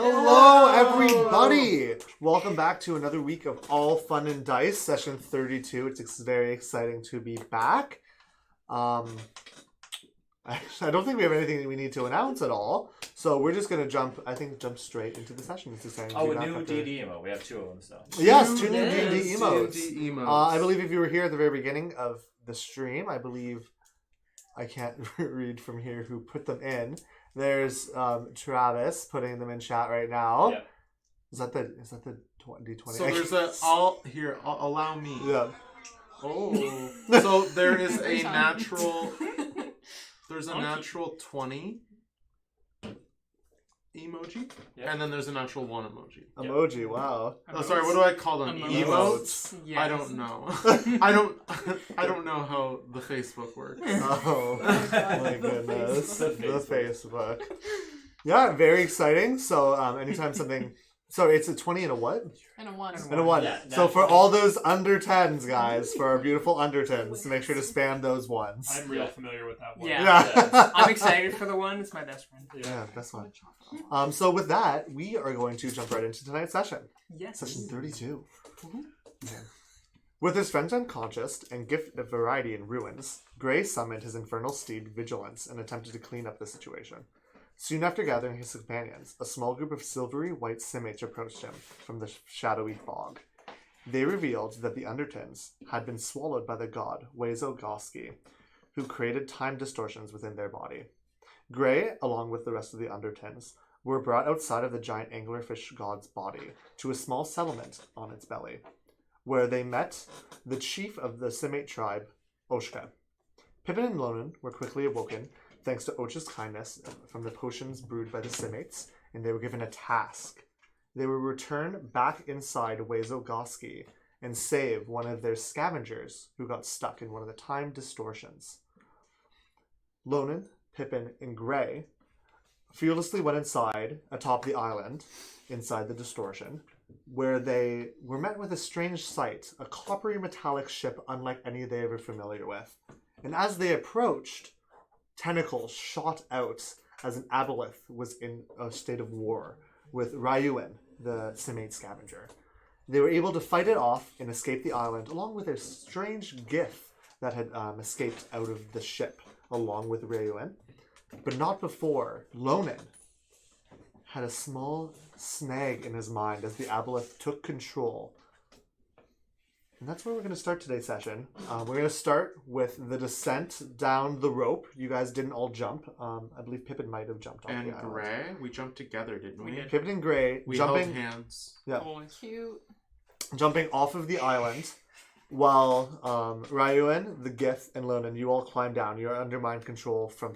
Hello, everybody! Welcome back to another week of AllFunNDice, session 32. It's very exciting to be back. I don't think we have anything that we need to announce at all, so we're just going to jump straight into the session. It's exciting to be back. A new D&D emote. We have two of them, so. Yes, two new D&D emotes. I believe if you were here at the very beginning of the stream, I believe, I can't read from here who put them in. There's Travis putting them in chat right now. Yep. Is that the D20? So there's allow me. Yeah. Oh. So there is a natural. There's a natural 20 emoji, and then there's a natural 1 emoji. Emoji, wow. Oh, sorry. What do I call them? Emotes? Yes. I don't know. I don't know how the Facebook works. Oh my goodness, the Facebook. Yeah, very exciting. So anytime something. So it's a 20 and a what? And a 1. And a 1. Yeah, so for all those under 10s, guys, for our beautiful under 10s, make sure to spam those ones. I'm real familiar with that one. Yeah. I'm excited for the one. It's my best friend. Yeah, best one. So with that, we are going to jump right into tonight's session. Yes. Session 32. Yeah. With his friends unconscious and gift of variety in ruins, Gray summoned his infernal steed Vigilance and attempted to clean up the situation. Soon after gathering his companions, a small group of silvery white Simates approached him from the shadowy fog. They revealed that the Undertons had been swallowed by the god Wezo Goski, who created time distortions within their body. Gray, along with the rest of the Undertons, were brought outside of the giant anglerfish god's body to a small settlement on its belly, where they met the chief of the Simate tribe, Oshka. Pippin and Lonan were quickly awoken thanks to Ocha's kindness from the potions brewed by the Simates, and they were given a task. They were returned back inside Wezo Goski and save one of their scavengers who got stuck in one of the time distortions. Lonan, Pippin, and Gray fearlessly went inside atop the island, inside the distortion, where they were met with a strange sight, a coppery metallic ship unlike any they were familiar with. And as they approached, tentacles shot out as an aboleth was in a state of war with Ryuin, the Simate scavenger. They were able to fight it off and escape the island, along with a strange gif that had escaped out of the ship, along with Ryuin. But not before Lonan had a small snag in his mind as the aboleth took control. And that's where we're going to start today's session. We're going to start with the descent down the rope. You guys didn't all jump. I believe Pippin might have jumped off the island. And Gray, we jumped together, didn't we? Pippin and Gray We jumping, held hands. yeah, Oh, cute. jumping off of the island, while Ryuin, the Gith, and Lonan, you all climb down. You're under mind control from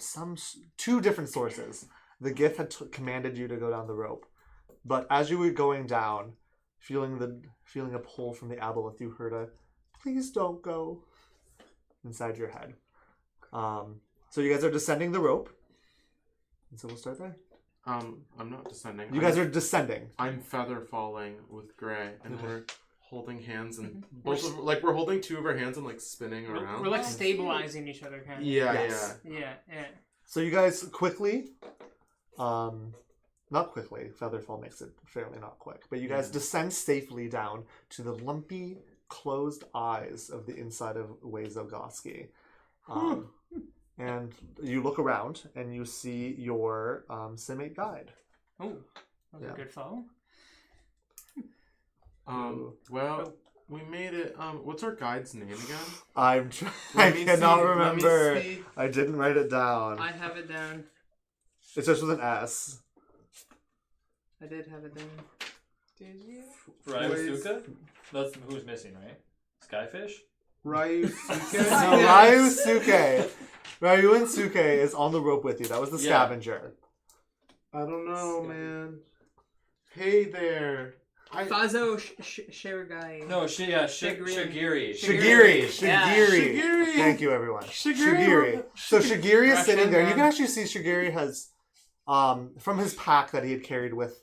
two different sources. The Gith had commanded you to go down the rope, but as you were going down, feeling a pull from the aboleth, you heard a "please don't go" inside your head. So you guys are descending the rope, and so we'll start there. I'm not descending. You guys are descending. I'm feather falling with Gray, and we're holding hands, and we're holding two of our hands and like spinning around. We're like stabilizing each other, kind of. Yeah, Yes. Yeah. So you guys quickly, not quickly, Featherfall makes it fairly not quick, but you guys descend safely down to the lumpy, closed eyes of the inside of Wezo Goski. And you look around and you see your Simate guide. Oh, that was a good fall. Well, we made it. What's our guide's name again? I cannot remember. Let me see. I didn't write it down. I have it down. It starts with an S. I did have it down. Did you? Ryusuke? That's who's missing, right? Skyfish? Ryusuke. No, Ryusuke. Ryuin Suke is on the rope with you. That was the scavenger. I don't know, man. Hey there. Fazo Shirigai. No, Shigiri. Shigiri. Thank you, everyone. Shigiri. So Shigiri is sitting there. You can actually see Shigiri has, from his pack that he had carried with,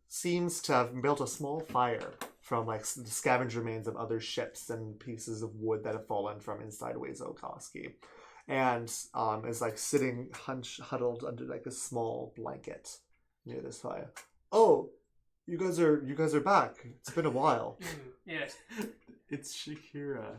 seems to have built a small fire from like the scavenged remains of other ships and pieces of wood that have fallen from inside Wezo Koski. And is like sitting huddled under like a small blanket near this fire. Oh, you guys are back. It's been a while. Yes. It's Shakira.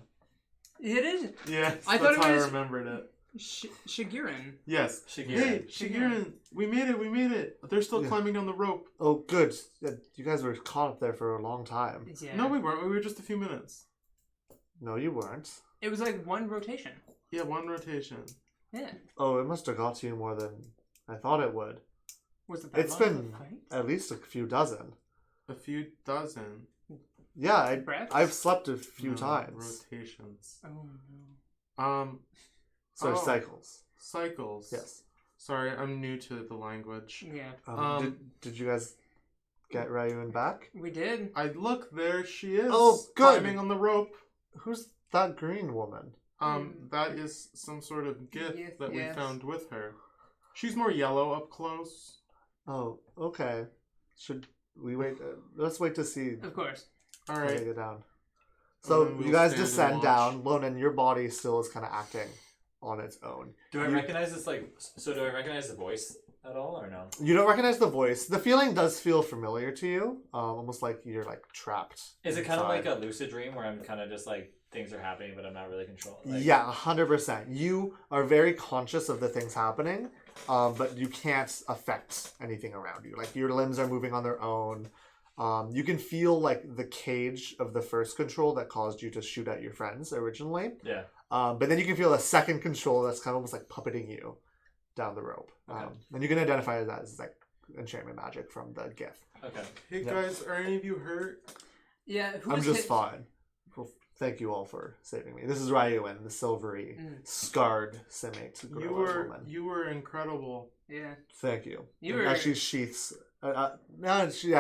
It is. Yes, I that's thought it how was- I remembered it. Shigirin. Yes. Shigeru. Hey, Shigeru, we made it. They're still Yeah. climbing down the rope. Oh, good. Yeah, you guys were caught up there for a long time. Yeah. No, we weren't. We were just a few minutes. No, you weren't. It was like one rotation. Yeah, one rotation. Yeah. Oh, it must have got to you more than I thought it would. Was it that It's long of a been fight? at least a few dozen. A few dozen. Yeah, Breaths? I've slept a few No, times. Rotations. Oh no. So Oh. cycles. Cycles. Yes. Sorry, I'm new to the language. Yeah. Did you guys get Ryuen back? We did. Look, there she is. Oh, good. Climbing on the rope. Who's that green woman? That is some sort of gift Gift, that yes. we found with her. She's more yellow up close. Oh, okay. Should we wait? Let's wait to see. Of course. All How right. they get down. And So then we'll you guys stand and descend watch. down. Lonan, your body still is kind of acting on its own. Do I recognize this? So do I recognize the voice at all, or no? You don't recognize the voice. The feeling does feel familiar to you, almost like you're like trapped. Is it kind of like inside. a lucid dream where I'm kind of just like things are happening, but I'm not really controlling? Like, Yeah, 100%. You are very conscious of the things happening, but you can't affect anything around you. Like your limbs are moving on their own. You can feel like the cage of the first control that caused you to shoot at your friends originally. Yeah. But then you can feel a second control that's kind of almost like puppeting you down the rope. Okay. And you can identify that as like enchantment magic from the gift. Okay. Hey Yeah. guys, are any of you hurt? Yeah. Who I'm was just hit? fine. Well, thank you all for saving me. This is Ryuen, the silvery, scarred Simate You gorilla were woman. you were incredible. Yeah. Thank you. You And were- as she sheaths.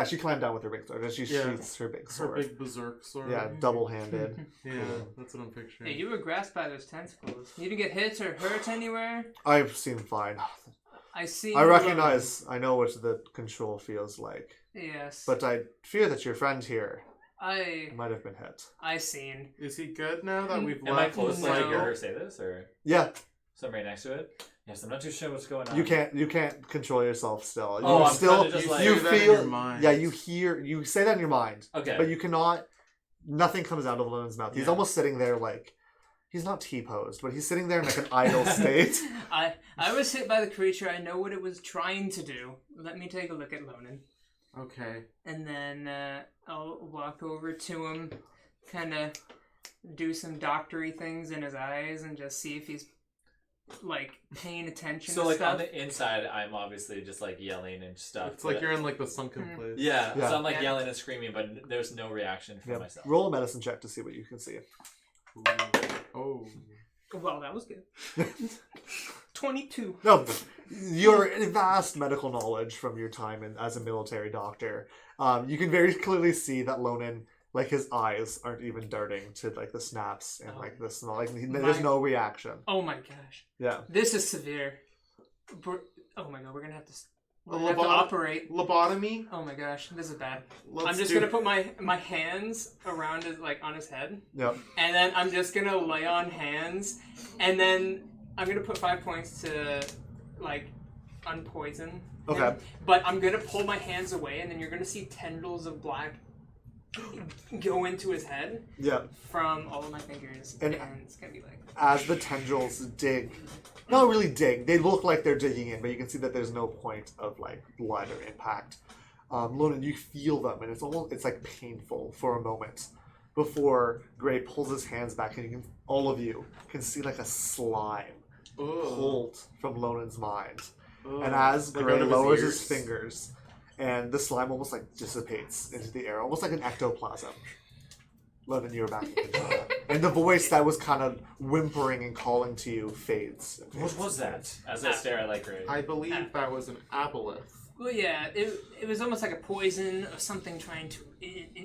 She climbed down with her big sword. As she Yeah. sheaths her big Her sword. big berserk sword. Yeah, double-handed. Yeah, that's what I'm picturing. Yeah, you were grasped by those tentacles. You didn't get hit or hurt anywhere. I seem fine. I see. I recognize. I know what the control feels like, Yes. but I fear that your friend here I might have been hit. seen. Is he good now that we've Am I left? close to No. hear her say this, or Yeah, so I'm right next to it? Yes, I'm not too sure what's going on. you can't control yourself still. Oh, you I'm still kinda just like- you say that in feel your mind. Yeah, you say that in your mind, Okay. but you cannot. Nothing comes out of Lennon's mouth. He's Yeah. almost sitting there like he's not T-posed, but he's sitting there in like an idle state. I was hit by the creature. I know what it was trying to do. Let me take a look at Lonan. Okay. And then I'll walk over to him, kind of do some doctory things in his eyes and just see if he's like paying attention So to like stuff. on the inside, I'm obviously just like yelling and stuff. It's like but- you're in like the sunken place. Yeah, Yeah. so I'm like Yeah. yelling and screaming, but there's no reaction from Yeah. myself. Roll a medicine check to see what you can see. Ooh. Oh. Well, that was good. 22. No, your vast medical knowledge from your time as a military doctor, you can very clearly see that Lonan, like his eyes aren't even darting to like the snaps and like the smell. Like there's no reaction. Oh my gosh. Yeah. This is severe. Oh my god, we're gonna have to A operate. Lobotomy? Oh my gosh, this is bad. Let's I'm just do- gonna put my hands around his on his head, Yep. and then I'm just gonna lay on hands, and then I'm gonna put 5 points to like unpoison him. Okay. But I'm gonna pull my hands away, and then you're gonna see tendrils of black go into his head Yeah. from all of my fingers, And- and it's gonna be like. As the tendrils dig, not really dig, they look like they're digging in, but you can see that there's no point of like blood or impact. Lonan, you feel them, and it's like painful for a moment before Gray pulls his hands back, and all of you can see like a slime pulled from Lonan's mind. And as Like Gray out of his lowers his ears? fingers, and the slime almost like dissipates into the air, almost like an ectoplasm. Lonan, you're back in control. And the voice that was kind of whimpering and calling to you fades. What was that? As I stare at like Gray. I believe that was an aboleth. Well, yeah, it was almost like a poison or something trying to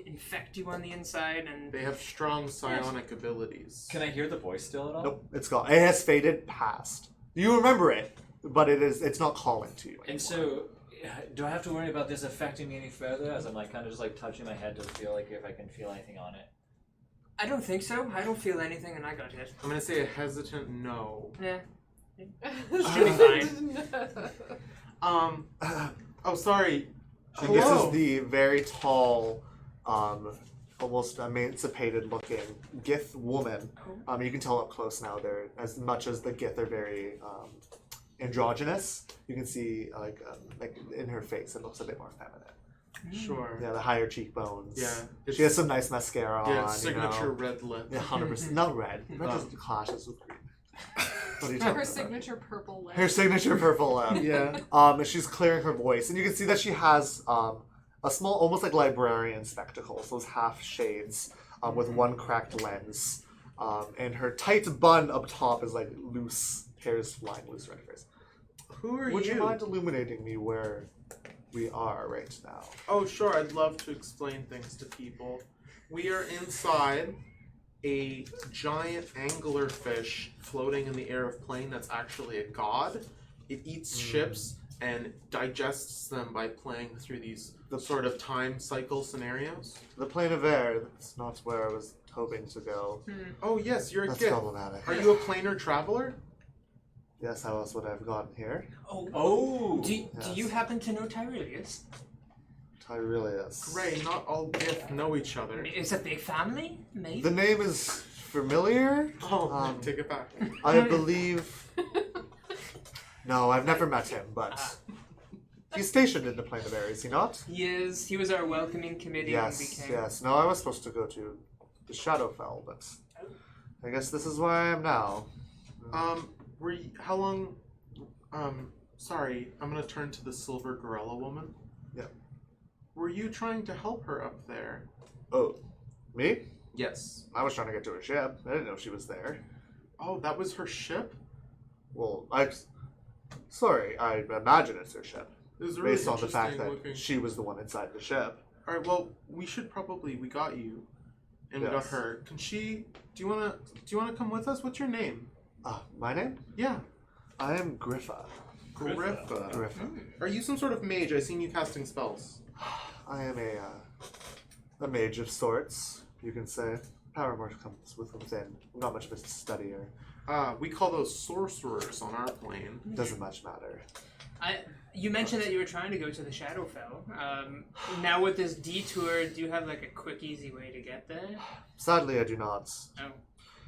infect you on the inside, and They have strong psionic abilities. Can I hear the voice still at all? Nope, it's gone. It has faded past. You remember it, but it's not calling to you anymore. And so, do I have to worry about this affecting me any further? As I'm like kind of just like touching my head to feel like if I can feel anything on it. I don't think so. I don't feel anything, and I got hit. I'm gonna say a hesitant no. Yeah, should be fine. Oh, sorry. And this Hello. is the very tall, almost emancipated-looking Gith woman. You can tell up close now. They're as much as the Gith are very androgynous. You can see like in her face, it looks a bit more feminine. Sure. Yeah, the higher cheekbones. Yeah. She has some nice mascara Yeah, on. signature red lip. Yeah, 100%. Not red. Red just clashes with green. What are you talking Her about? signature purple lip. Her signature purple lip. Yeah. And she's clearing her voice, and you can see that she has a small, almost like librarian spectacles, those half shades, with one cracked lens, and her tight bun up top is like loose, hair's flying loose around her face. Who are Would you mind illuminating me where we are right now? Oh, sure. I'd love to explain things to people. We are inside a giant anglerfish floating in the air of plane that's actually a god. It eats ships and digests them by playing through these sort of time cycle scenarios. The plane of air, that's not where I was hoping to go. Oh, yes, you're a That's gift. problematic. Are you a planar traveler? Yes, how else would I have gotten here? Oh. Do Yes. you happen to know Tyrelius? Tyrelius. Gray, not all gift know each other. Is a big family? Maybe. The name is familiar. Oh, take it back. I believe. No, I've never met him, but he's stationed in the plane of air, is he not? He is. He was our welcoming committee when we Yes, came. yes. No, I was supposed to go to the Shadowfell, but I guess this is where I am now. How long, sorry, I'm gonna turn to the silver gorilla woman. Yeah. Were you trying to help her up there? Oh, me? Yes. I was trying to get to her ship. I didn't know she was there. Oh, that was her ship? Well, sorry, I imagine it's her ship, It was a really based on the fact interesting that looking... she was the one inside the ship. Alright, well, we got you. And we got Yes. her. Do you wanna come with us? What's your name? My name? Yeah. I am Griffa. Griffa. Griffa. Are you some sort of mage? I've seen you casting spells. I am a mage of sorts, you can say. Power more comes within. I'm not much of a studier. We call those sorcerers on our plane. Doesn't much matter. You mentioned that you were trying to go to the Shadowfell. Now with this detour, do you have like a quick, easy way to get there? Sadly, I do not. Oh,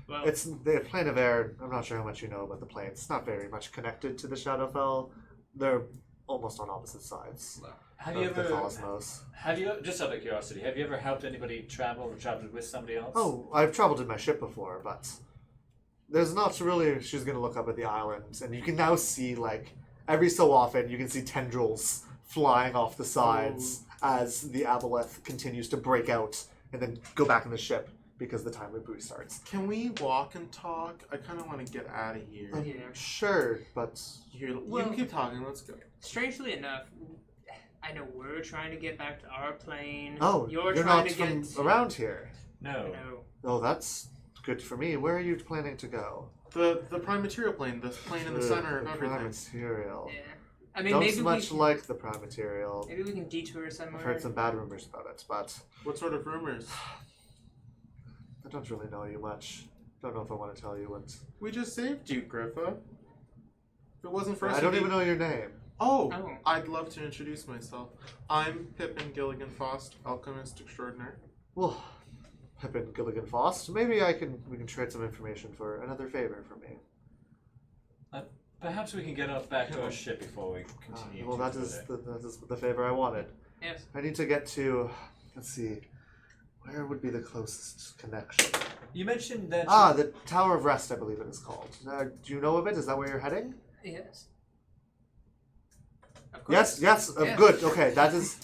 well. It's the plane of air. I'm not sure how much you know about the plane. It's not very much connected to the Shadowfell. They're almost on opposite sides Have of you the ever? cosmos. Have you just out of curiosity? Have you ever helped anybody travel or traveled with somebody else? Oh, I've traveled in my ship before, but there's not really. She's gonna look up at the island, and you can now see like every so often you can see tendrils flying off the sides as the aboleth continues to break out and then go back in the ship because the time loop restarts. Can we walk and talk? I kind of want to get out of here. Yeah. Sure, but You Well- can keep talking. Let's go. Strangely enough, I know we're trying to get back to our plane. oh, you're you're trying not to from get around here. No. No. Oh, that's good for me. Where are you planning to go? The prime material plane, the plane in the center of The everything. prime material. Yeah. I mean, Don't maybe much we can, like the prime material. maybe we can detour somewhere. I've heard some bad rumors about it, but What sort of rumors? I don't really know you much. Don't know if I want to tell you what. We just saved you, Griffa. If it wasn't for us, I don't you'd even be- know your name. Oh, Oh. I'd love to introduce myself. I'm Pippin Gilligan Fost, alchemist extraordinaire. Well, Pippin Gilligan Fost. Maybe we can trade some information for another favor from me. Perhaps we can get up back to our ship before we continue. Well, to that go is there. that is the favor I wanted. Yes. I need to get to. Let's see. Where would be the closest connection? You mentioned that. The Tower of Rest, I believe it is called. Do you know of it? Is that where you're heading? Yes. Of course. Yes. Yes. Good. Okay, that is.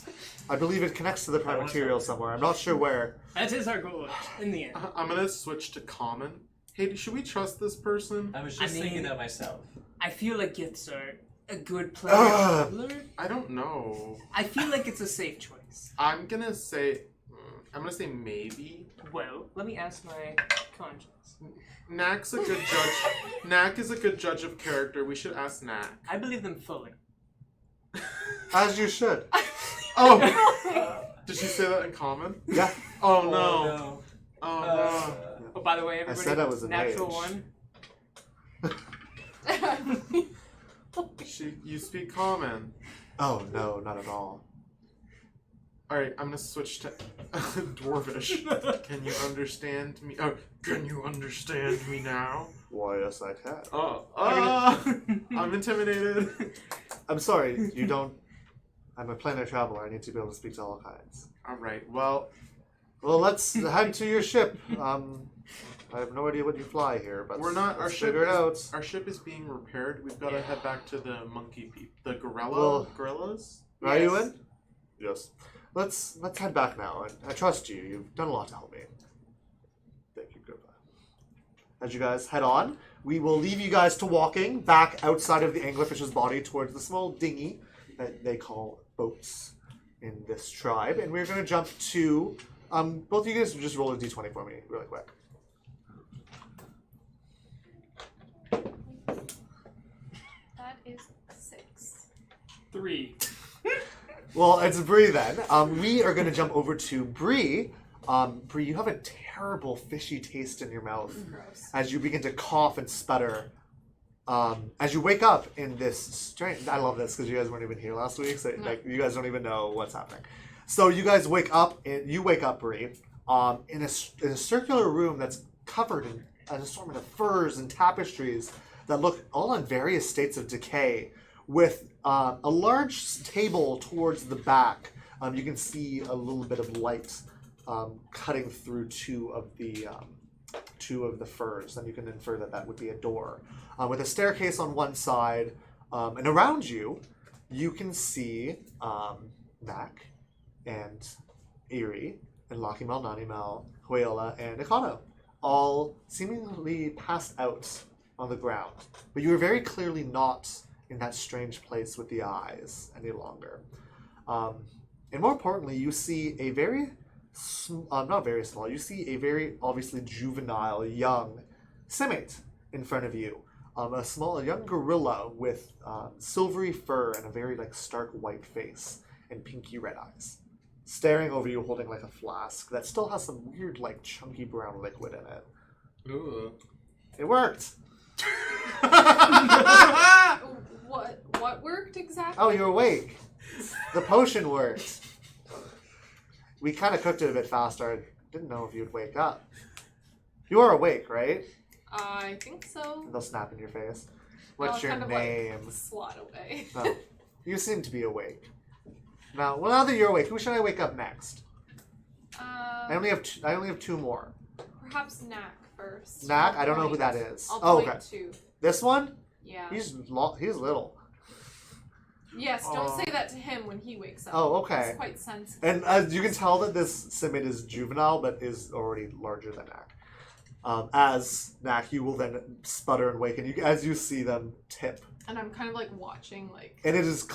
I believe it connects to the prime material somewhere. I'm not sure where. That is our goal in the end. I'm gonna switch to common. Hey, should we trust this person? I was just I mean- thinking that myself. I feel like gifts are a good player Ugh. traveler. I don't know. I feel like it's a safe choice. I'm gonna say maybe. Well, let me ask my conscience. Knack's a good judge. Knack is a good judge of character. We should ask Knack. I believe them fully. As you should. Oh! Did she say that in common? Yeah. Oh no. no. Oh no. Oh, by the way, everybody, said I was a natural mage. one. You speak common. Oh no, not at all. Alright, I'm gonna switch to Dwarvish. Can you understand me? Oh, can you understand me now? Why, yes, I can. I'm intimidated. I'm sorry, you don't... I'm a planar traveler. I need to be able to speak to all kinds. Alright, well, Well, let's head to your ship. I have no idea what you fly here, but we're not. let's figure it out. Our ship is being repaired. We've got to head back to the monkey people, the gorillas. Are you in? Yes. Let's head back now. I trust you. You've done a lot to help me. Thank you. Goodbye. As you guys head on, we will leave you guys to walking back outside of the anglerfish's body towards the small dinghy that they call boats in this tribe, and we're going to jump to. Both of you guys just roll a d20 for me, really quick. That is 6. 3. Well, it's Bree then. We are going to jump over to Bree. Bree, you have a terrible fishy taste in your mouth Gross. as you begin to cough and sputter. As you wake up in this strange... I love this because you guys weren't even here last week, so like you guys don't even know what's happening. So you guys wake up, Bree, in a circular room that's covered in an assortment of furs and tapestries that look all in various states of decay, with a large table towards the back. You can see a little bit of light cutting through two of the furs, and you can infer that would be a door. With a staircase on one side, and around you, you can see Mac and Eerie and Lakimel, Nanimel, Huela, and Nikano, all seemingly passed out on the ground. But you are very clearly not in that strange place with the eyes any longer. And more importantly, you see a very, not very small, you see a very obviously juvenile, young Simate in front of you. A young gorilla with silvery fur and a very stark white face and pinky red eyes, staring over you holding a flask that still has some weird chunky brown liquid in it. Ooh. It worked! What worked exactly? Oh, you're awake. The potion worked. We kind of cooked it a bit faster. I didn't know if you'd wake up. You are awake, right? I think so. They'll snap in your face. What's I'll your kind of, name? slot away. Oh, you seem to be awake. Now that you're awake, who should I wake up next? I only have two more. Perhaps Knack first. Knack? I don't know who that is. I'll Oh, point okay. to. This one? Yeah. He's little. Yes, don't say that to him when he wakes up. Oh, okay. He's quite sensitive. And as you can tell that this Simid is juvenile, but is already larger than Knack. As Knack, you will then sputter and wake, and as you see them tip. And I'm kind of watching, And it is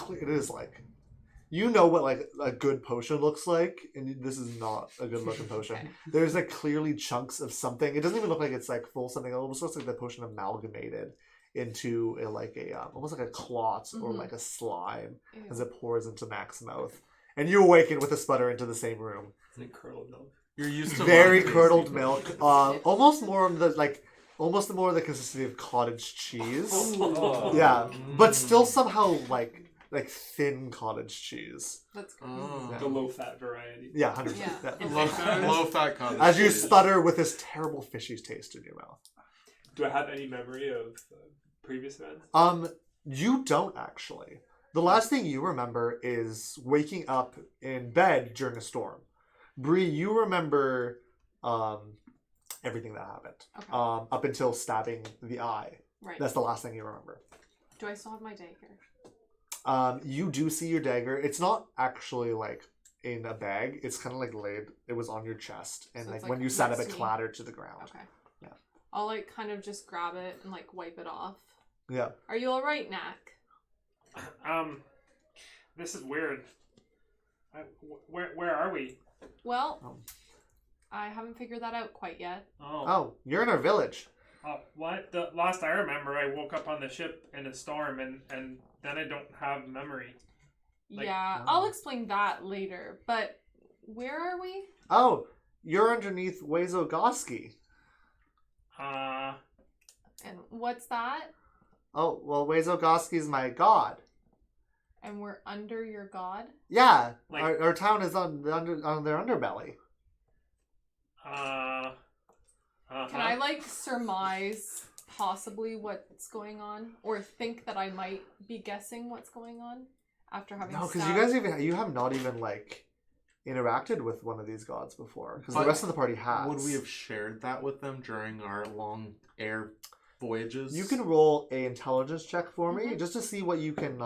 you know what a good potion looks like, and this is not a good looking potion. Okay. There's clearly chunks of something. It doesn't even look like it's full something. It almost looks like the potion amalgamated into almost like a clot or a slime. Ew. As it pours into Mac's mouth. And you awaken with a sputter into the same room. It's like curdled milk. You're used to Very latte curdled based. milk. Almost more of the consistency of cottage cheese. Oh. Yeah. But still somehow like thin cottage cheese. That's gross. Oh. The low-fat variety. Yeah, 100%. Yeah. Yeah. Low fat cottage. As you cheese. sputter with this terrible fishy taste in your mouth. Do I have any memory of previous events? You don't actually. The last thing you remember is waking up in bed during a storm. Bree, you remember everything that happened. Okay. Up until stabbing the eye. Right. That's the last thing you remember. Do I still have my dagger? You do see your dagger. It's not actually in a bag. It's kind of laid. It was on your chest, and So it's, when you sat up, next it to me? clattered to the ground. Okay. Yeah. I'll kind of just grab it and wipe it off. Yeah. Are you all right, Knack? This is weird. Where are we? Well, I haven't figured that out quite yet. Oh, you're in our village. What? The last I remember, I woke up on the ship in a storm, and then I don't have memory. Yeah, I'll explain that later. But where are we? Oh, you're underneath Wazogoski. And what's that? Oh, well, Wazogoski's my god. And we're under your god? Yeah, Like- our town is on their underbelly. Uh-huh. Can I, like, surmise possibly what's going on? Or think that I might be guessing what's going on after having No, because stabbed- you have not even like interacted with one of these gods before. Because the But rest of the party has. Would we have shared that with them during our long air voyages? You can roll a intelligence check for me Mhm. just to see what you can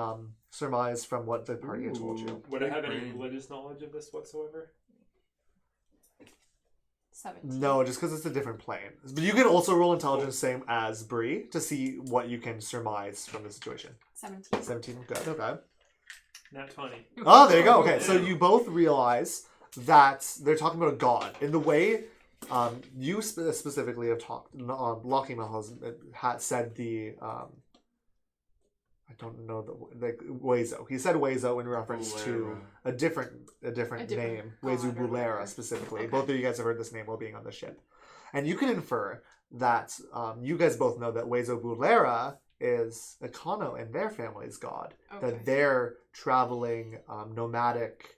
surmise from what the party had told you. Ooh. Would I have any Brain. religious knowledge of this whatsoever? 17. No, just because it's a different plane. But you can also roll intelligence same as Bree to see what you can surmise from the situation. 17. 17, good, okay. Nat 20. Oh, there you go. Okay, so you both realize that they're talking about a god. In the way you specifically have talked, Lockie has said the, I don't know, the Wezo. He said Wezo in reference to a different name, Wezu god or Bulera whatever. specifically. Okay. Both of you guys have heard this name while being on the ship. And you can infer that you guys both know that Wezo Bulera is Econo and their family's god. Okay. That their traveling nomadic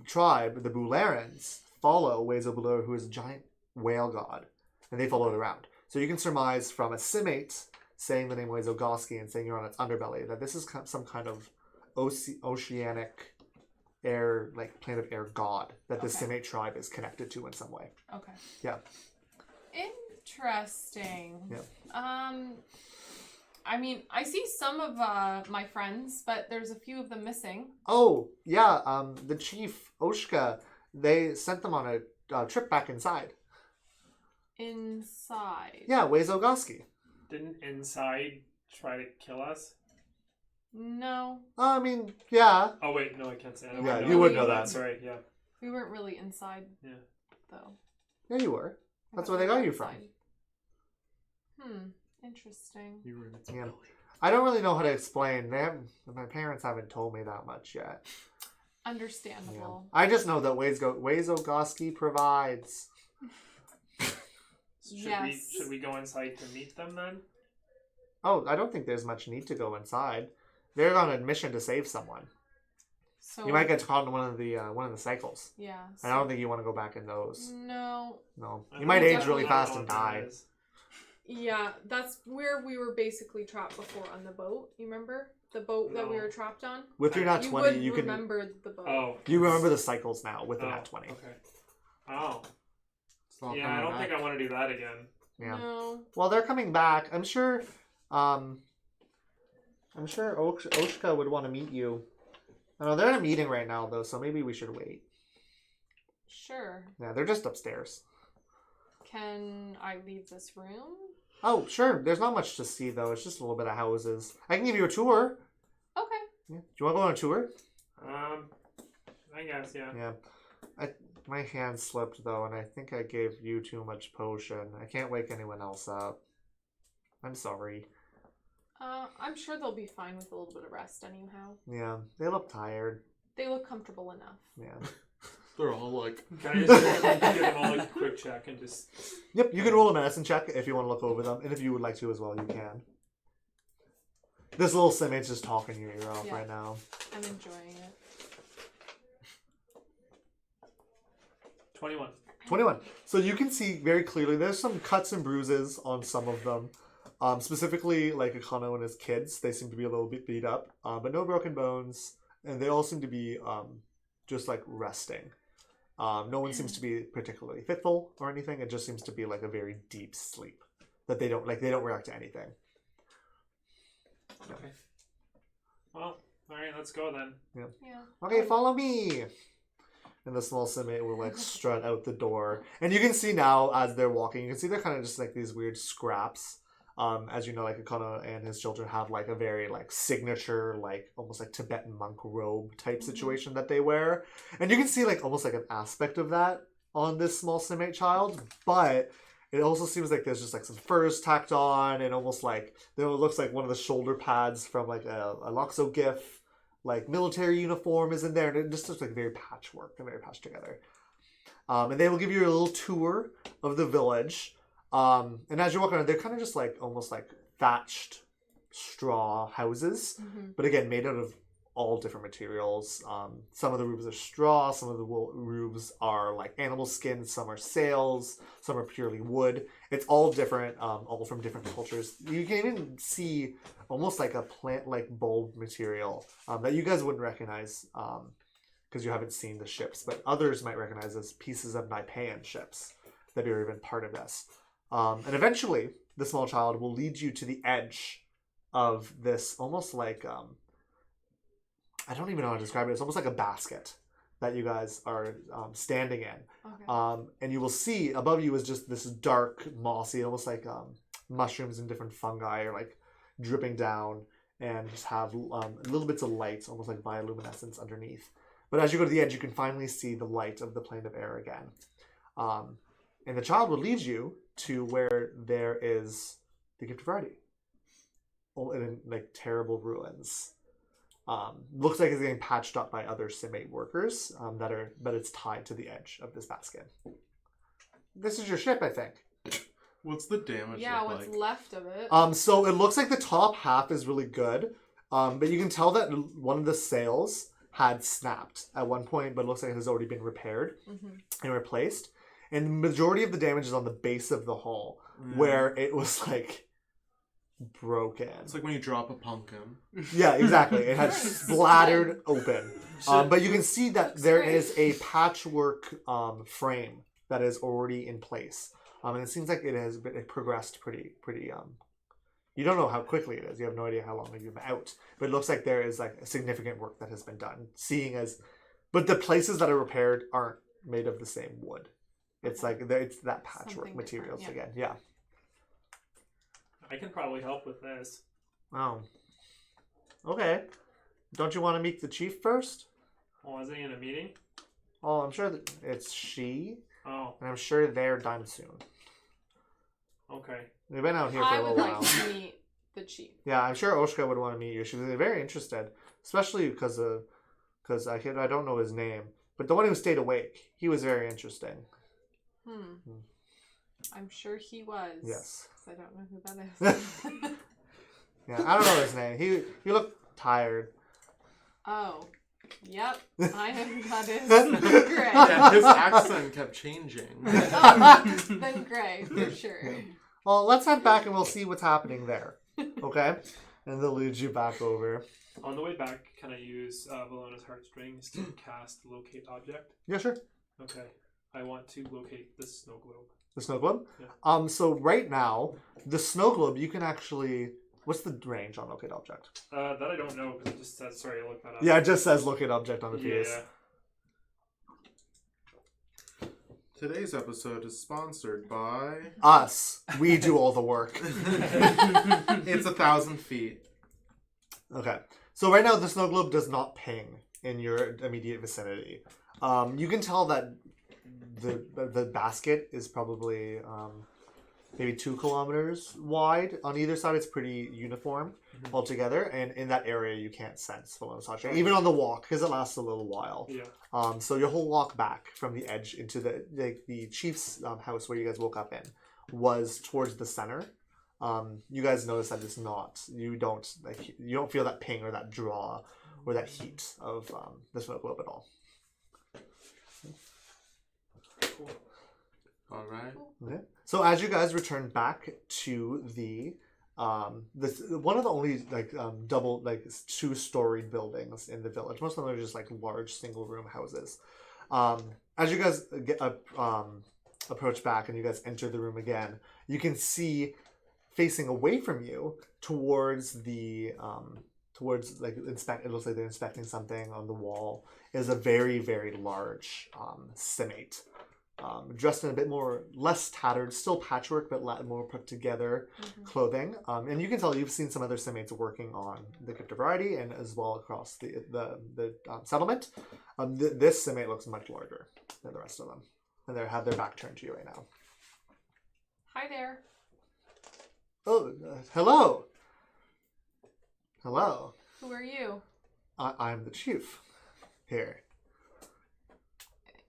tribe, the Bulerans, follow Wezo Bulera, who is a giant whale god, and they follow it around. So you can surmise from a Simate saying the name Wezo Goski and saying you're on its underbelly that this is some kind of oceanic air, like plane of air god that the Okay. Simate tribe is connected to in some way. Okay. Yeah. Interesting. Yeah. I mean, I see some of my friends, but there's a few of them missing. Oh, yeah, the chief, Oshka, they sent them on a trip back inside. Inside. Yeah, Wezo Goski. Didn't Inside try to kill us? No, I mean, yeah. Oh, wait, no, I can't say. I don't Yeah, know. you would know that. Sorry, yeah. we weren't really inside. Yeah. Though. Yeah, you were. I That's thought where they we got were you from. inside. Interesting. You were in its Yeah. belly. I don't really know how to explain. My parents haven't told me that much yet. Yeah. Understandable. I just know that Wezo Goski provides. Yes. Should we go inside to meet them then? Oh, I don't think there's much need to go inside. They're on a mission to save someone. So You might get caught in one of the cycles. Yeah. And I don't think you want to go back in those. No. No. I You don't might know age exactly really what fast that and die. is. Yeah, that's where we were basically trapped before on the boat. You remember the boat that we No. were trapped on? With your nat you 20, would you can remember the boat. Oh. you remember the cycles now with the Oh, nat 20. Okay. Oh. It's all Yeah, I coming don't back. think I want to do that again. Yeah. No. Well, they're coming back. I'm sure Oshka would want to meet you. I know they're in a meeting right now though, so maybe we should wait. Sure. Yeah, they're just upstairs. Can I leave this room? Oh, sure. There's not much to see though. It's just a little bit of houses. I can give you a tour. Okay. Yeah. Do you want to go on a tour? I guess, yeah. Yeah. My hand slipped though, and I think I gave you too much potion. I can't wake anyone else up. I'm sorry. I'm sure they'll be fine with a little bit of rest anyhow. Yeah, they look tired. They look comfortable enough. Yeah. They're all like, Can I just give them all a quick check and just... Yep, you can roll a medicine check if you want to look over them, and if you would like to as well, you can. This little Simate's just talking your ear off Yeah. right now. I'm enjoying it. 21. 21. So you can see very clearly there's some cuts and bruises on some of them. Specifically, like Akano and his kids, they seem to be a little bit beat up, but no broken bones, and they all seem to be just like resting. No one seems to be particularly fitful or anything. It just seems to be like a very deep sleep that they don't react to anything. Okay. Well, alright, let's go then. Yeah. Okay, follow me. And the small Simate will like strut out the door, and you can see now as they're walking, you can see they're kind of just like these weird scraps. As you know, like Akano and his children have like a very like signature, like almost like Tibetan monk robe type situation that they wear, and you can see like almost like an aspect of that on this small Simate child, but it also seems like there's just like some furs tacked on, and almost like there looks like one of the shoulder pads from like a Loxo GIF, like military uniform is in there, and it just looks like very patchwork and very patched together. And they will give you a little tour of the village. And as you're walking around, they're kind of just like almost like thatched straw houses, Mm-hmm. but again made out of all different materials. Some of the roofs are straw, some of the roofs are like animal skin, some are sails, some are purely wood. It's all different, all from different cultures. You can even see almost like a plant-like bulb material that you guys wouldn't recognize because you haven't seen the ships, but others might recognize as pieces of Naipayan ships that are even part of this. And eventually, the small child will lead you to the edge of this almost like, I don't even know how to describe it. It's almost like a basket that you guys are standing in. Okay. And you will see above you is just this dark, mossy, almost like mushrooms and different fungi are like dripping down and just have little bits of light, almost like bioluminescence underneath. But as you go to the edge, you can finally see the light of the plane of air again. And the child will lead you to where there is the Gift of Variety. In like terrible ruins. Looks like it's getting patched up by other Simate workers but it's tied to the edge of this basket. This is your ship, I think. What's the damage Yeah, look what's like? left of it. So it looks like the top half is really good, but you can tell that one of the sails had snapped at one point, but it looks like it has already been repaired and replaced. And the majority of the damage is on the base of the hull, where it was like broken. It's like when you drop a pumpkin. Yeah, exactly. It had splattered open. But you can see that there is a patchwork frame that is already in place. And it seems like it progressed pretty. You don't know how quickly it is. You have no idea how long you've been out. But it looks like there is like significant work that has been done. But the places that are repaired aren't made of the same wood. It's like it's that patchwork Something materials different, again. Yeah. I can probably help with this. Oh. Okay. Don't you want to meet the chief first? Oh, is he in a meeting? Oh, I'm sure that it's she, Oh, and I'm sure they're done soon. okay. They've been out here for I a would little like while. to meet the chief. Yeah, I'm sure Oshka would want to meet you. She was very interested, especially because I don't know his name, but the one who stayed awake, he was very interesting. I'm sure he was. Yes. 'Cause I don't know who that is. Yeah, I don't know his name. He looked tired. Oh. Yep. I know who that is. Gray. Yeah, his accent kept changing. Then Gray, for sure. Well, let's head back and we'll see what's happening there. Okay? And they'll lead you back over. On the way back, can I use Velona's heartstrings to cast Locate Object? Yeah, sure. Okay. I want to locate the snow globe. The snow globe? Yeah. So right now, the snow globe, you can actually... What's the range on locate object? That I don't know, because it just says, sorry, I looked that up. Yeah, it just says locate object on the piece. Yeah. Today's episode is sponsored by... Us. We do all the work. It's 1,000 feet. Okay. So right now, the snow globe does not ping in your immediate vicinity. You can tell that the basket is probably maybe 2 kilometers wide. On either side, it's pretty uniform altogether. And in that area, you can't sense Velona's heartstring. Even on the walk, because it lasts a little while. Yeah. So your whole walk back from the edge into the chief's house where you guys woke up in was towards the center. You guys notice that it's not. You don't feel that ping or that draw or that heat of the snow globe at all. Cool. All right. Okay. So as you guys return back to the one of the only double 2-storied buildings in the village. Most of them are just like large single room houses. As you guys approach back and you guys enter the room again, you can see facing away from you towards it looks like they're inspecting something on the wall, is a very, very large Simate. Dressed in a bit less tattered, still patchwork, but more put together clothing. And you can tell you've seen some other Simates working on the Gift of Variety and as well across the settlement. This Simate looks much larger than the rest of them. And they have their back turned to you right now. Hi there. Oh, hello. Hello. Who are you? I'm the chief here.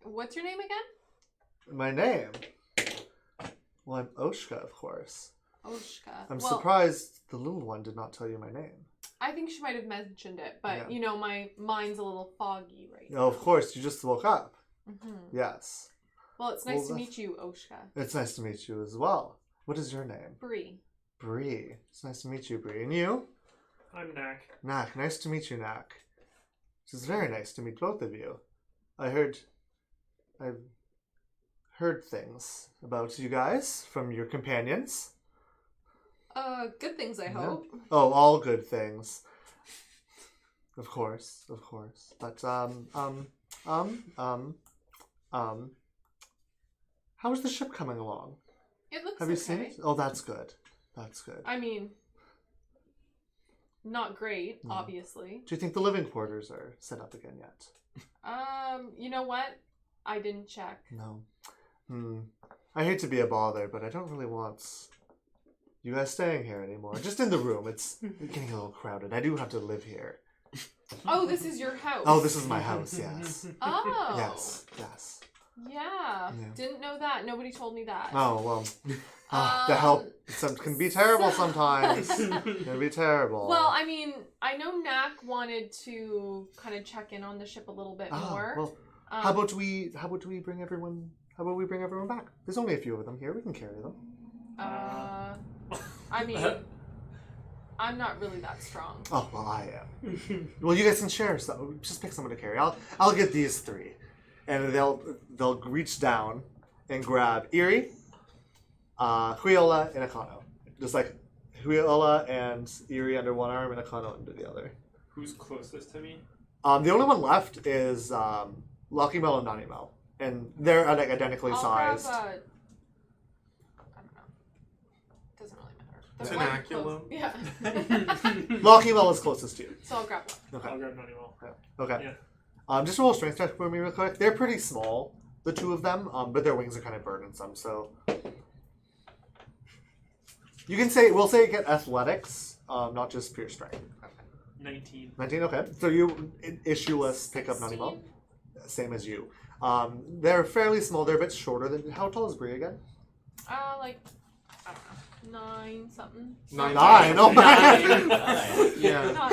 What's your name again? My name? Well, I'm Oshka, of course. Oshka. I'm surprised the little one did not tell you my name. I think she might have mentioned it, but Yeah. you know, my mind's a little foggy right now. Oh, of course, you just woke up. Mm-hmm. Yes. Well, it's nice Well, to that's- meet you, Oshka. It's nice to meet you as well. What is your name? Bree. Bree. It's nice to meet you, Bree. And you? I'm Knack. Knack. Nice to meet you, Knack. It's very nice to meet both of you. I've heard things about you guys from your companions. Good things, I Yeah. hope. Oh, all good things. Of course. But, how is the ship coming along? It looks Have you seen okay. it? Oh, that's good. That's good. I mean, not great, No. obviously. Do you think the living quarters are set up again yet? You know what? I didn't check. No. I hate to be a bother, but I don't really want you guys staying here anymore. Just in the room. It's getting a little crowded. I do have to live here. Oh, this is your house. Oh, this is my house, yes. Oh. Yes. Yeah. Yeah. Didn't know that. Nobody told me that. Oh, well. The help can be terrible sometimes. It can be terrible. Well, I mean, I know Knack wanted to kind of check in on the ship a little bit more. Well, how about we bring everyone back? There's only a few of them here. We can carry them. I mean, I'm not really that strong. Oh, well, I am. Well, you guys can share, so just pick someone to carry. I'll get these three. And they'll reach down and grab Eerie, Huiola, and Akano. Just like Huiola and Eerie under one arm and Akano under the other. Who's closest to me? The only one left is Lucky Mel and Nani Mel. And they're like identically sized. I don't know. Doesn't really matter. They're Tenaculum. quite close. Yeah. Lucky Mel is closest to you. So I'll grab one. Okay. I'll grab Nanimal. Okay. Yeah. Just roll a strength check for me real quick. They're pretty small, the two of them, but their wings are kind of burdensome, so... You can say, we'll say get athletics, not just pure strength. 19. 19, okay. So you issueless pick up Nanimal. Same as you. They're fairly small, they're a bit shorter than... How tall is Bree again? Like, I don't know, 9 something. 9. 9, oh my! Yeah. Not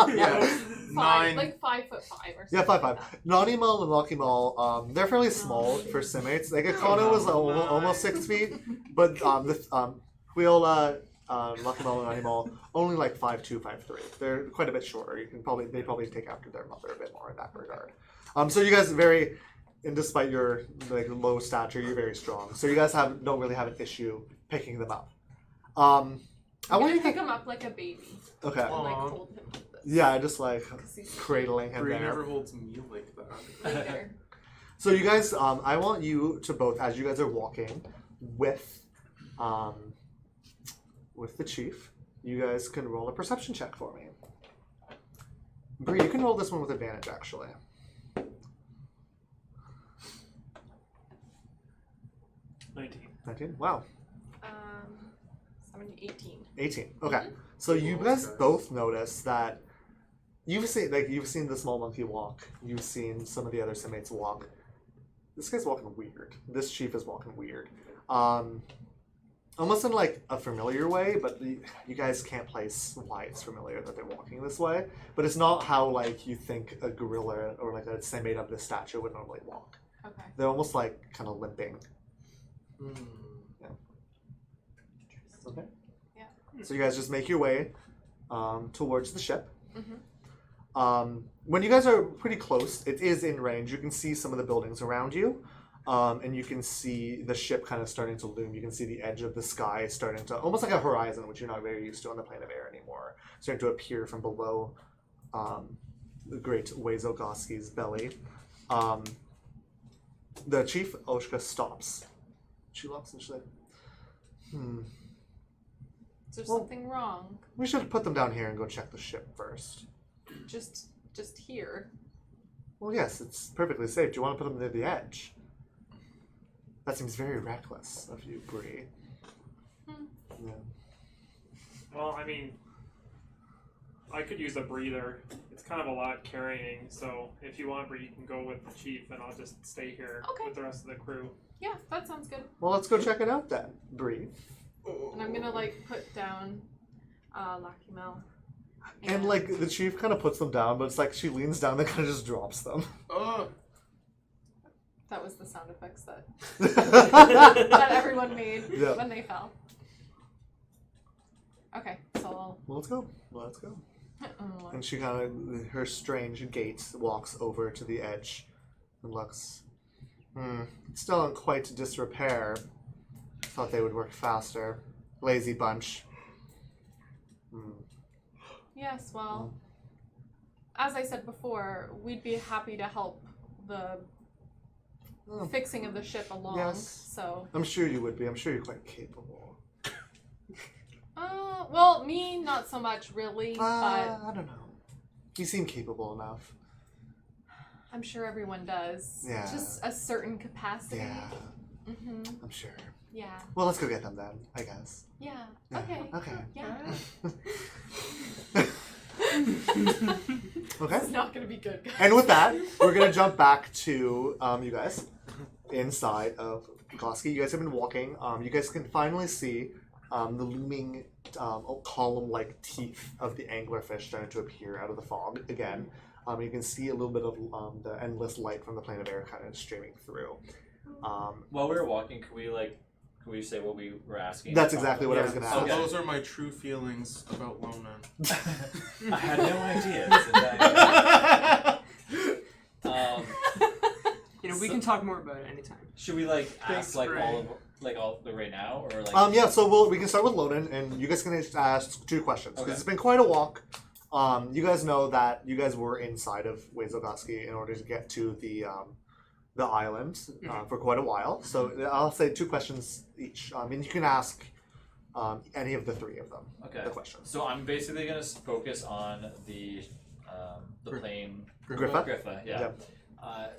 9. Yeah. 5, 9. like 5'5" or something. Yeah, 5'5". like that. Nanimal and Lucky Mall, they're fairly small for Simates. Like Akano was almost 6 feet, but Huiola, Lucky Mall, and Nanimal only like 5'2", 5'3". They're quite a bit shorter. They probably take after their mother a bit more in that regard. So you guys and despite your like low stature, you're very strong. So you guys don't really have an issue picking them up. I I'm want gonna you pick to him up like a baby okay. and like Aw. hold him like this. Yeah, just like 'Cause he's cradling him Bree there. never holds me like that. right there. So you guys, I want you to both, as you guys are walking with the chief, you guys can roll a perception check for me. Bree, you can roll this one with advantage, actually. 19? Wow. 17, 18. 18. Okay. So you guys both notice that you've seen the small monkey walk. You've seen some of the other Simates walk. This guy's walking weird. This chief is walking weird. Almost in like a familiar way, but you guys can't place why it's familiar that they're walking this way. But it's not how like you think a gorilla or like a Simate of this stature would normally walk. Okay. They're almost like kind of limping. Okay. Yeah. So you guys just make your way towards the ship. Mm-hmm. When you guys are pretty close, it is in range. You can see some of the buildings around you, and you can see the ship kind of starting to loom. You can see the edge of the sky starting to, almost like a horizon, which you're not very used to on the plane of air anymore, starting to appear from below the great Wazogoski's belly. The chief, Oshka, stops. She looks and she's like, Is there Well- something wrong? we should put them down here and go check the ship first. Just here. Well, yes, it's perfectly safe. Do you want to put them near the edge? That seems very reckless of you, Bree. Yeah. Well, I mean, I could use a breather. It's kind of a lot carrying, so if you want, Bree, you can go with the chief, and I'll just stay here Okay. with the rest of the crew. Yeah, that sounds good. Well, let's go check it out then, Bree. And I'm gonna like put down Lucky Mel And like the chief kind of puts them down, but it's like she leans down and kind of just drops them. That was the sound effects that everyone made when they fell. Okay, so Well, let's go. And she kind of, her strange gait walks over to the edge and looks. Still in quite disrepair. Thought they would work faster. Lazy bunch. Yes, well, as I said before, we'd be happy to help the fixing of the ship along. Yes. So I'm sure you would be. I'm sure you're quite capable. well, me not so much really, but I don't know. You seem capable enough. I'm sure everyone does. Yeah. Just a certain capacity. Yeah. Mm-hmm. I'm sure. Yeah. Well, let's go get them then, I guess. Yeah. Yeah. Okay. Okay. Yeah. Okay. It's not gonna be good, guys. And with that, we're gonna jump back to you guys inside of Glasky. You guys have been walking. You guys can finally see the looming column-like teeth of the anglerfish starting to appear out of the fog again. You can see a little bit of the endless light from the plane of air kind of streaming through. While we were walking, could we say what we were asking? That's exactly what I was going to So ask. Okay. those are my true feelings about Lona. I had no idea. We can talk more about it anytime. Should we like Thanks, ask like Gray. all of the right now, or like? Yeah, so we can start with Lonan, and you guys can ask 2 questions. Because Okay. it's been quite a walk. You guys know that you guys were inside of Wazogoski in order to get to the island for quite a while. So I'll say 2 questions each. And you can ask any of the 3 of them. Okay. The questions. So I'm basically gonna focus on the plane. Griffa? Griffa, yeah. Yep.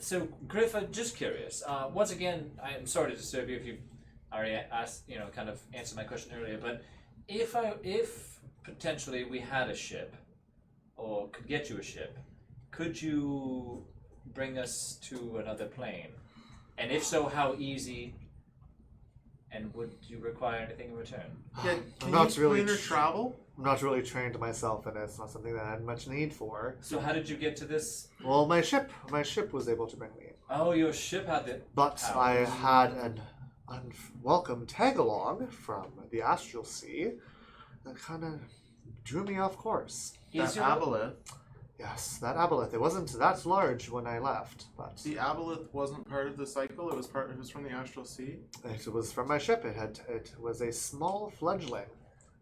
So Griffa, just curious. Once again, I'm sorry to disturb you if you already asked, kind of answered my question earlier. But if potentially we had a ship, or could get you a ship, could you bring us to another plane? And if so, how easy? And would you require anything in return? Yeah, I'm can not you explain really her travel? I'm not really trained myself, and it's not something that I had much need for. So how did you get to this? Well, my ship was able to bring me. Oh, your ship had the. But I had an unwelcome tag-along from the Astral Sea that kind of drew me off course. That aboleth. Yes, that aboleth. It wasn't that large when I left, but The aboleth wasn't part of the cycle. It was from the Astral Sea. it was from my ship. It was a small fledgling.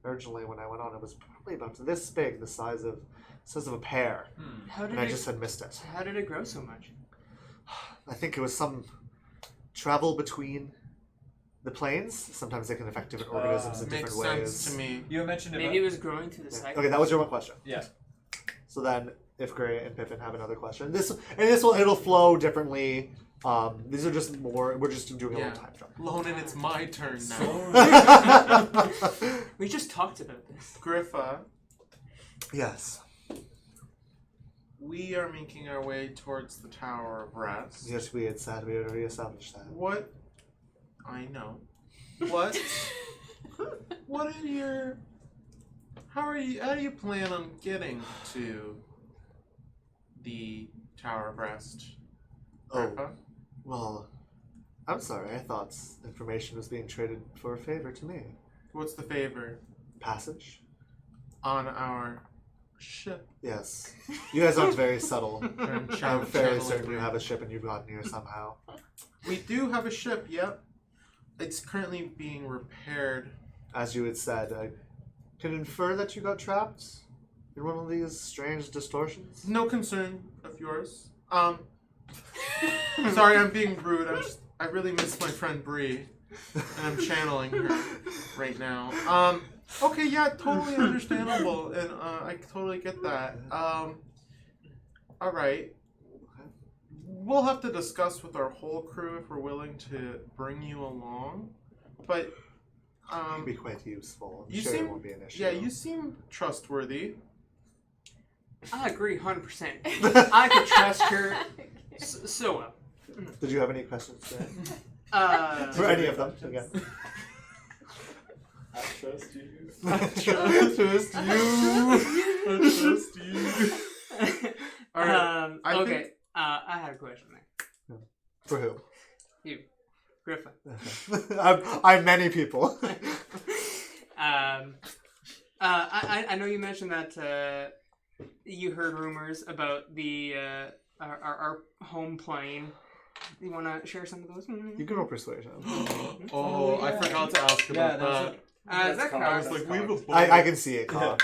Originally, when I went on, it was probably about this big, the size of a pear, How did and I just had missed it. How did it grow so much? I think it was some travel between the planes. Sometimes they can affect different organisms in Makes different ways. sense to me. You mentioned Maybe it was growing through the Yeah. cycle. Okay, that was your one question. Yeah. So then, if Gray and Pippin have another question, it'll flow differently. These are just more. We're just doing a Yeah. little time jump. Lonan, it's my turn now. We just talked about this. Griffa, Yes. we are making our way towards the Tower of Rest. Yes, we had said we had already established that. What? I know. What? What are your? How do you plan on getting to the Tower of Rest? Griffa? Well, I'm sorry. I thought information was being traded for a favor to me. What's the favor? Passage. On our ship. Yes. You guys aren't very subtle. Turn I'm channel fairly certain you over. have a ship and you've gotten here somehow. We do have a ship, yep. It's currently being repaired. As you had said, I can infer that you got trapped in one of these strange distortions. No concern of yours. Sorry, I'm being rude. I really miss my friend Bree, and I'm channeling her right now. Okay, yeah, totally understandable, and I totally get that. All right. We'll have to discuss with our whole crew if we're willing to bring you along, but It'd be quite useful. I'm you sure seem- it won't be an issue. yeah, you seem trustworthy. I agree 100%. I could trust her so well. Did you have any questions for Uh, any of them? Again. I trust you. I trust you. trust you. All right. I think- I had a question there. For who? You, Griffin. I'm many people. I know you mentioned that you heard rumors about the our home plane. You want to share some of those? You can roll persuasion. Oh, I forgot to ask about that. Is that I was correct? like, we have a book. I can see it, Cobb.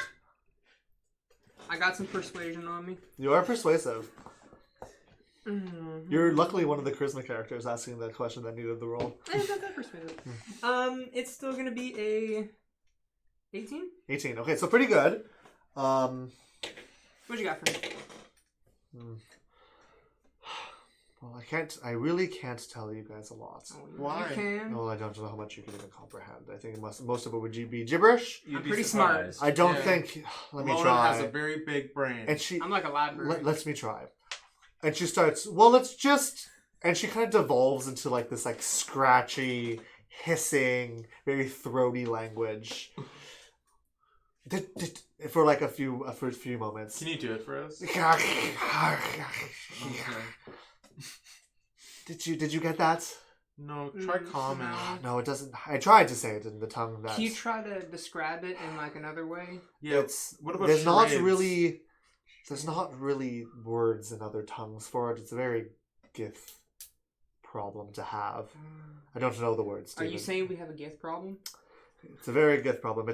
I got some persuasion on me. You are persuasive. Mm-hmm. You're luckily one of the charisma characters asking the question that needed the roll. It's not that persuasive. It's still gonna be a 18. 18. Okay, so pretty good. What you got for me? Well, I really can't tell you guys a lot. Why? You can. Oh, I don't know how much you can even comprehend. I think most of it would be gibberish. You'd I'm be pretty surprised. I don't Yeah. think. Let me Mona try. has a very big brain. And she I'm like a library. lets me try. And she starts. Well, let's just. And she kind of devolves into like this like scratchy, hissing, very throaty language. For like a few moments. Can you do it for us? Did you get that? No, try comment. No, it doesn't. I tried to say it in the tongue that. Can you try to describe it in like another way? Yeah. It's What about there's charades? not really words in other tongues for it. It's a very Gith problem to have. I don't know the words. Are you Steven. saying we have a Gith problem? It's a very Gith problem.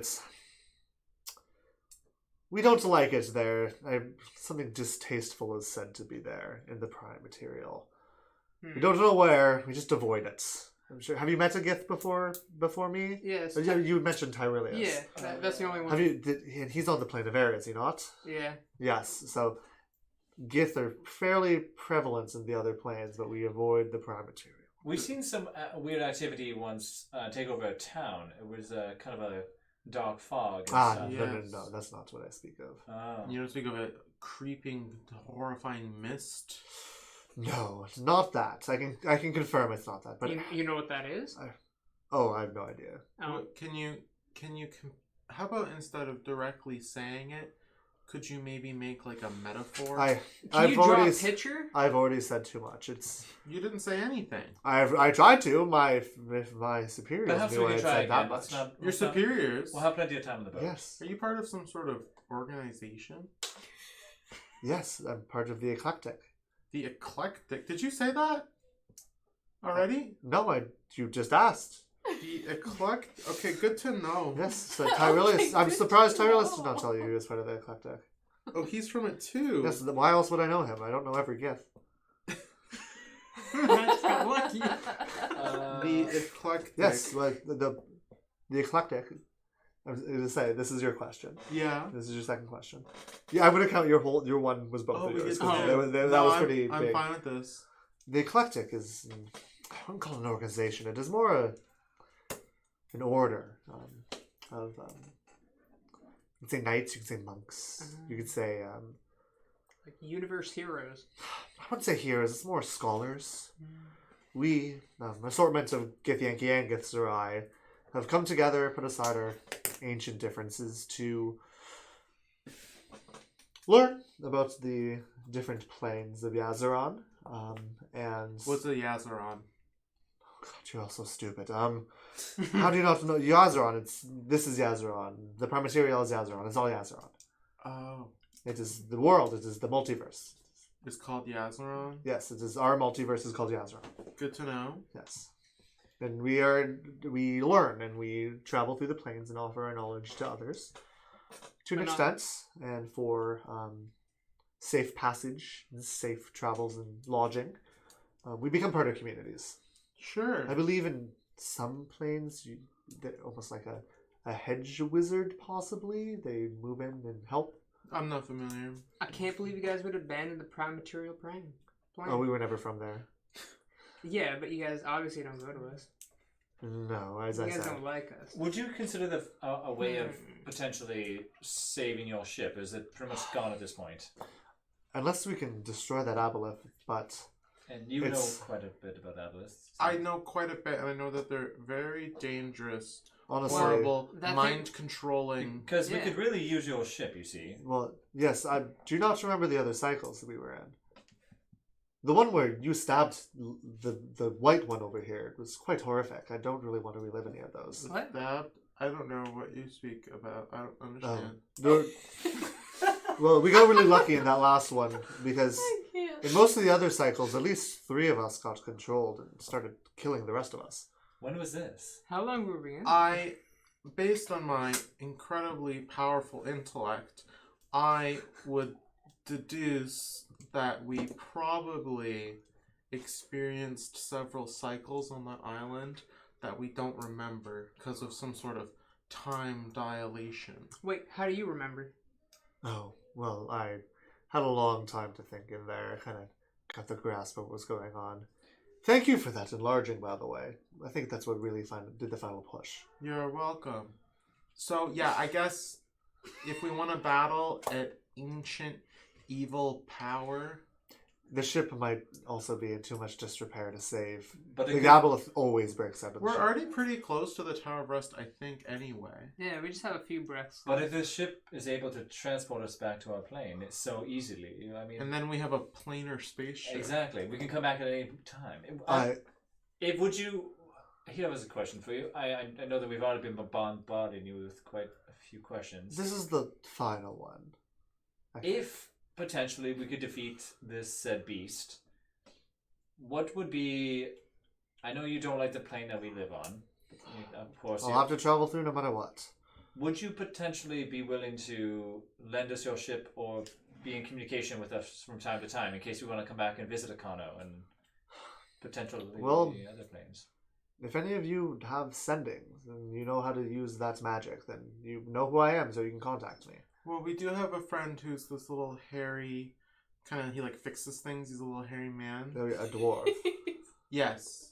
We don't like it there. Something distasteful is said to be there in the prime material. We don't know where. We just avoid it. I'm sure. Have you met a Gith before me? Yes. You mentioned Tyrilius. Yeah, that's the only one. And he's on the plane of air, is he not? Yeah. Yes. So Gith are fairly prevalent in the other planes, but we avoid the prime material. We've seen some weird activity once take over a town. It was kind of a dark fog. And stuff. Yes. No, that's not what I speak of. Oh. You don't speak of a creeping, horrifying mist. No, it's not that. I can confirm it's not that. But You know what that is? I have no idea. What, can you? How about instead of directly saying it, could you maybe make like a metaphor? Can you draw a picture? I've already said too much. You didn't say anything. I tried to. My superiors But how knew soon I you had try said that again? much. Your superiors. We'll have plenty of time on the boat. Yes. Are you part of some sort of organization? Yes, I'm part of the eclectic. The eclectic. Did you say that already? No, you just asked. The eclectic. Okay, good to know. Yes, so Tyrilius. I'm surprised Tyrilius did not tell you he was part of the eclectic. Oh, he's from it too. Yes, why else would I know him? I don't know every Gith. That's got lucky. The eclectic. Yes, like the eclectic. I was going to say, this is your question. Yeah. This is your second question. Yeah, I'm going to count your one was both of yours. 'Cause that was pretty I'm big. fine with this. The eclectic is, I wouldn't call it an organization. It is more an order of you could say knights, you could say monks, you could say Like universe heroes. I wouldn't say heroes. It's more scholars. We, assortment of Githyanki and Githzerai, have come together, put aside our ancient differences to learn about the different planes of Yazaron. And What's a Yazaron? God, you're all so stupid. How do you not know Yazaron? This is Yazaron. The prime material is Yazaron. It's all Yazaron. Oh. It is the world. It is the multiverse. It's called Yazaron? Yes, it is. Our multiverse is called Yazaron. Good to know. Yes. And we learn and we travel through the planes and offer our knowledge to others to an extent, and for safe passage, and safe travels and lodging. We become part of communities. Sure. I believe in some planes, they're almost like a hedge wizard, possibly. They move in and help. I'm not familiar. I can't believe you guys would abandon the prime material plane. Oh, we were never from there. Yeah, but you guys obviously don't go to us. No, as You I guys said. don't like us. Would you consider a way of potentially saving your ship? Is it pretty much gone at this point? Unless we can destroy that aboleth, but... And you know quite a bit about aboleths. I know quite a bit, and I know that they're very dangerous Honestly, horrible, That mind controlling. Because we Yeah. could really use your ship, you see. well, yes, I do not remember the other cycles that we were in. The one where you stabbed the white one over here was quite horrific. I don't really want to relive any of those. What? That I don't know what you speak about. I don't understand. There- well, we got really lucky in that last one because I can't. in most of the other cycles, at least 3 of us got controlled and started killing the rest of us. When was this? How long were we in? I, based on my incredibly powerful intellect, I would deduce that we probably experienced several cycles on that island that we don't remember because of some sort of time dilation. Wait, how do you remember? Oh, well, I had a long time to think in there. I kind of got the grasp of what was going on. Thank you for that enlarging, by the way. I think that's what really did the final push. You're welcome. So, yeah, I guess if we want to battle an ancient evil power, The ship might also be in too much disrepair to save. But The Aboleth always breaks out of the we're ship. already pretty close to the Tower of Rest, I think, anyway. Yeah, we just have a few breaths. But if this ship is able to transport us back to our plane, it's so easily. I mean, And then we have a planar spaceship. exactly. We can come back at any time. If would you? Here was a question for you. I know that we've already been bombarding you with quite a few questions. This is the final one. If potentially we could defeat this said beast, what would be? I know you don't like the plane that we live on. Of course, I'll have to travel through no matter what. would you potentially be willing to lend us your ship or be in communication with us from time to time in case we want to come back and visit Akano and potentially Well, other planes? If any of you have sendings and you know how to use that magic, then you know who I am, so you can contact me. Well, we do have a friend who's this little hairy, he like fixes things. He's a little hairy man. A dwarf. Yes.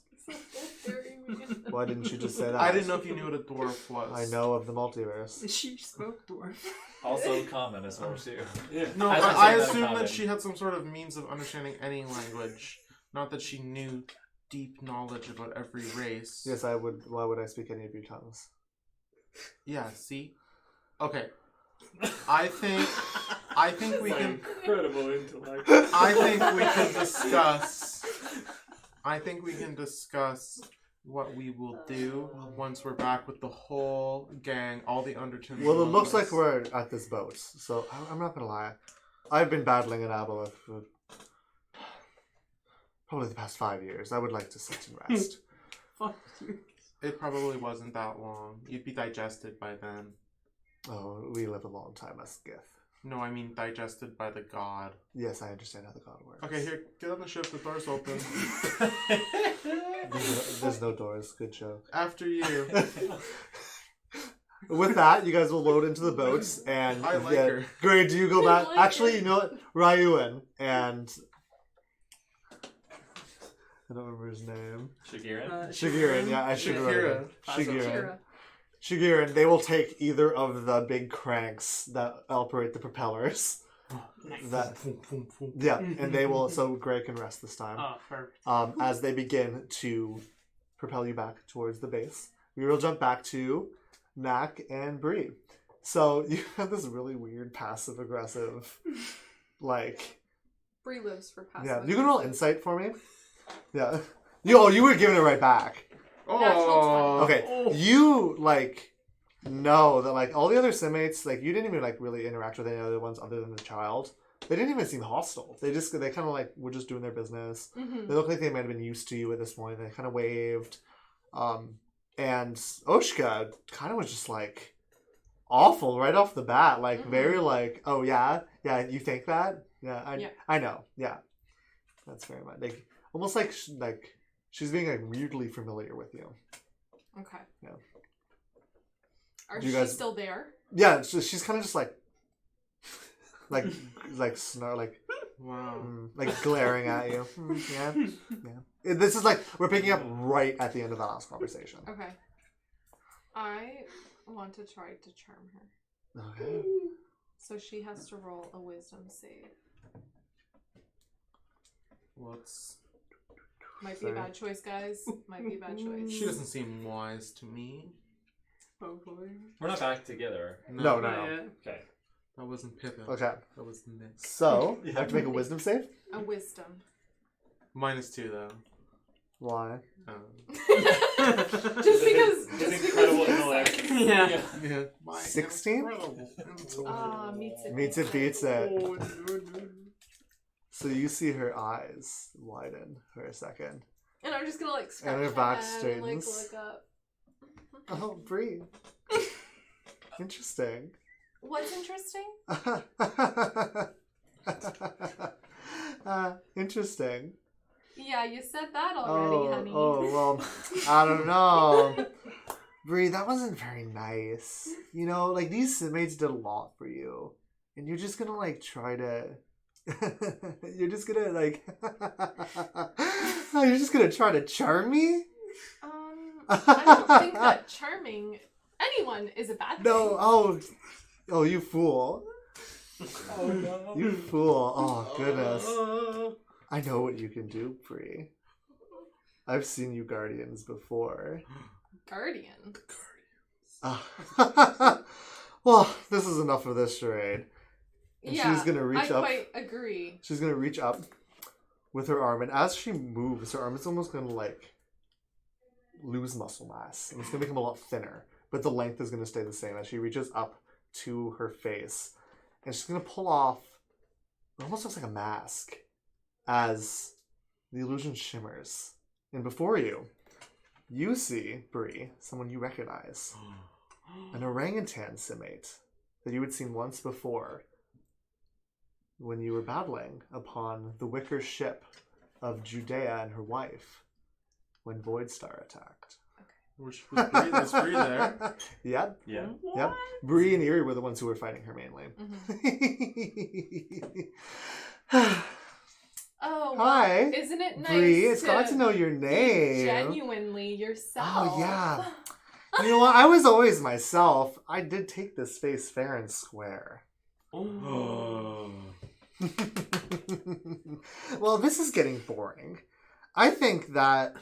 Why didn't you just say that? I didn't know if you knew what a dwarf was. I know of the multiverse. She spoke dwarf. Also common as well too. Yeah. No, I was I gonna say assumed common. that she had some sort of means of understanding any language. Not that she knew deep knowledge about every race. Yes, I would. Why would I speak any of your tongues? Yeah, see? Okay. I think we can Incredible intellect. I think we can discuss what we will do once we're back with the whole gang, all the Undertons. Well, it looks like members. we're at this boat, so I'm not gonna lie. I've been battling an Aboleth for probably the past 5 years. I would like to sit and rest. Fuck you. It probably wasn't that long. You'd be digested by then. Oh, we live a long time as Gith. No, I mean digested by the god. Yes, I understand how the god works. Okay, here, get on the ship. The door's open. There's no doors. Good joke. After you. With that, you guys will load into the boats, and I like her. Great, do you go back? like Actually, her. you know what? Ryuin and I don't remember his name. Shigerin? Shigerin, yeah, I should remember. Shigerin. Shigerin, they will take either of the big cranks that operate the propellers. That, yeah, and they will. So Greg can rest this time. Oh, perfect. As they begin to propel you back towards the base, we will jump back to Mac and Bree. So you have this really weird passive aggressive, like, Bree lives for passive. yeah. You can roll insight for me. Yeah. You were giving it right back. Oh. Okay. You like know that like all the other Simmates, like you didn't even like really interact with any other ones other than the child. They didn't even seem hostile. They kind of like were just doing their business. Mm-hmm. They look like they might have been used to you at this point. They kind of waved. And Oshka kind of was just like awful right off the bat. Like very like, oh yeah, you think that? Yeah, I know. Yeah, that's very much like almost like she's being like weirdly familiar with you. Okay. Yeah. Are You she guys- still there? Yeah, she's kind of just like snarl like. Wow. Like glaring at you. Yeah. This is like we're picking up right at the end of the last conversation. Okay. I want to try to charm her. Okay. So she has to roll a wisdom save. What's... Might be a bad choice, guys. Might be a bad choice. She doesn't seem wise to me. We're not back together. No. Okay. That wasn't Pippin. Okay. That was Nick. So, you have to make a wisdom save? A wisdom. -2 though. Why? Just because. His incredible intellect. Yeah. Yeah. 16? Meets it. Beats it. So you see her eyes widen for a second. And I'm just gonna like scratch And her my back head and like straightens. look up. Oh, Bree. Interesting. What's interesting? Interesting. Yeah, you said that already, honey. Well, I don't know. Bree, that wasn't very nice. You know, like, these Simates did a lot for you. And you're just gonna, like, try to... you're just gonna, like... you're just gonna try to charm me? I don't think that charming anyone is a bad thing. No, oh, you fool. Oh no. You fool. Oh, goodness. I know what you can do, Bree. I've seen you Guardians before. Guardian. Well, this is enough of this charade. And Yeah, she's gonna reach I up. quite agree. She's gonna reach up with her arm, and as she moves, her arm is almost gonna like lose muscle mass, and it's gonna become a lot thinner. But the length is gonna stay the same as she reaches up to her face, and she's gonna pull off. It almost looks like a mask, as the illusion shimmers, and before you, you see Bree, someone you recognize, an orangutan Simate that you had seen once before. When you were battling upon the wicker ship of Judea and her wife, when Voidstar attacked. Was Bree there? Yep. Yeah. Yep. Bree and Eerie were the ones who were fighting her mainly. Oh, well, Hi, isn't it nice Bree, it's glad to know your be name. genuinely yourself? Oh, yeah. You know what? I was always myself. I did take this face fair and square. Well, this is getting boring. I think that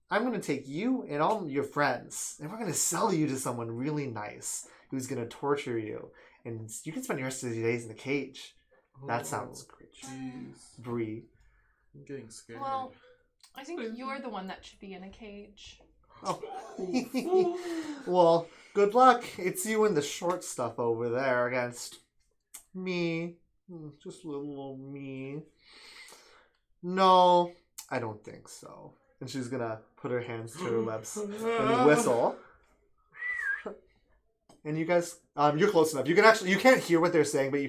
I'm going to take you and all your friends, and we're going to sell you to someone really nice who's going to torture you. And you can spend your rest of your days in the cage. That sounds great. Jeez. Bree. I'm getting scared. Well, I think you're the one that should be in a cage. Oh. Well, good luck. It's you and the short stuff over there against me. Just little old me. No, I don't think so. And she's gonna put her hands to her lips and whistle. And you guys, you're close enough. You can't hear what they're saying, but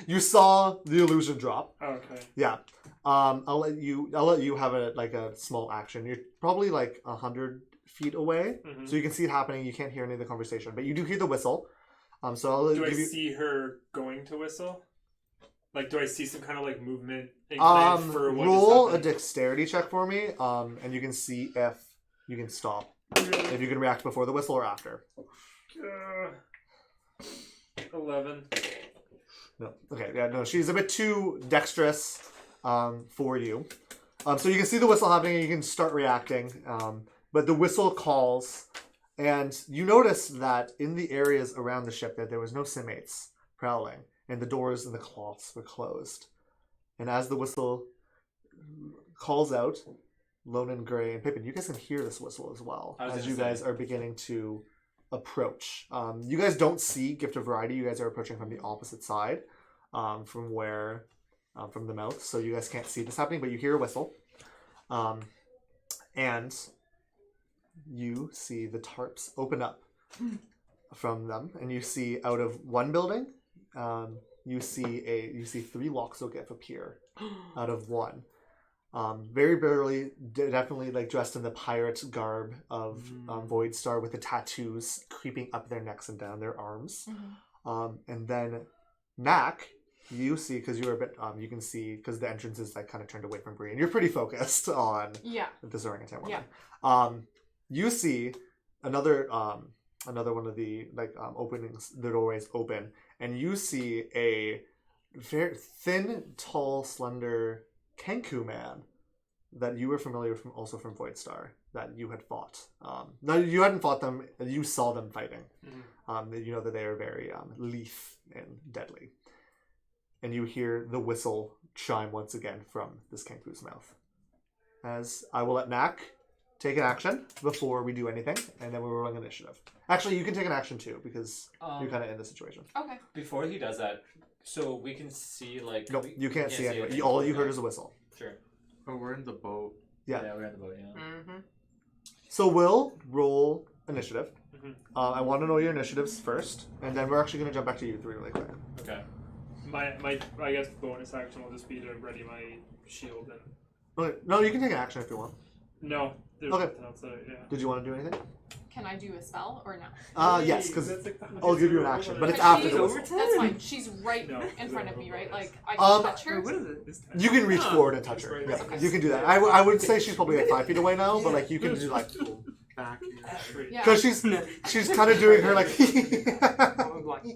you saw the illusion drop. Okay. Yeah. I'll let you have a small action. You're probably like 100 feet away, so you can see it happening. You can't hear any of the conversation, but you do hear the whistle. So I'll Do I give you. see her going to whistle? Like, do I see some kind of like movement and plan for what Roll is a happening? dexterity check for me, and you can see if you can stop. If you can react before the whistle or after. 11. No. Okay. Yeah. No. She's a bit too dexterous for you. So you can see the whistle happening, and you can start reacting. But the whistle calls, and you notice that in the areas around the ship that there was no Simates prowling, and the doors and the cloths were closed. And as the whistle calls out, Lonan, Gray, and Pippin, you guys can hear this whistle as well as you guys are beginning to approach. You guys don't see Gift of Variety. You guys are approaching from the opposite side, from the mouth, so you guys can't see this happening, but you hear a whistle. And you see the tarps open up from them, and you see out of one building, you see 3 Loxogif appear out of one. Very barely, definitely like dressed in the pirate garb of Voidstar, with the tattoos creeping up their necks and down their arms. And then Knack, you see, because you're a bit, you can see, because the entrance is like kind of turned away from Bree, and you're pretty focused on this orangutan woman. You see another one of the openings, the doorways open, and you see a very thin, tall, slender Kenku man that you were familiar from Voidstar. that you had fought. No, you hadn't fought them. You saw them fighting. You know that they are very lithe and deadly. And you hear the whistle chime once again from this Kenku's mouth. As I will let Mac take an action before we do anything, and then we're rolling initiative. Actually, you can take an action too, because you're kind of in the situation. Okay. Before he does that, so we can see, like... Nope, you can't see anything. anything. All you heard is a whistle. Sure. Oh, we're in the boat. Yeah. We're in the boat, yeah. Mm-hmm. So we'll roll initiative. I want to know your initiatives first, and then we're actually going to jump back to you three really quick. Okay. My I guess bonus action will just be to ready my shield and. Okay. No, you can take an action if you want. No, there's Okay. nothing else that yeah. Did you want to do anything? Can I do a spell or no? Yes, because That's like the I'll give you an highest action, roll but it's that I- after the whistle. That's fine. She's right No, in front of me, right? bonus. Like I can touch her. What is it? It's 10. You can reach Oh. forward and touch her. Right. Yeah, Okay. you can do that. I would say she's probably like 5 feet away now, but like you can do like Back here. Yeah. because she's kind of doing her like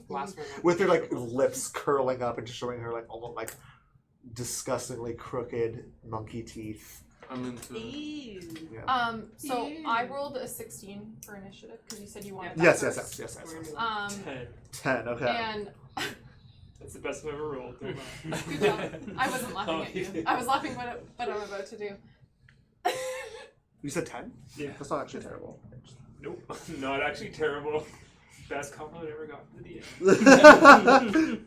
Last one. with her like lips curling up and just showing her like almost like disgustingly crooked monkey teeth. I'm into it. Yeah. So I rolled a 16 for initiative because you said you wanted that Yes. first. Yes. 10. 10. Okay. And That's the best I've ever rolled. Don't lie. good job. I wasn't laughing at you. I was laughing what I'm about to do. You said 10? Yeah. That's not actually terrible. Nope. Not actually terrible. Best compliment I ever got from the DM.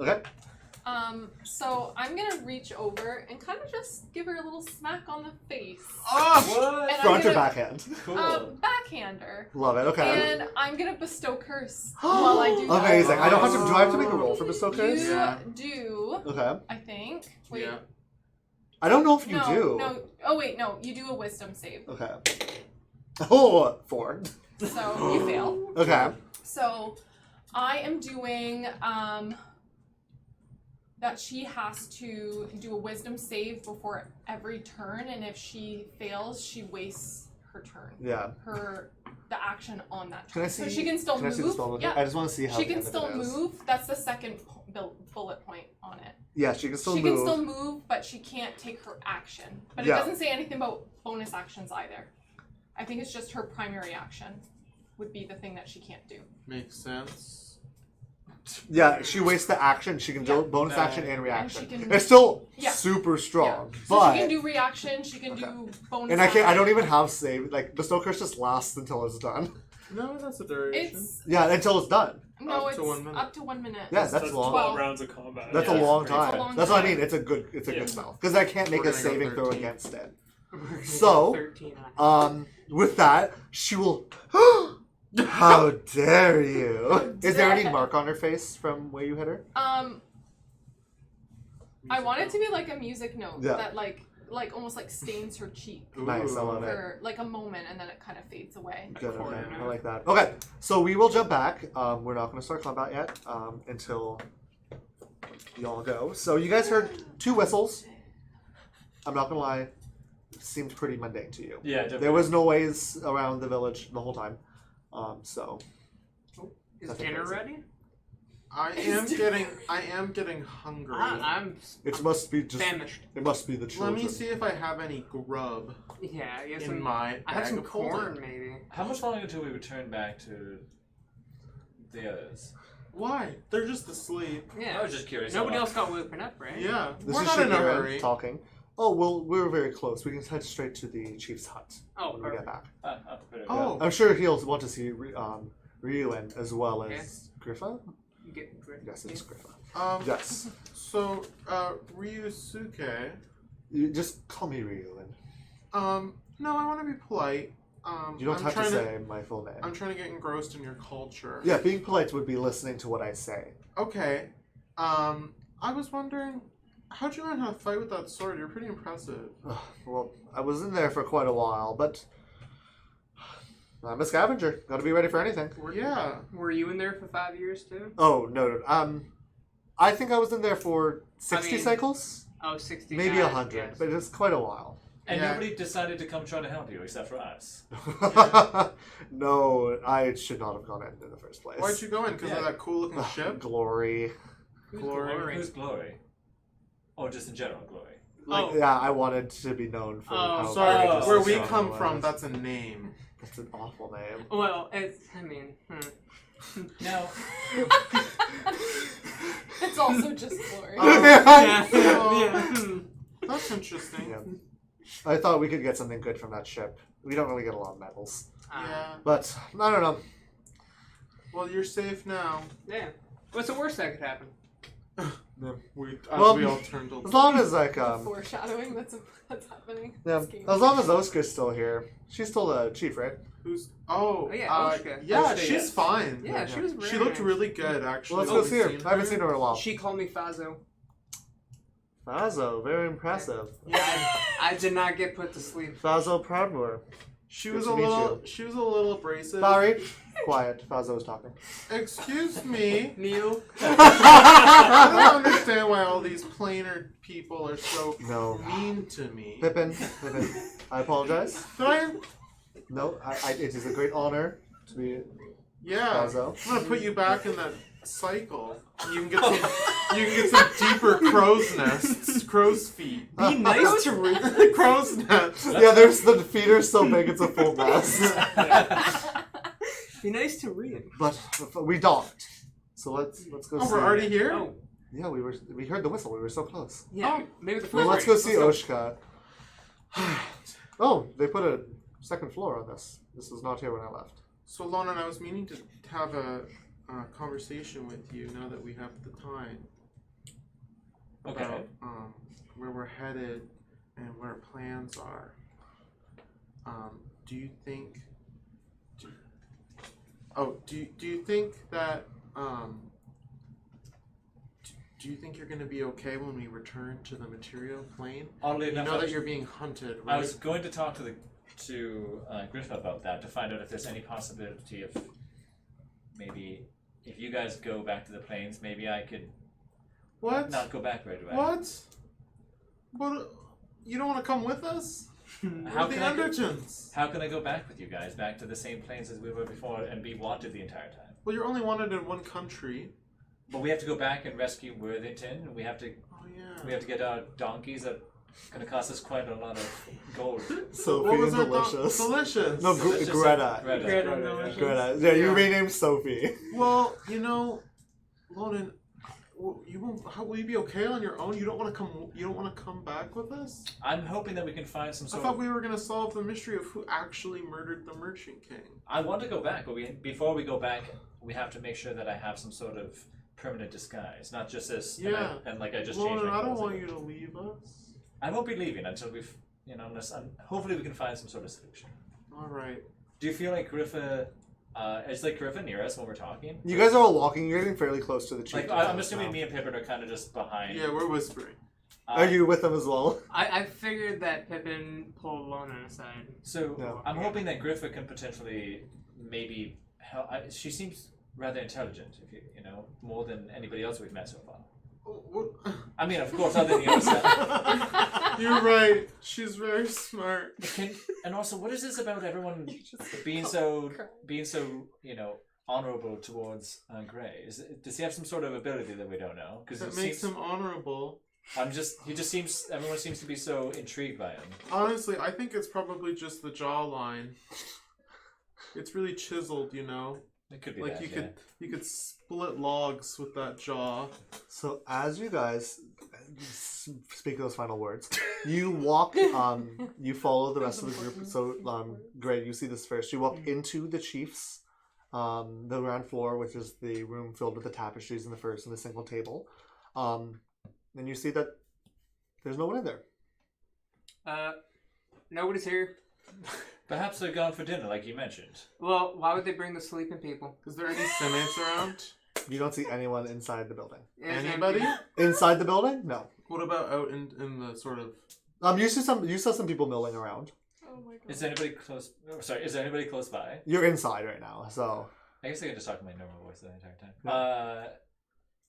Okay. So I'm gonna reach over and kind of just give her a little smack on the face. What? And Front I'm or gonna, backhand? Cool. backhander. Love it. Okay. And I'm gonna bestow curse while I do that. Amazing. I don't have to. Do I have to make a roll for bestow curse? You Yeah. do, Okay. I think. Wait. Yeah. I don't know if you no, do. No. Oh wait, no. You do a wisdom save, Okay. Oh, 4. so you fail. Okay. So I am doing that she has to do a wisdom save before every turn, and if she fails, she wastes her turn. Yeah. The action on that Can turn. I see? So she can still Can I move. see the spell book? Yeah. I just want to see how. She the can end of still it is. move. That's the second bullet point on it. Yeah, she can still She move. can still move, but she can't take her action. But Yeah. it doesn't say anything about bonus actions either. I think it's just her primary action would be the thing that she can't do. Makes sense. Yeah, she wastes the action. She can do Yeah. bonus action and reaction. she can- It's still Yeah. super strong, So but she can do reaction, she can Okay. do bonus and I can't. I don't action. even have save. Like the bestow curse just lasts until it's done. No, that's a duration. It's Yeah, until it's done. no, Up it's to 1 minute. up to 1 minute. Yeah, that's long. 12 rounds of combat. That's Yeah, a long it's time. a long That's what I time. mean. It's a good Yeah. spell because I can't make We're a gonna go saving throw 13. against it. So, 13. With that, she will. How dare you? Is there any mark on her face from where you hit her? I want it to be like a music note Yeah. that like almost like stains her cheek Nice, I love it. for like a moment and then it kind of fades away. Good, okay. corner. I like that. Okay, so we will jump back. We're not going to start combat yet until y'all go. So you guys heard 2 whistles. I'm not going to lie, it seemed pretty mundane to you. Yeah, definitely. There was no ways around the village the whole time. So Is Nothing dinner crazy. ready? I am getting hungry. I'm it must be just. famished. It must be the Let children. me see if I have any grub Yeah, I guess in some. my I have bag some of holding. corn, maybe. How much longer until we return back to the others? Why? They're just asleep. Yeah. I was just curious. Nobody how else got woken up, right? Yeah, This we're is not in a Shakira hurry. talking. Oh well, we're very close. We can head straight to the chief's hut Oh, when we get perfect. back. Oh. I'm sure he'll want to see Ryuin as well as Yes. Griffa. Get Yes, it's Griffa. Yes. So, Ryusuke. You just call me Ryuin. No, I want to be polite. You don't I'm have to trying say my full name. I'm trying to get engrossed in your culture. Yeah, being polite would be listening to what I say. Okay. I was wondering, how'd you learn how to fight with that sword? You're pretty impressive. Well, I was in there for quite a while, but I'm a scavenger. Got to be ready for anything. Yeah. Were you in there for 5 years too? Oh no. I think I was in there for 60 mean, cycles, Oh, 60. maybe 100, yes. but it's quite a while. And Yeah. nobody decided to come try to help you except for us. No, I should not have gone in the first place. Why'd you go in? Because Yeah. of that cool looking ship? Glory. Who's Glory. Glory? Who's Glory? Or just in general Glory? like Yeah, I wanted to be known for how sorry, courageous where and we strong come I from, was. that's a name. That's an awful name. Well, it's. I mean. Now, It's also just glory. Oh, that's interesting. Yeah. I thought we could get something good from that ship. We don't really get a lot of medals. Yeah. But, I don't know. Well, you're safe now. Yeah. What's the worst that could happen? We Well, all turned to As long as, like, Foreshadowing that's happening. yeah, This game. as long as Oscar's still here. She's still the chief, right? who's oh yeah, Oshka. yeah, Oshka, she's yes. fine. Yeah, she was very She looked nice. really good actually. Well, let's go Have see you her. seen I haven't seen her in a while. She called me Fazo. Fazo, very impressive. Yeah, I did not get put to sleep. Fazo Proudmoore. She Good was to a meet little. you. She was a little abrasive. Sorry. Quiet. Fazo was talking. Excuse me. Neil. I don't understand why all these planar people are so No. mean to me. Pippin. I apologize. Did I? No, it is a great honor to be Yeah. Fazo. I'm gonna put you back in that cycle. You can get some. You can get some deeper crow's nests, crow's feet. Be nice to Ruth. Crow's nests. Yeah, there's the feet are so big it's a full nest. Be nice to read. But we docked. So let's go Oh, see. we're already here. Oh, Yeah, we heard the whistle. We were so close. yeah. Maybe the Well, first. let's go see Let's Oshka. Oh, they put a second floor on this. This was not here when I left. So, Lona, I was meaning to have a conversation with you now that we have the time okay. about where we're headed and where our plans are. Do you think? Do you think that? Do you think you're going to be okay when we return to the material plane? Oddly You enough, know that you're being hunted, right? I was going to talk to Griff about that to find out if there's any possibility of maybe if you guys go back to the plains, maybe I could What? not go back right away. What? But you don't want to come with us? How We're the can I go- Undertons. How can I go back with you guys back to the same plains as we were before and be wanted the entire time? Well, you're only wanted in one country. But we have to go back and rescue Worthington, and we have to Oh yeah. get our donkeys that going to cost us quite a lot of gold. Sophie What was and our Delicious. Delicious. No, Delicious Greta. Greta. Greta. Greta. Yeah, you Yeah. renamed Sophie. Well, you know, Lonan, you won't. How, will you be okay on your own? You don't want to come. You don't want to come back with us. I'm hoping that we can find some I sort thought of. we were gonna solve the mystery of who actually murdered the Merchant King. I want to go back, but before we go back, we have to make sure that I have some sort of permanent disguise, not just this. Yeah. And like I just changed Lonan, my I don't clothes. want you to leave us. I won't be leaving until we've, unless hopefully we can find some sort of solution. All right. Do you feel like Griffa, is like Griffa near us when we're talking? You guys are all walking. You're getting fairly close to the chief. Like I'm assuming me and Pippin are kind of just behind. Yeah, we're whispering. Are you with them as well? I figured that Pippin pulled Lona aside. So No. I'm hoping that Griffa can potentially maybe help. She seems rather intelligent, if you know, more than anybody else we've met so far. What? I mean, of course, other than the other stuff. You're right. She's very smart. And also, what is this about everyone You just being so honorable towards Gray? Does he have some sort of ability that we don't know? Because That makes him honorable. Everyone seems to be so intrigued by him. Honestly, I think it's probably just the jawline. It's really chiseled, you know. It could be Like that, you could split logs with that jaw. So as you guys speak those final words, you walk. You follow the rest of the group. So, Greg, you see this first. You walk into the chief's, the ground floor, which is the room filled with the tapestries and the furs and the single table. And you see that there's no one in there. Nobody's here. Perhaps they're gone for dinner, like you mentioned. Well, why would they bring the sleeping people? Is there any Senates around? You don't see anyone inside the building. It's Anybody? empty. Inside the building? No. What about out in the sort of? You saw some people milling around. Oh my god. Is anybody close? Oh, sorry, is there anybody close by? You're inside right now, so I guess I can just talk in my normal voice the entire time.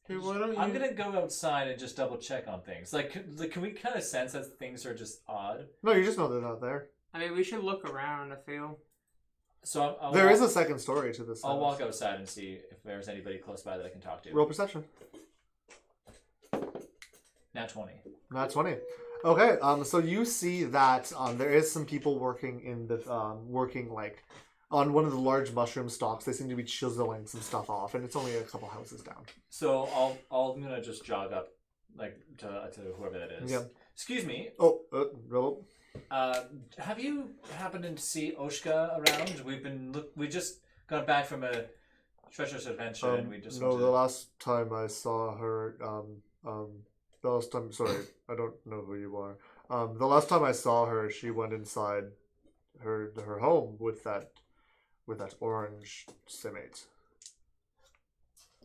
Hey, why don't you? I'm gonna go outside and just double check on things. Like, can we kind of sense that things are just odd? no, you just know they're not there. I mean, we should look around. I feel. So There is a second story to this. I'll walk outside and see if there's anybody close by that I can talk to. Roll perception. Nat 20. Not 20. Okay, so you see that there is some people working in the working like on one of the large mushroom stalks. They seem to be chiseling some stuff off, and it's only a couple houses down. So I'm gonna just jog up, like to whoever that is. Yeah. Excuse me. Oh, no. Have you happened to see Oshka around? We just got back from a treacherous adventure, and we just no. wanted The last time I saw her, the last time. Sorry, I don't know who you are. The last time I saw her, she went inside her home with that orange simate.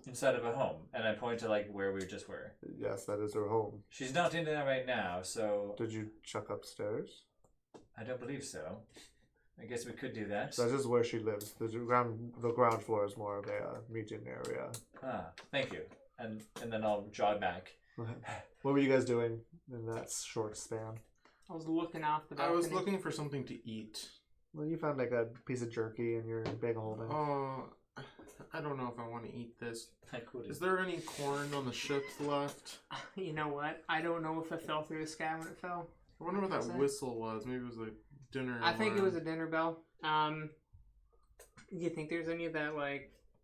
inside of a home, and I point to like where we just were. Yes, that is her home. She's not in there right now, so Did you check upstairs? I don't believe so. I guess we could do that. That is where she lives. The ground floor is more of a meeting area. Ah, thank you. And then I'll jog back. What were you guys doing in that short span? I was looking off the I balcony. was looking for something to eat. Well, you found like a piece of jerky in your bag of holding. Oh, I don't know if I want to eat this. I could. Is there any corn on the ships left? You know what? I don't know if it fell through the sky when it fell. I wonder what that What's that? whistle was. Maybe it was a dinner. I think it alarm. was a dinner bell. Do you think there's any of that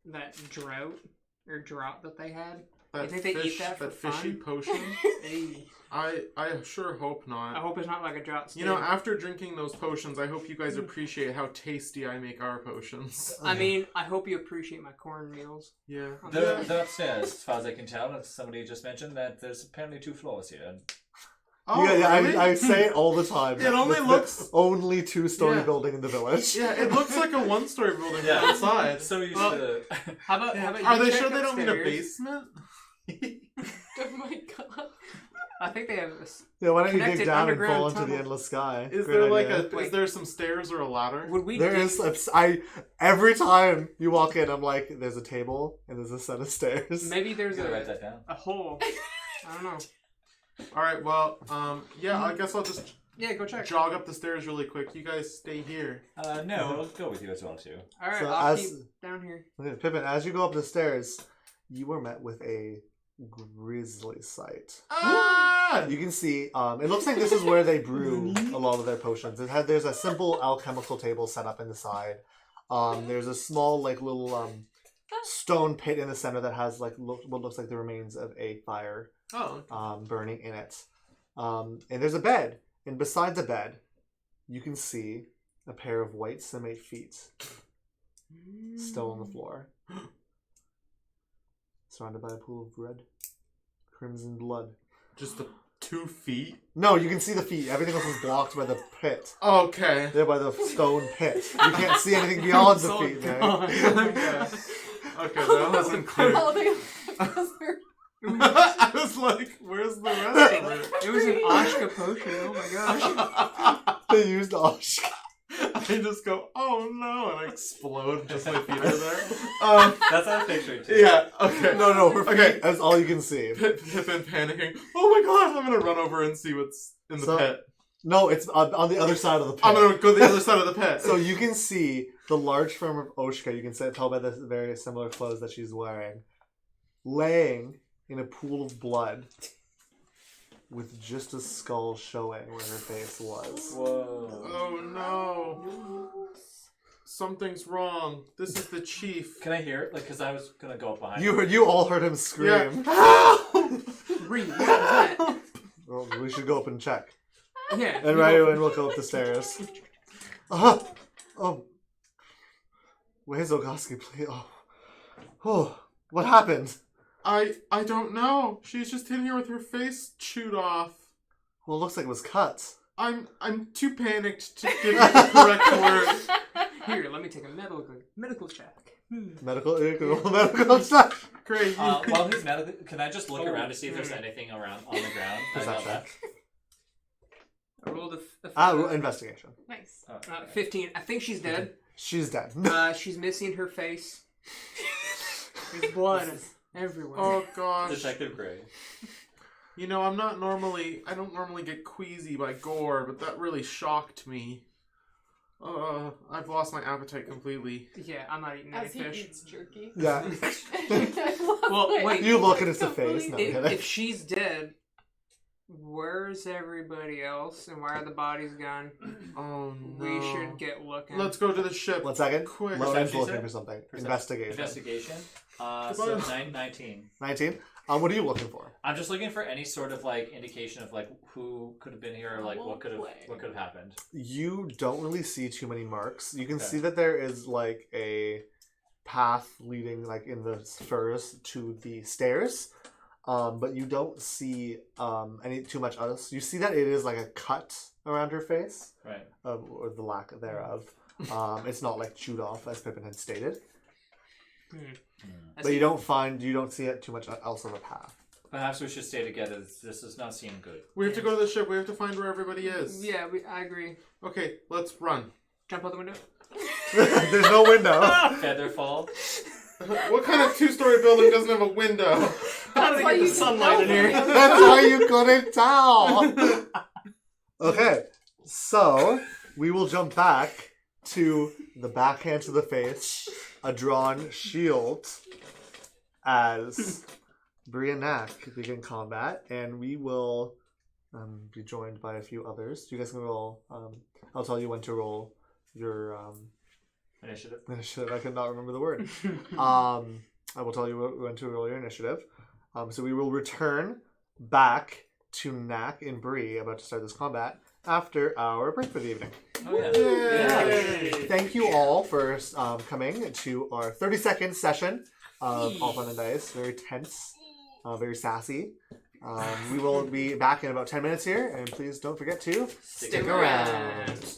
that drought that they had? That you think they eat fish, that for fishy fun? potion. Hey, I sure hope not. I hope it's not like a drought. You know, after drinking those potions, I hope you guys appreciate how tasty I make our potions. I mean, I hope you appreciate my corn meals. Yeah. They're upstairs, as far as I can tell. As somebody just mentioned that there's apparently 2 floors here. Oh, yeah, really? I say it all the time. It only It's the looks- only 2-story Yeah. building in the village. Yeah, it looks like a one-story building Yeah. from outside. So used Well, to. How about Are you they check sure they don't need a upstairs? basement? Oh my god. I think they have. Yeah, why don't you dig Connected down and underground fall into the tunnel. endless sky? Is Great there like idea. is there some stairs or a ladder? Would we? There dig- is. Every time you walk in, I'm like, there's a table and there's a set of stairs. Maybe there's Gotta write a that down. hole. I don't know. All right, well, yeah, I guess I'll just Yeah, go check. jog up the stairs really quick. You guys stay here. No, I'll go with you as well too. All right, So I'll as- keep down here. Okay, Pippin, as you go up the stairs, you are met with a grisly sight. Ah! You can see, it looks like this is where they brew a lot of their potions. There's a simple alchemical table set up in the side. There's a small, like, little stone pit in the center that has, like, what looks like the remains of a fire Oh, burning in it. And there's a bed. And beside the bed, you can see a pair of white simate feet still on the floor. Surrounded by a pool of red, crimson blood. just the 2 feet. No, you can see the feet. Everything else is blocked by the pit. Okay. They're by the stone pit. You can't see anything beyond the feet, man. Okay, that wasn't clear. Oh, they I was like, where's the rest of it? It was an Ashka potion. Oh my gosh. They used Osh. I just go, oh no, and I explode just my feet are there. That's our picture too. Yeah, okay. No, her feet. Okay. That's all you can see. Pippin panicking. Oh my god, I'm gonna run over and see what's in the So- pit. No, it's on the other side of the pit. I'm gonna go to the other side of the pit. So you can see the large form of Oshka. You can tell by the very similar clothes that she's wearing, laying in a pool of blood, with just a skull showing where her face was. Whoa. Oh no. Something's wrong. This is the chief. Can I hear it? Like, because I was gonna go up behind. You all heard him scream. Reed, what was that? Well, we should go up and check. Yeah. And right away, we'll go up the stairs. Where's Ogoski, please? Oh, what happened? I don't know. She's just hitting her with her face chewed off. Well, it looks like it was cut. I'm too panicked to give you the correct word. Here, let me take a medical check. Medical stuff. Great. While he's medical, can I just look around to see if there's anything around on the ground? I got Perception. that. I rolled a Investigation. Nice. 15. I think she's dead. She's dead. She's missing her face. There's blood everywhere. Oh gosh. Detective Gray. You know, I don't normally get queasy by gore, but that really shocked me. I've lost my appetite completely. Yeah, I'm not eating any As he fish. eats jerky. Yeah. Well, wait. You look and it's a face. No, I'm If kidding. she's dead, Where's everybody else, and why are the bodies gone? Oh no. We should get looking. Let's go to the ship. 1 second. Quick. Logan's Perception, looking sir? for something. Perception. Investigation. Investigation. So Goodbye. 19. 19. What are you looking for? I'm just looking for any sort of like indication of like who could have been here, or like Well what could played. have happened. You don't really see too many marks. You can Okay. see that there is like a path leading like in the furs to the stairs, but you don't see any too much else. You see that it is like a cut around her face, Right. or the lack thereof. It's not like chewed off as Pippin had stated, but you don't see it too much else on the path. Perhaps we should stay together. This does not seem good. We have to go to the ship. We have to find where everybody is. Yeah, I agree. Okay, let's run. Jump out the window. There's no window. Feather fall. What kind of two-story building doesn't have a window? That's why you sunlight in here. That's why you couldn't tell. Okay, so we will jump back to the backhand to the face, a drawn shield, as Bree and Knack begin combat, and we will be joined by a few others. You guys can roll. I'll tell you when to roll your Initiative. initiative. I cannot remember the word. I will tell you when to roll your initiative. So we will return back to Knack and Bree about to start this combat after our break for the evening. Oh yeah. Yay. Thank you all for coming to our 30-second session of AllFunNDice. Very tense, very sassy. We will be back in about 10 minutes here, and please don't forget to Stick around.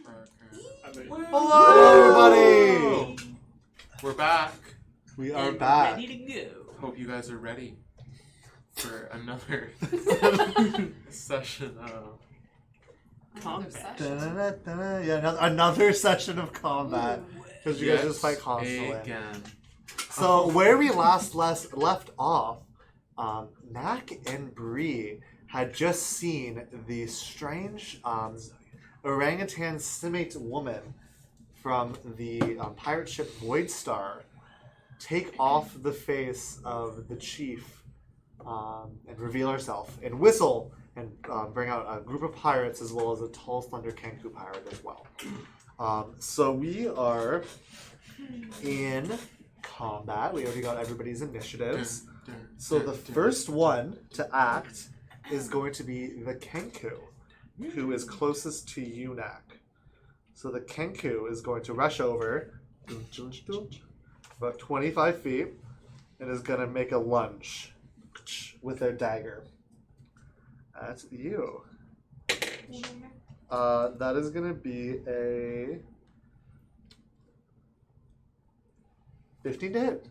Hello, everybody! We're back. We are And back. ready to go. Hope you guys are ready for another session of Another Combat. session. Da-da-da-da. Yeah, another session of combat. Because you guys just fight constantly. again. So where we left off, Nak and Bree had just seen the strange orangutan Simate woman from the pirate ship Void Star take off the face of the chief and reveal herself and whistle and bring out a group of pirates as well as a tall, slender Kenku pirate as well. So we are in combat. We already got everybody's initiatives. So the first one to act is going to be the Kenku, who is closest to Yunak. So the Kenku is going to rush over about 25 feet and is going to make a lunge with their dagger. That's you. That is going to be a 15 to hit.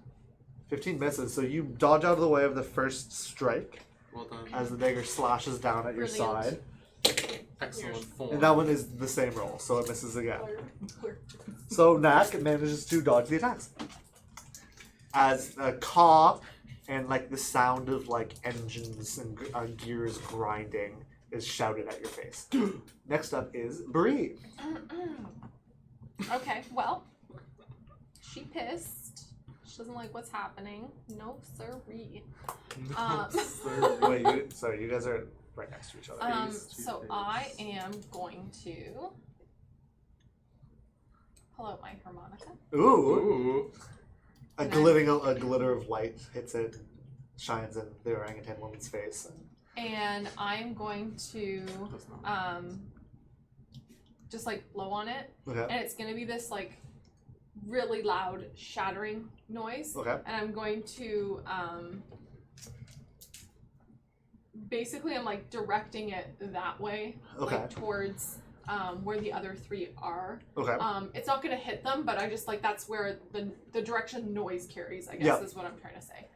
15 misses, so you dodge out of the way of the first strike Well done. as the dagger slashes down at your Brilliant. side. Excellent form. And that one is the same roll, so it misses again. So Nak manages to dodge the attacks. As a caw and like the sound of like engines and gears grinding is shouted at your face. Next up is Bree. Okay, well, she pissed. She doesn't like what's happening. No, sirree. Wait, sorry, you guys are right next to each other. So I am going to pull out my harmonica. Ooh. A And glitter of light hits it, shines in the orangutan woman's face. And I'm going to just like blow on it. Okay. And it's going to be this like really loud shattering noise. Okay. And I'm going to basically I'm like directing it that way. Okay. Like towards where the other three are. Okay. It's not gonna hit them, but I just like that's where the direction noise carries, I guess. Yep. Is what I'm trying to say.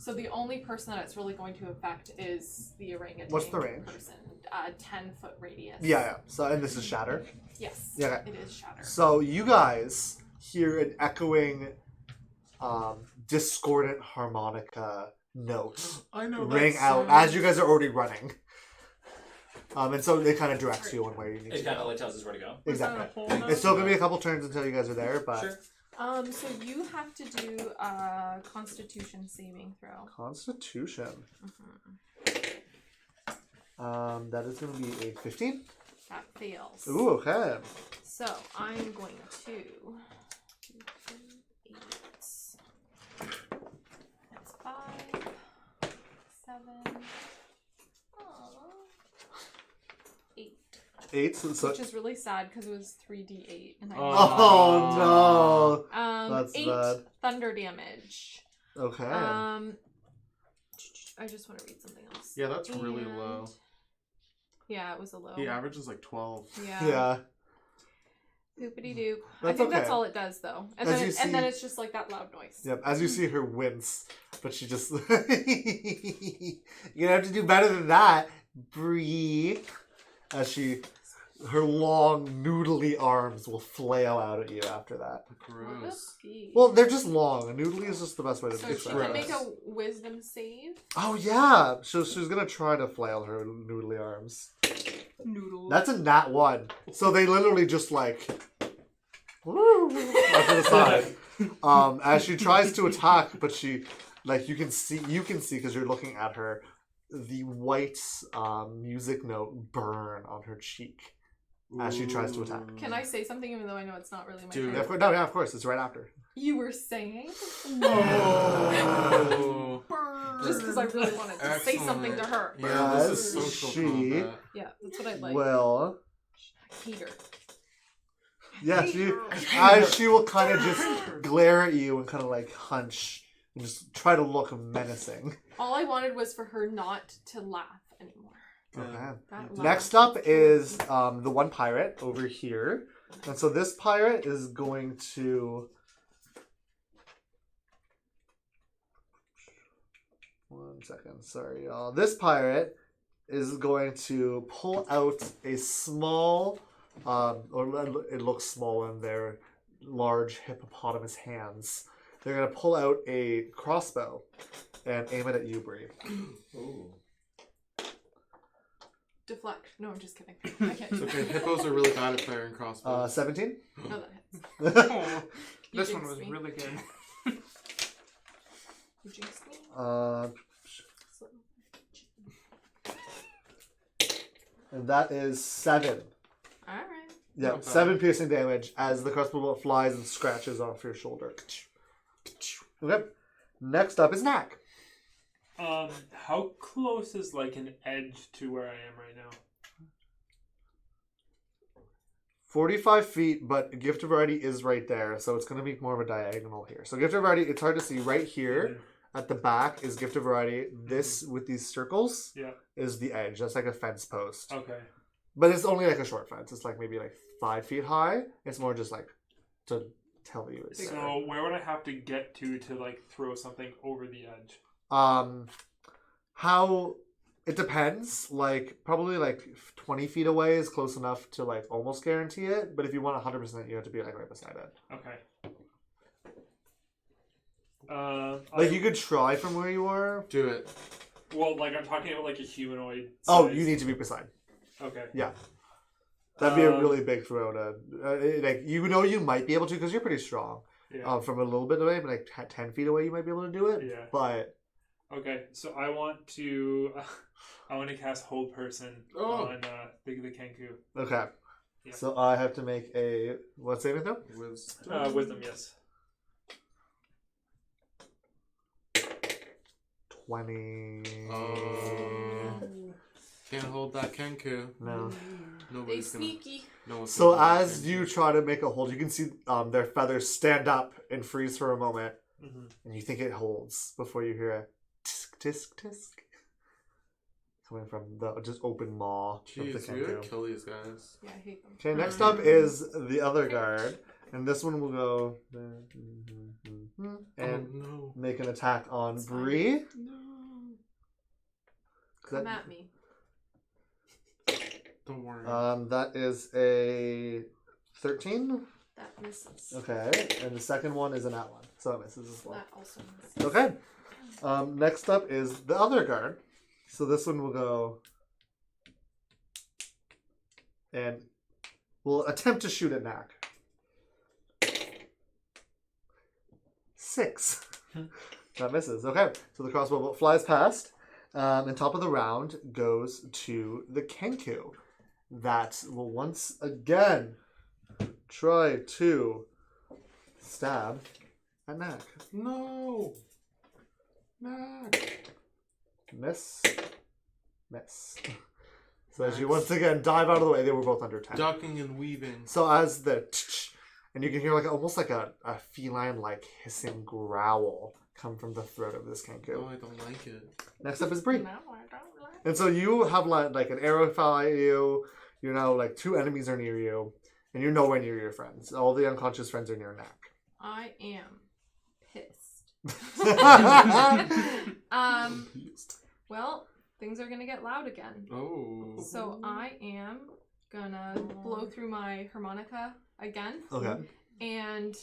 So the only person that it's really going to affect is the orangutan. What's the range? Person. 10-foot radius. Yeah. So, and this is shatter. Yes. Yeah. It is shatter. So you guys hear an echoing, discordant harmonica note I know ring that out sound. as you guys are already running. And so it kind of directs you on where you need It to kind of go. like tells us where to go. Exactly. Was that a whole It's still gonna be a couple turns until you guys are there, but Sure. So you have to do a Constitution saving throw. Constitution. Mm-hmm. That is gonna be a 15. That fails. Ooh, okay. So I'm going to 8. That's 5, 7, 8. 8. So, Which is really sad because it was 3d8 and I oh no. That's 8 bad. thunder damage. Okay. I just want to read something else. Yeah, that's really And- low. Yeah, it was a low. The average is like 12. Yeah. Yeah. Poopity doop. I That's think that's okay. all it does though. And As then you and then see- it's just like that loud noise. Yep. As you see her wince, but she just you're gonna have to do better than that, Bree. As her long noodly arms will flail out at you after that. What Gross. a pee. Well, they're just long. A noodly is just the best way to so describe she it. can make a wisdom save. Oh yeah, so she's gonna try to flail her noodly arms. Noodle. That's a nat 1. So they literally just like woo, off to the side. As she tries to attack, but she like you can see because you're looking at her the white music note burn on her cheek as she tries to attack. Can I say something even though I know it's not really my Dude. Yeah, turn? of course, it's right after. You were saying? Oh. Just because I really wanted to say something to her. Yeah, this is As social she- combat. Yeah, that's what I'd like. Well, Hate her. yeah, she will kind of just glare at you and kind of like hunch and just try to look menacing. All I wanted was for her not to laugh anymore. Okay. That Next up is the one pirate over here. And so this pirate is going to... One second, sorry, y'all. This pirate is going to pull out a small, or it looks small in their large hippopotamus hands. They're going to pull out a crossbow and aim it at you, Bree. Ooh. Deflect. No, I'm just kidding. I can't It's do okay, that. hippos are really bad at firing crossbows. 17? No, that hits. Oh, You this one jinxed was me. really good. You jinxed me. So- And that is 7. Alright. Yeah, Not bad. 7 piercing damage as the crossbow bolt flies and scratches off your shoulder. Okay. Next up is Knack. How close is like an edge to where I am right now? 45 feet, but Gift of Variety is right there, so it's going to be more of a diagonal here. So Gift of Variety, it's hard to see. Right here at the back is Gift of Variety. This, with these circles, Yeah. is the edge. That's like a fence post. Okay. But it's only like a short fence. It's like maybe like 5 feet high. It's more just like to tell you it's there. So where would I have to get to like throw something over the edge? How it depends. Like probably like 20 feet away is close enough to like almost guarantee it. But if you want 100%, you have to be like right beside it. Okay. Like you could try from where you are. Do it. Well, like I'm talking about like a humanoid. Oh, size. you need to be beside. Okay. Yeah. That'd be a really big throw to like you might be able to because you're pretty strong. Yeah. From a little bit away, but like 10 feet away, you might be able to do it. Yeah. But Okay. So I want to cast Hold Person on the Kenku. okay. Yeah. So I have to make a what saving throw? Wisdom, yes. 20. Can't hold that Kenku. No. They Nobody's gonna. sneaky. No one's So gonna hold as that you Kenku. try to make a hold, you can see their feathers stand up and freeze for a moment, Mm-hmm. and you think it holds before you hear a tisk tisk tisk coming from the just open maw of the Jeez, we gotta Kenku. kill these guys. Yeah, I hate them. Okay, next up is the other guard, and this one will go and Oh no. make an attack on It's fine. Bree. No. Come at me. Don't worry. That is a 13. That misses. Okay, and the second one is an at one, so it misses as well. That also misses. Okay. Next up is the other guard. So this one will go and we'll attempt to shoot at Knack. 6. That misses. Okay, so the crossbow bolt flies past. And top of the round goes to the Kenku. That will once again try to stab at Knack. No. Nah. Miss. So as you once again dive out of the way, they were both under 10. Ducking and weaving. So as the and you can hear like almost like a feline like hissing growl come from the throat of this Kenku. Oh, I don't like it. Next up is Bree. No, I don't like And so you have like an arrow fly at you. You know, like 2 enemies are near you, and you're nowhere near your friends. All the unconscious friends are near Knack. I am pissed. Well, things are gonna get loud again. Oh. So I am gonna blow through my harmonica again. Okay. And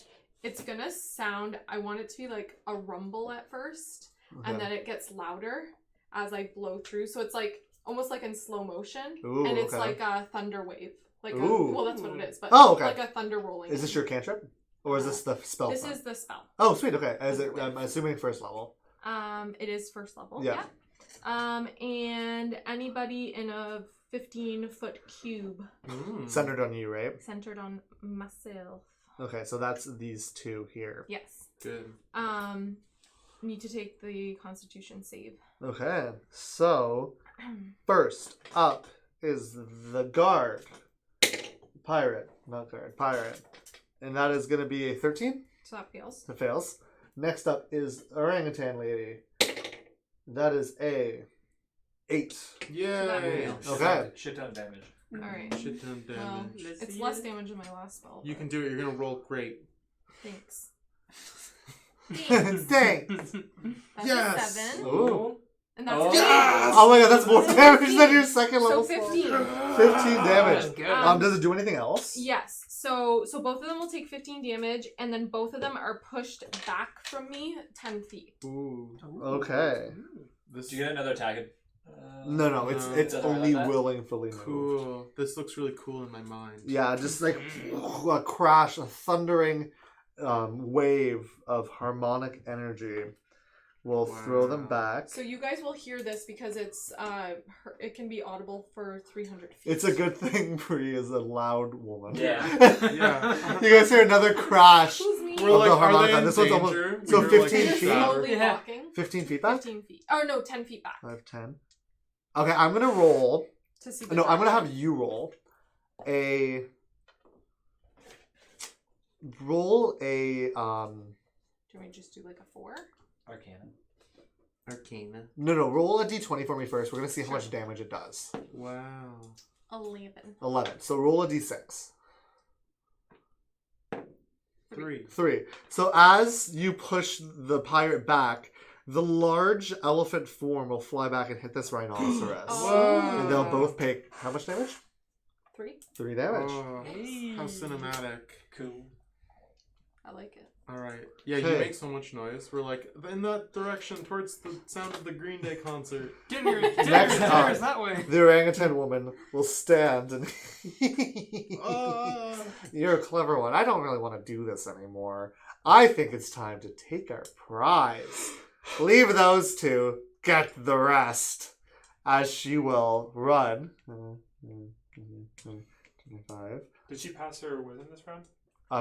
it's gonna sound, I want it to be like a rumble at first, and then it gets louder as I blow through. So it's like almost like in slow motion. Ooh, and it's okay. like a thunder wave. Like Ooh. well, that's what it is, but Oh, okay. like a thunder rolling. Is this your cantrip? Or is this the spell? This part? is the spell. Oh, sweet. Okay. Is it? I'm assuming first level. It is first level. Yeah. And anybody in a 15-foot cube Centered on you, right? centered on myself. Okay, so that's these 2 here. Yes. Good. Need to take the Constitution save. Okay, so first up is the guard. Pirate. Not guard. Pirate. And that is going to be a 13. So that fails. That fails. Next up is Orangutan Lady. That is a 8. Yay! Okay. Shit ton of damage. Alright. Shit ton of Well, damage. it's less damage than my last spell. You can do it. You're gonna roll great. Thanks. Thanks. That's Yes! a 7. Ooh. And that's Oh. Yes! Oh my god, that's more damage than your second So level 15. spell. 15 damage. That's good. Does it do anything else? Yes. So both of them will take 15 damage, and then both of them are pushed back from me 10 feet. Ooh. Okay. This Do you get another attack? No, it's No. it's Doesn't only like that? willing fully moved. cool. This looks really cool in my mind. Yeah, just like a crash, a thundering wave of harmonic energy will throw them Wow. back. So you guys will hear this because it's it can be audible for 300 feet. It's a good thing Bree is a loud woman. Yeah. Yeah. You guys hear another crash. Excuse me. We're Of like, the are harmonica. they in This one's almost- danger? so We hear, 15 They're feet? slowly Yeah. walking. 15 feet back? 15 feet. Oh no, 10 feet back 5, 10. Okay, I'm gonna roll. to see. The No, I'm gonna dragon. have you roll a. Roll a. Do you want me to just do like a 4? Arcana. Arcana. No, roll a d20 for me first. We're gonna see how much damage it does. Wow. 11. 11. So roll a d6. 3. 3. So as you push the pirate back, the large elephant form will fly back and hit this rhinoceros. Oh. And they'll both take how much damage? 3. 3 damage. Oh, how cinematic. Cool. I like it. All right. Yeah, you Okay. make so much noise. We're like in that direction towards the sound of the Green Day concert. Next Dinner's up. that way. The orangutan woman will stand and. Ah. You're a clever one. I don't really want to do this anymore. I think it's time to take our prize. Leave those two. Get the rest. As she will run. 25. Did she pass her wisdom this round?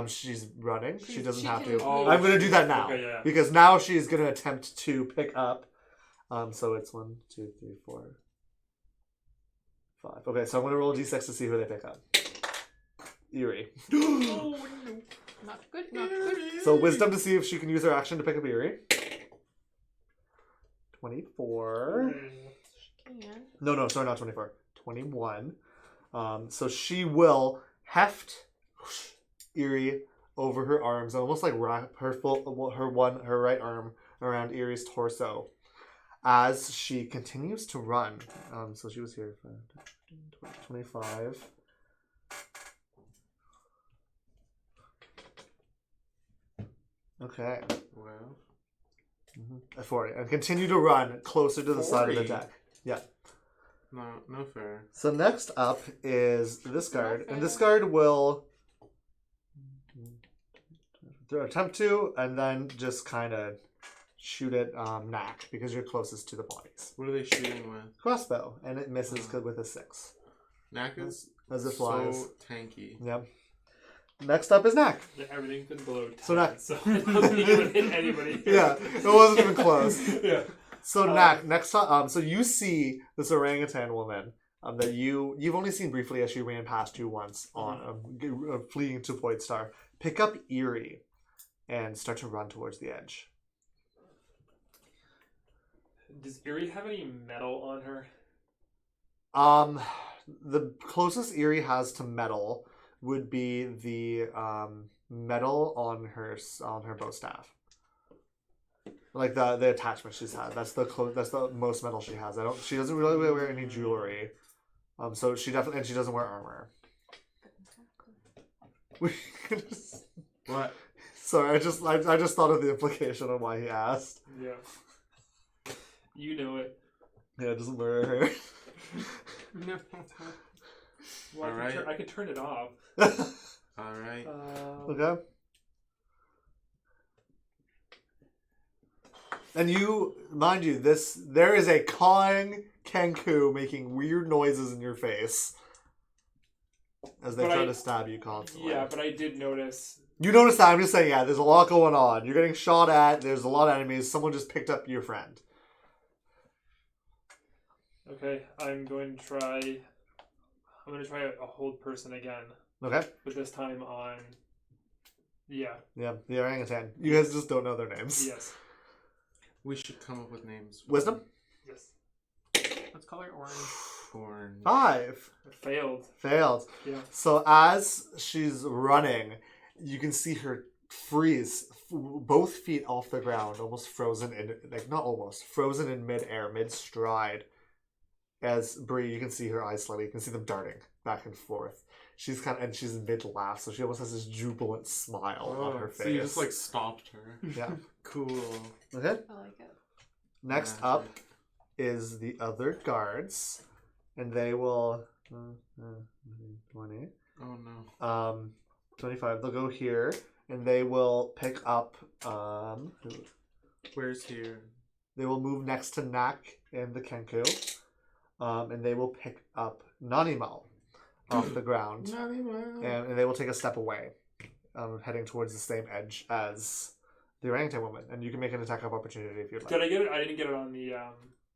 She's running. She doesn't she have can to. Oh, I'm gonna do that now Okay, yeah. because now she's gonna attempt to pick up. So it's 1, 2, 3, 4, 5. Okay, so I'm gonna roll a d6 to see who they pick up. Eerie. Not good. Not good. So wisdom to see if she can use her action to pick up Eerie. 24. Can. No, sorry, not 24. 21. So she will heft Eerie over her arms and almost like wrap her her right arm around Eerie's torso as she continues to run. So she was here for 25. Okay. Wow. 40. And continue to run closer to the side of the 40? deck. Yeah. No fair. So next up is this guard. Not And this fair. guard will attempt to and then just kind of shoot at Knack because you're closest to the bodies. What are they shooting with? Crossbow. And it misses with a 6. Knack is As it flies. so tanky. Yep. Next up is Knack. Yeah, everything's been below 10, So not- so it doesn't even hit anybody. Yeah, it wasn't even close. Yeah. So Knack, next time, so you see this orangutan woman that you've only seen briefly as she ran past you once on fleeing to Void Star. Pick up Eerie and start to run towards the edge. Does Eerie have any metal on her? The closest Eerie has to metal would be the metal on her bow staff. Like the attachment she's had. That's the most metal she has. She doesn't really wear any jewelry. So she doesn't wear armor. What? Sorry, I just thought of the implication of why he asked. Yeah. You know it. Yeah, it doesn't wear her. No. Well, Alright. I could turn it off. All right. Okay. And mind you, there is a cawing Kenku making weird noises in your face as they But try I- to stab you constantly. Yeah, but I did notice. You notice that. I'm just saying, yeah, there's a lot going on. You're getting shot at. There's a lot of enemies. Someone just picked up your friend. Okay, I'm going to try a hold person again, Okay? but this time on. Yeah. Yeah, the orangutan. You guys just don't know their names. Yes. We should come up with names. Wisdom? Yes. Let's color orange. Orange. 5. Failed. Failed. Yeah. So as she's running, you can see her freeze, both feet off the ground, almost frozen in, like not almost, frozen in mid-air, mid-stride. As Bree, you can see her eyes slightly, you can see them darting back and forth. She's she's mid-laugh, so she almost has this jubilant smile on her face. So you just like stopped her. Yeah. Cool. Okay. I like it. Next up is the other guards, and they will 20. Oh no. 25. They'll go here, and they will pick up. Where's here? They will move next to Nak and the Kenku, and they will pick up Nanimo off the ground, and they will take a step away, heading towards the same edge as the orangutan woman. And you can make an attack of opportunity if you'd like. Did I get it? I didn't get it on the.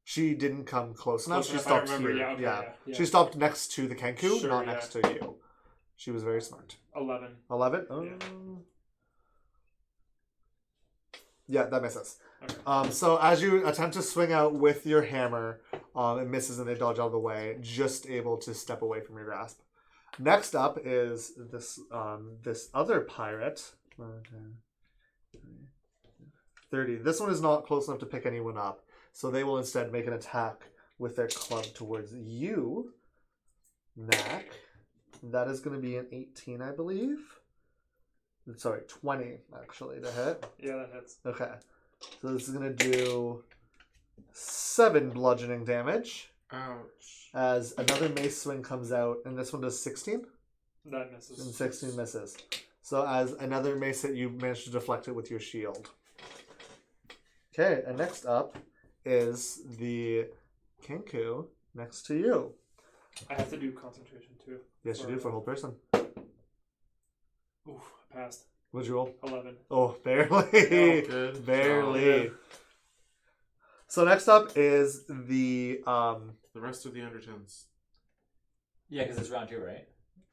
She didn't come close enough. Close She enough, I stopped remember, here. yeah, okay, yeah. She stopped next to the Kenku, Sure, not yeah. next to you. She was very smart. 11. 11? Yeah, that misses. Okay. So as you attempt to swing out with your hammer, it misses and they dodge out of the way, just able to step away from your grasp. Next up is this this other pirate. 30. This one is not close enough to pick anyone up, so they will instead make an attack with their club towards you, Nak. That is going to be an 18, I believe. Sorry, 20 actually to hit. Yeah, that hits. Okay. So this is going to do 7 bludgeoning damage Ouch. as another mace swing comes out, and this one does 16, That misses. and 16 misses. So as another mace hit, you manage to deflect it with your shield. Okay, and next up is the Kenku next to you. I have to do concentration too. Yes, you do for a whole person. Oof, I passed. What'd you roll? 11. Oh, barely. Oh, good Barely. job. So next up is the The rest of the Undertons. Yeah, because it's round 2, right?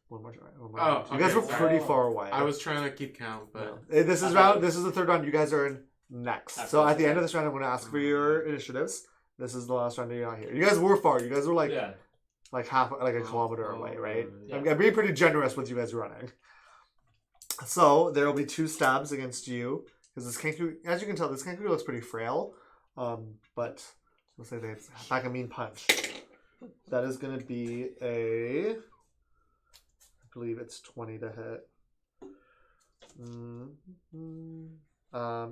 one more try. Oh, You guys okay, were sorry. pretty far away. I was trying to keep count, but This is round. This is the third round. You guys are in next. After So at this, the end okay. of this round, I'm going to ask for your initiatives. This is the last round that you're not here. You guys were far. You guys were like Yeah. half, like a kilometer away, right? Yeah. I'm being pretty generous with you guys running. So there will be 2 stabs against you because this Kenku, as you can tell, this Kenku looks pretty frail. But let's say they pack a mean punch. That is going to be I believe it's 20 to hit.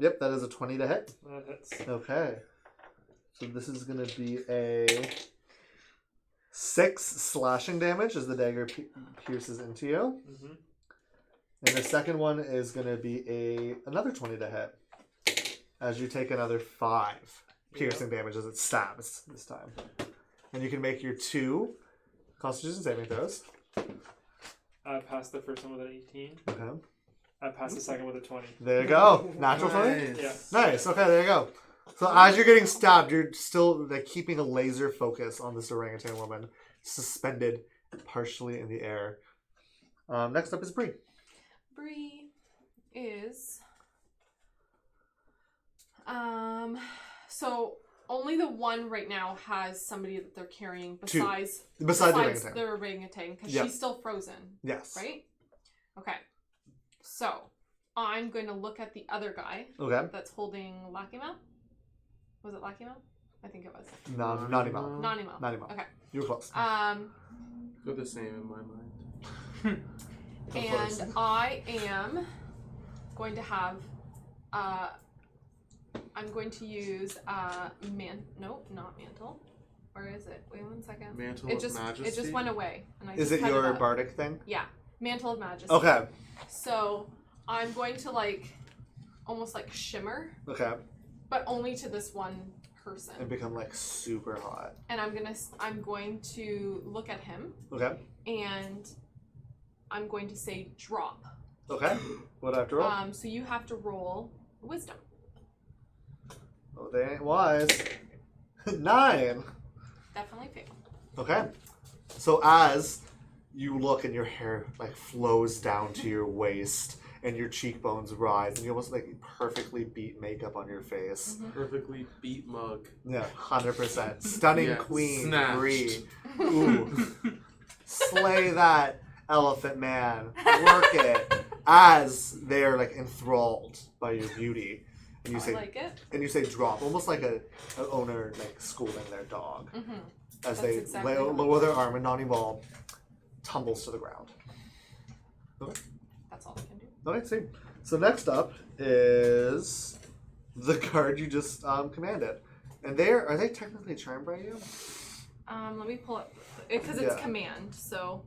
Yep, that is a 20 to hit. That hits. Okay. So this is going to be a 6 slashing damage as the dagger pierces into you. Mm-hmm. And the second one is going to be another 20 to hit as you take another 5 piercing damage as it stabs this time. And you can make your 2 Constitution saving throws. I passed the first one with an 18. Okay. I passed the second with a 20. There you go. Natural 20? Nice. Yeah. Nice. Okay, there you go. So as you're getting stabbed, you're still keeping a laser focus on this orangutan woman, suspended partially in the air. Next up is Bree. Bree is so only the one right now has somebody that they're carrying besides Besides the orangutan. the orangutan because Yeah. she's still frozen, Yes. right? Okay. So I'm going to look at the other guy Okay. that's holding Lakima. Was it Lakima? I think it was. Nanimo. Nanimo. Nanimo. Okay. You were close. They're the same in my mind. And I am going to have I'm going to use nope, not mantle. Where is it? Wait 1 second. Mantle It of just Majesty. went away. And I Is just it had your up. bardic thing? Yeah. Mantle of Magic. Okay. So I'm going to almost shimmer, Okay. but only to this one person. And become super hot. And I'm going to look at him Okay. and I'm going to say drop. Okay. What do I have to roll? So you have to roll wisdom. Oh, they ain't wise. 9. Definitely fail. Okay. So as you look and your hair flows down to your waist and your cheekbones rise, and you almost like perfectly beat makeup on your face. Perfectly beat mug. Yeah, 100%. Stunning Yeah, queen snatched. Bree. Ooh, slay that elephant man. Work it as they're like enthralled by your beauty, and you I say like it. and you say drop, almost like an owner like schooling their dog. Mm-hmm. As That's they exactly how it lower their arm and Nani Ball tumbles to the ground. That's all I can do. Okay, see. So next up is the guard you just commanded. And are they technically charmed by you? Let me pull up because it's Yeah. command. So,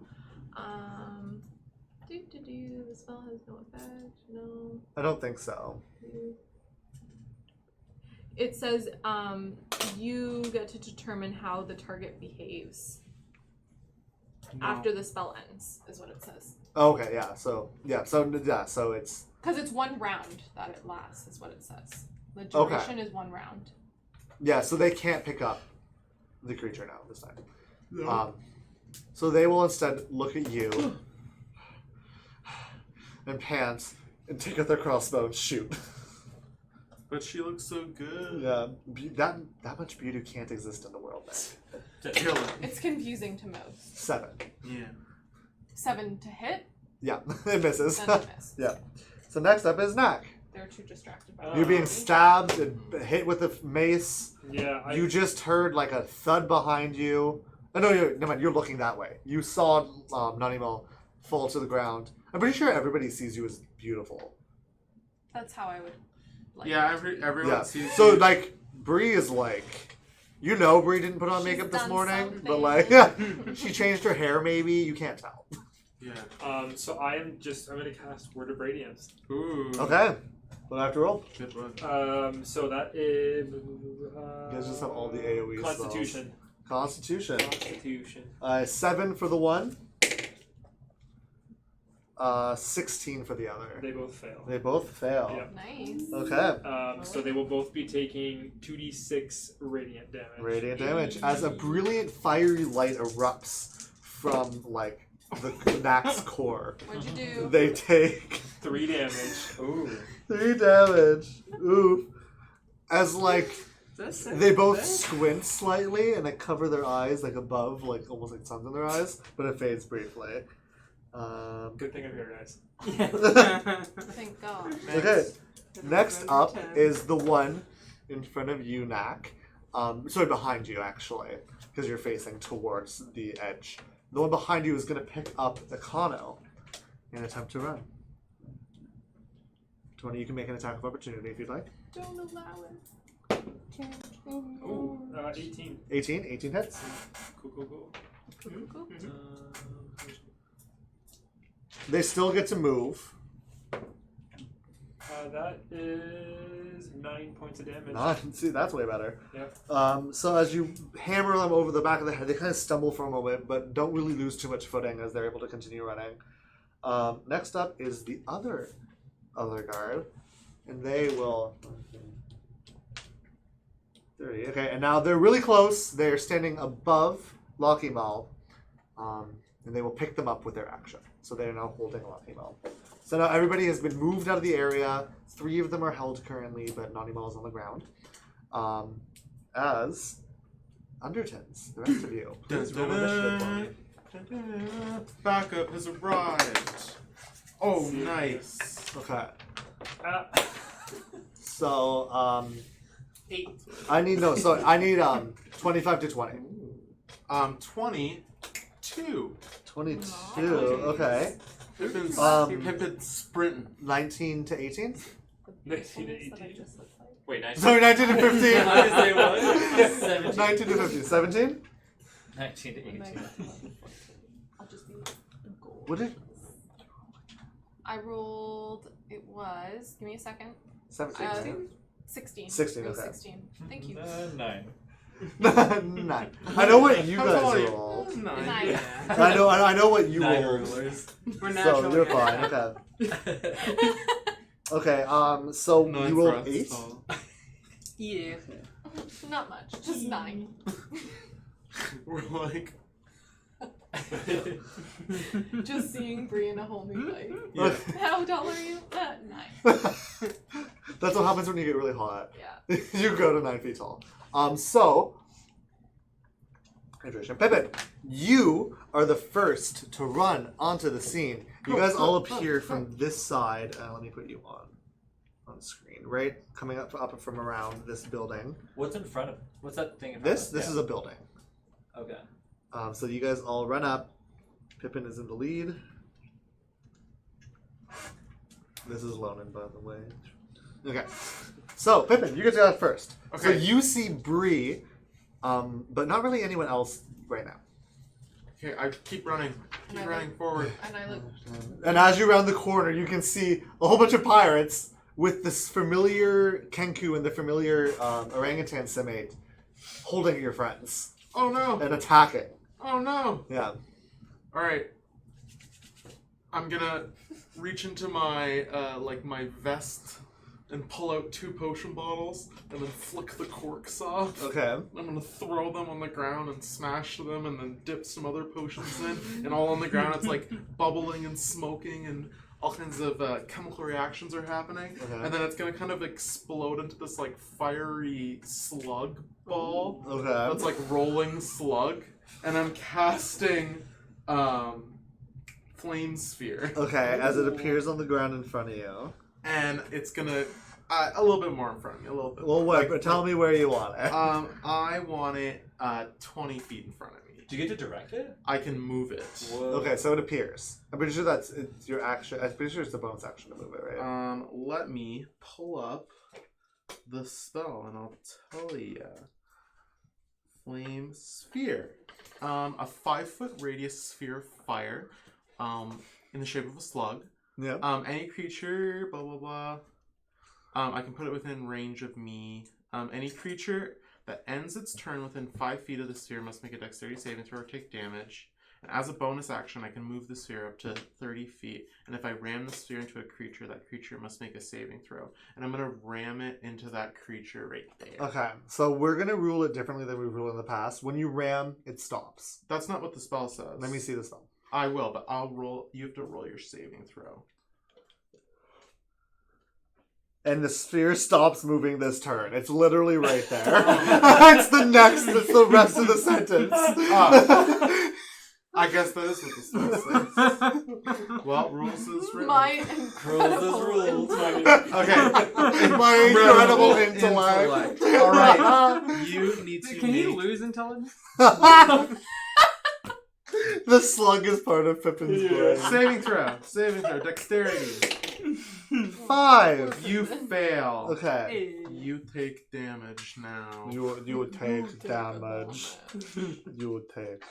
the spell has no effect. No. I don't think so. It says you get to determine how the target behaves after the spell ends. Is what it says. Okay, yeah. So it's Because it's 1 round that it lasts. Is what it says. The duration is 1 round. yeah. So they can't pick up the creature now this time. No. So they will instead look at you and pant and take out their crossbow and shoot. But she looks so good. Yeah, that much beauty can't exist in the world. Then. Kill it. It's confusing to most. 7. Yeah. 7 to hit, Yeah, it misses. then it miss. Yeah. So next up is Knack. They're too distracted by You're being it. stabbed and hit with a mace. Yeah, You just heard like a thud behind you. Oh, no, never mind. You're looking that way. You saw Nanimo fall to the ground. I'm pretty sure everybody sees you as beautiful. That's how I would. Like Yeah, it. everyone Yeah. sees So you. like Bree is like, Bree didn't put on She's makeup this done morning, but something. like she changed her hair. Maybe you can't tell. Yeah. So I'm gonna cast Word of Radiance. Ooh. Okay. What do I have to roll? Good one. So that is. You guys just have all the AoE spells. Constitution. Constitution. Constitution. 7 for the one. 16 for the other. They both fail. They both fail. Yeah. Nice. Okay. So they will both be taking 2d6 radiant damage. Radiant damage. As a brilliant fiery light erupts from like the Knack's core, What'd you do? they take 3 damage. Ooh. 3 damage. Oof. As like That's they both squint slightly and they cover their eyes like above, like almost like sun's in their eyes, but it fades briefly. Good thing I'm here, guys. Thank God. Okay. Next up is the one in front of you, Knack. Sorry, behind you actually, because you're facing towards the edge. The one behind you is going to pick up Econo and attempt to run. Tony, you can make an attack of opportunity if you'd like. Don't allow it. Ooh, 18. 18 hits. Cool. They still get to move. That is 9 points of damage. See, that's way better. Yeah. So as you hammer them over the back of the head, they kind of stumble for a moment, but don't really lose too much footing as they're able to continue running. Next up is the other guard, and they will. 30. Okay, and now they're really close. They're standing above Locky Mal, and they will pick them up with their action. So they are now holding Locky Mal. So now everybody has been moved out of the area. 3 of them are held currently, but Nanimal is on the ground. As Undertons, the rest of you, please roll initiative for me. Backup has arrived. Oh, nice. Okay. Uh, So 8. I need 25 to 20. 22. 22. Nice. Okay. Pippin's, Um, Pippin's sprinting. 19 to 18. 19 to That I 18. just looked like. Wait, 19. Sorry, 19 to 15. I was gonna say what? 17. 19 to 15. 17? 19 to 18. I'll just be gold. What did? I rolled. It was. Give me a second. 17. 16. 16, It was okay. 16. Thank you. 9. 9. I know what you guys rolled. Nine. I know what you 9 rolled. rulers. We're So naturally you're good. fine. Okay. Okay. So you rolled 8. Yeah. Not much. Just 9. We're like, Just seeing Bree in a whole new light. Yeah. How tall are you? 9. That's what happens when you get really hot. Yeah. You go to 9 feet tall. So, hydration. Pippin, you are the first to run onto the scene. You guys all appear from this side. Let me put you on screen. Right, coming up from around this building. What's in front of? What's that thing in front This of? this is a building. Okay. So you guys all run up. Pippin is in the lead. This is Lonan, by the way. Okay. So, Pippin, you get to go out first. Okay. So you see Bree, but not really anyone else right now. Okay, I keep running. Keep running forward. And I look. And as you round the corner, you can see a whole bunch of pirates with this familiar Kenku and the familiar orangutan Simate holding your friends Oh no! and attacking. Oh no! Yeah. Alright. I'm gonna reach into my my vest and pull out 2 potion bottles and then flick the corks off. Okay. I'm gonna throw them on the ground and smash them and then dip some other potions in, and all on the ground it's like bubbling and smoking and all kinds of chemical reactions are happening. Okay. And then it's gonna kind of explode into this like fiery slug ball. Okay. That's like rolling slug. And I'm casting Flame Sphere. Okay, as it appears on the ground in front of you. And it's gonna a little bit more in front of me, a little bit. Well, more. what? Tell me where you want it. I want it 20 feet in front of me. Do you get to direct it? I can move it. Whoa. Okay, so it appears. I'm pretty sure it's your action. I'm pretty sure it's the bonus action to move it, right? Let me pull up the spell and I'll tell you. Flame Sphere. A 5-foot radius sphere of fire, in the shape of a slug. Yeah. Any creature, blah blah blah. I can put it within range of me. Any creature that ends its turn within 5 feet of the sphere must make a dexterity saving throw or take damage. And as a bonus action, I can move the sphere up to 30 feet. And if I ram the sphere into a creature, that creature must make a saving throw. And I'm going to ram it into that creature right there. Okay, so we're going to rule it differently than we've ruled in the past. When you ram, it stops. That's not what the spell says. Let me see the spell. I will, but I'll roll. You have to roll your saving throw. And the sphere stops moving this turn. It's literally right there. It's the rest of the sentence. I guess that is what the spell says. Well, rules is written. My Rules. Okay. In my incredible intellect. All right. You need to. Can you lose intelligence? The slug is part of Pippin's brain. Saving throw. Dexterity. 5. You fail. Okay. You take damage now. You would take damage. You would take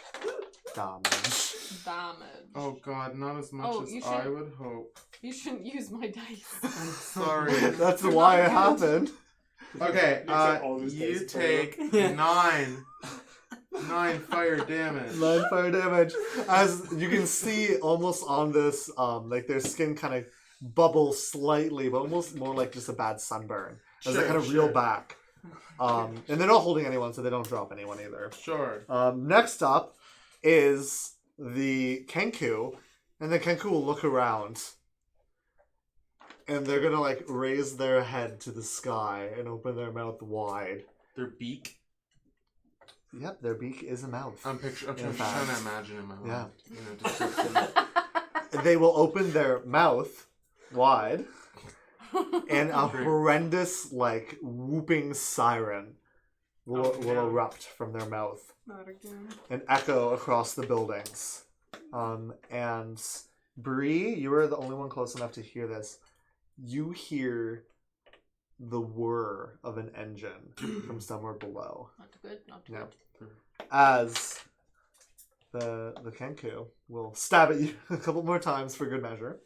damage. Damage. Oh God, not as much Oh, you as I should- would hope. You shouldn't use my dice. I'm sorry. That's why it happened. Okay, Except all those you dice take 9 fire damage. 9 fire damage. As you can see, almost on this, like their skin kind of bubbles slightly, but almost more like just a bad sunburn. As they kind of reel back. And they're not holding anyone, so they don't drop anyone either. Sure. Next up is the Kenku, and the Kenku will look around. And they're gonna like raise their head to the sky and open their mouth wide. Their beak. Yep, their beak is a mouth. I'm trying to imagine in my mind. Yeah. You know, description. They will open their mouth wide, and a horrendous, like, whooping siren will erupt from their mouth Not again. and echo across the buildings. And Bree, you are the only one close enough to hear this. You hear the whir of an engine from somewhere below. Not too good. Not too Yeah. good. As the Kenku will stab at you a couple more times for good measure.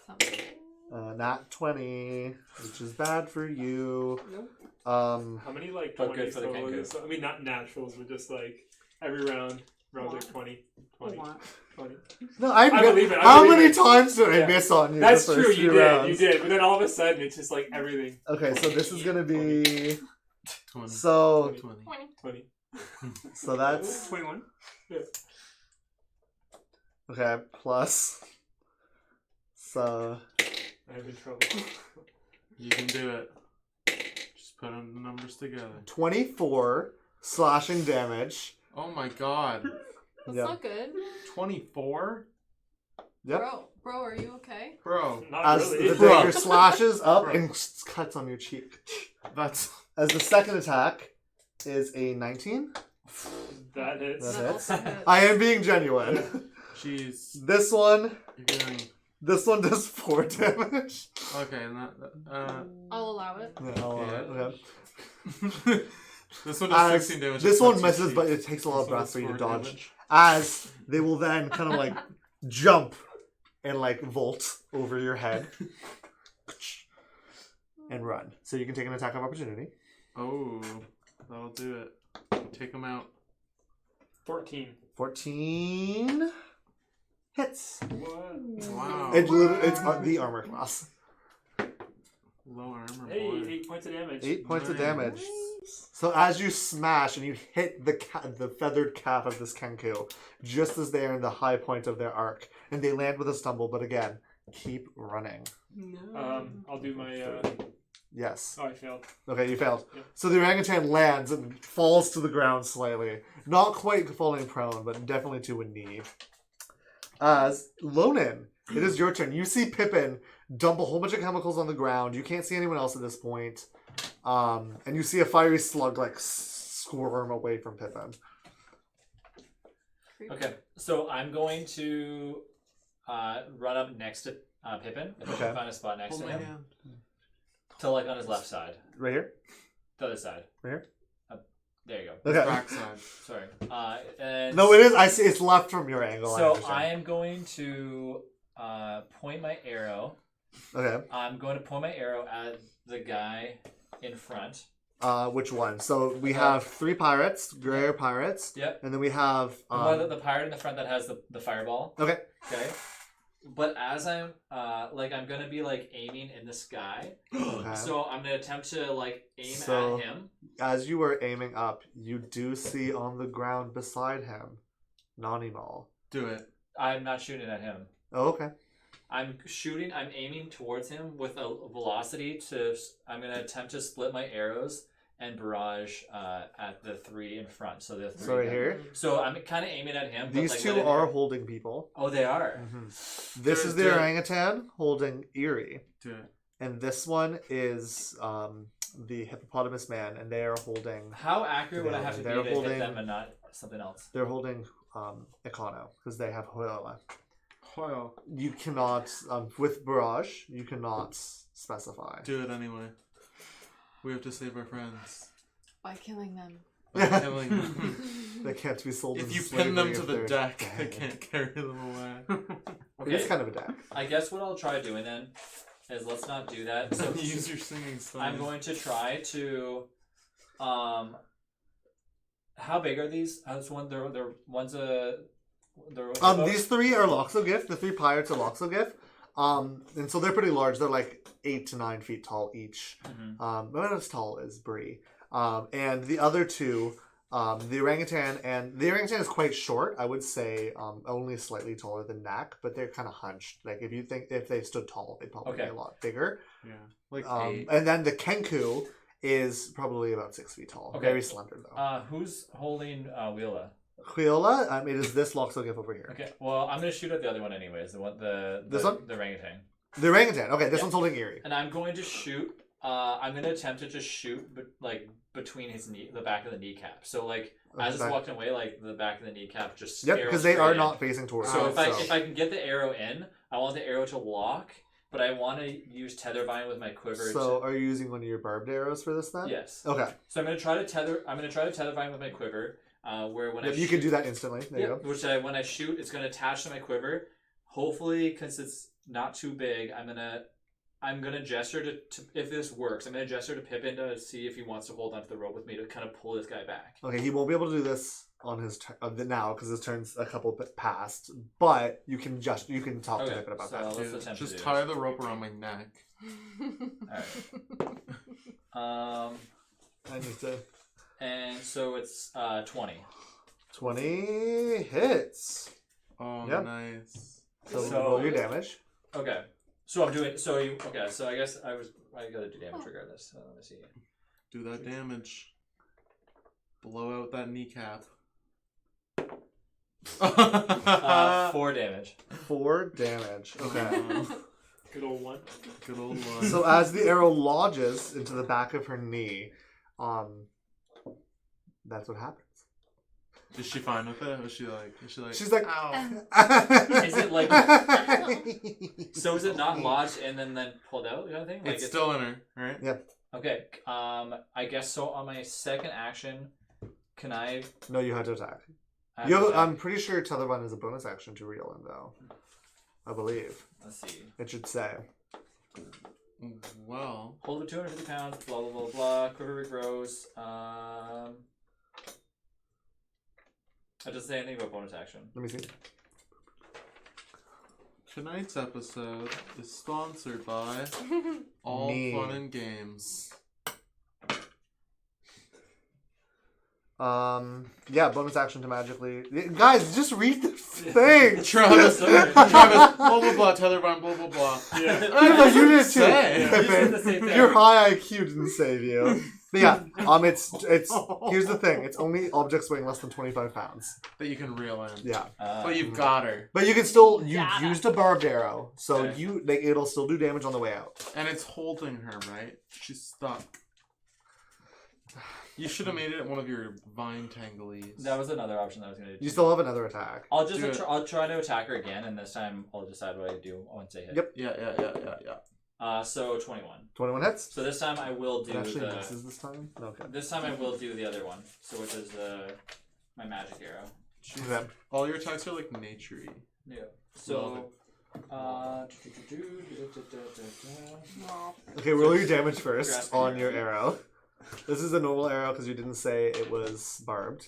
Sounds good. Nat 20, which is bad for you. Nope. How many like But good 20s for the total Kenku. is? I mean, not naturals, but just like every round like 20. A lot. 20. No, I believe it. How many times did I Yeah. miss on you? That's the true, first you few did, rounds? you did. But then all of a sudden, it's just like everything. Okay, so this is gonna be 20. so 20. 20. so that's 21. Okay, plus. So. I'm in trouble. You can do it. Just put the numbers together. 24 slashing damage. Oh my god. That's Yeah. not good. 24? Yep. Bro, are you okay? Bro, Not As really. the dagger slashes up Bro. and cuts on your cheek. that's... As the second attack is a 19. That hits. That That hits. also hits. I am being genuine. Jeez. This one You're doing... does 4 damage. Okay, and I'll allow it. Yeah, okay. this one does As 16 damage. this it one cuts your misses, cheek. but it takes a lot of This one breath does for you to 4 dodge. damage. As they will then kind of like jump and like vault over your head and run. So you can take an attack of opportunity. Oh, that'll do it. Take them out. 14. 14 hits. What? Wow. It's the armor class. Low armor, Hey, boy. 8 points of damage. 8 points of Nice. damage. So as you smash and you hit the feathered calf of this Kenku, just as they are in the high point of their arc, and they land with a stumble, but again, keep running. No. I'll do my. Yes. Oh, I failed. Okay, you failed. Yeah. So the orangutan lands and falls to the ground slightly. Not quite falling prone, but definitely to a knee. As Lonin, it is your turn. You see Pippin dump a whole bunch of chemicals on the ground. You can't see anyone else at this point. And you see a fiery slug like squirm away from Pippin. Okay, so I'm going to run up next to Pippin. If I Okay. can find a spot next Hold to my him. hand. To like on his left side. Right here? The other side. Right here? There you Okay. Backside. go. Sorry. And No, it is. I see. It's left from your angle. So understand. I am going to point my arrow. Okay. I'm going to point my arrow at the guy in front. Which one? So we have 3 pirates, gray pirates. Yep. And then we have. The one, the pirate in the front that has the fireball. Okay. Okay. But as I'm I'm gonna be like aiming in the sky. Okay. So I'm gonna attempt to like aim So- at him. As you were aiming up, you do see on the ground beside him, Nanimal. Do it. I'm not shooting at him. Oh, okay. I'm aiming towards him with a velocity to. I'm gonna attempt to split my arrows and barrage at the 3 in front. So the 3. So right here, So I'm kind of aiming at him. But these like, 2 letting- are holding people. Oh, they are. This is the Do it. orangutan holding Eerie, Do it. and this one is the hippopotamus man, and they are holding. How accurate would I have to be They're to holding- hit them and not something else? They're holding Econo because they have Hoyola. Well, You cannot with barrage. You cannot specify. do it anyway. We have to save our friends. By killing them. By killing them. They can't be sold. If as you slavery pin them to if the they're deck, I dead. can't carry them away. It is kind of a deck. I guess what I'll try doing then is let's not do that. So Use your singing style. I'm going to try to how big are these? They're one's a they're These 3 are Loxogif. The 3 pirates are Loxogif. And so they're pretty large. They're like 8 to 9 feet tall each. Mhm. Not as tall as Bree. And the other 2, the orangutan is quite short. I would say only slightly taller than Nak, but they're kind of hunched. Like if they stood tall, they'd probably be Okay. a lot bigger. Yeah. Like 8. And then the Kenku is probably about 6 feet tall. Okay. Very slender though. Who's holding Wheela? Huiola, it is this Loxogif over here. Okay, well I'm gonna shoot at the other one anyways. This one? the orangutan. The orangutan. Okay, this Yeah. one's holding Eerie. And I'm going to shoot. I'm going to attempt to just shoot, between his knee, the back of the kneecap. So like as it's Okay. walking away, like the back of the kneecap just. Yep, arrow because they straight are in. not facing towards So you. if I can get the arrow in, I want the arrow to lock, but I want to use tether vine with my quiver. So are you using one of your barbed arrows for this then? Yes. Okay. So I'm going to try to tether vine with my quiver. Where when Yep, I you shoot, can do that instantly. There you Yep, go. which when I shoot, it's going to attach to my quiver. Hopefully, because it's not too big, I'm gonna gesture to if this works. I'm gonna gesture to Pippin to see if he wants to hold onto the rope with me to kind of pull this guy back. Okay, he won't be able to do this on his now because his turn's a couple bit past. But you can talk to Okay, Pippin about so that. let's Dude, attempt just to do tie this. the rope around my neck. Alright. I need to. And so it's 20. 20 hits. Oh, Yep. nice. So, So- roll your damage. Okay. So I'm doing. So you. Okay. So I guess I gotta do damage regardless. So let me see. Do that damage. Blow out that kneecap. 4 damage. 4 damage. Okay. Good old one. Good old one. So as the arrow lodges into the back of her knee, that's what happens. Is she fine with it? Is she like? She's like, ow. Is it like? So is it not lodged and then pulled out? You know thing? Like It's still in her, right? Okay. I guess so. On my second action, can I? No, you had to attack. I have to attack? I'm pretty sure Tether One is a bonus action to reel in, though. I believe. Let's see. It should say. Well, Hold of 250 pounds. Blah blah blah blah. Quiver regrows. It doesn't say anything about bonus action. Let me see. tonight's episode is sponsored by All Me. Fun and Games. Yeah, bonus action to magically. Guys, just read the thing. Travis, Sorry. blah blah blah, Tethervine, blah blah blah. Yeah. No, you did too. Say. You said the same thing. Your high IQ didn't save you. But yeah, it's here's the thing. It's only objects weighing less than 25 pounds. That you can reel in. Yeah. But you've got her, But you can still you Data. used a barbed arrow, so Okay. it'll still do damage on the way out. and it's holding her, right? She's stuck. You should have made it one of your vine tanglies. That was another option that I was gonna do. You still have another attack. I'll just Do it. I'll try to attack her again, and this time I'll decide what I do once I hit. Yep. Yeah. So 21. 21 hits. So this time I will do It actually the. misses this time. Okay. This time I will do the other one. So which is my magic arrow. Okay. All your attacks are like nature-y. Yeah. So. Okay, roll your damage first Grasping on your arrow. arrow. This is a normal arrow because you didn't say it was barbed.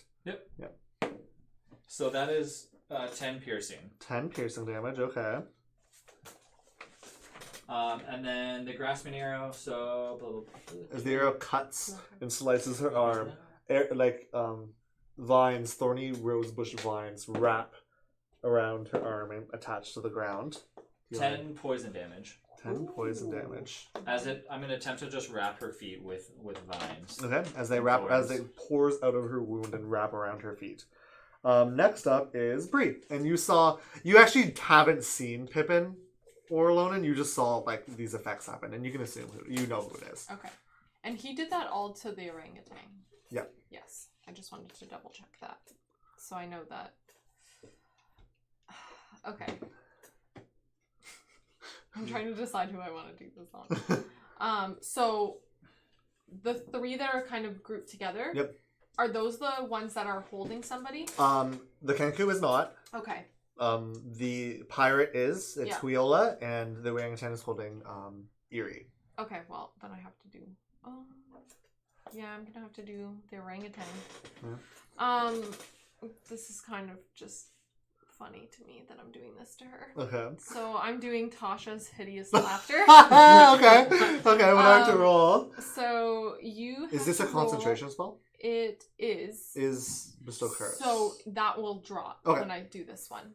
So that is 10 piercing. 10 piercing damage. Okay. And then the grasping arrow. So blah, blah, blah. As the arrow cuts and slices her arm, vines, thorny rosebush vines, wrap around her arm and attach to the ground. 10 poison damage. 10 poison damage. I'm gonna attempt to just wrap her feet with vines. Okay, as it pours out of her wound and wrap around her feet. Next up is Bree, and you actually haven't seen Pippin or Lonan. You just saw like these effects happen, and you can assume who it is. Okay. And he did that all to the orangutan. Yeah. Yes. I just wanted to double check that. So I know that. Okay. I'm trying to decide who I want to do this on. So the 3 that are kind of grouped together. Yep. Are those the ones that are holding somebody? The Kenku is not. Okay. The pirate is. It's Yeah. Huiola, and the orangutan is holding Eerie. Okay, well, then I have to do... yeah, I'm gonna have to do the orangutan. Yeah. This is kind of just funny to me that I'm doing this to her. Okay. So I'm doing Tasha's hideous laughter. Okay. What do I have to roll? So you have Is this to a concentration spell? roll- It is. Is bestow curse? So that will drop Okay. when I do this one.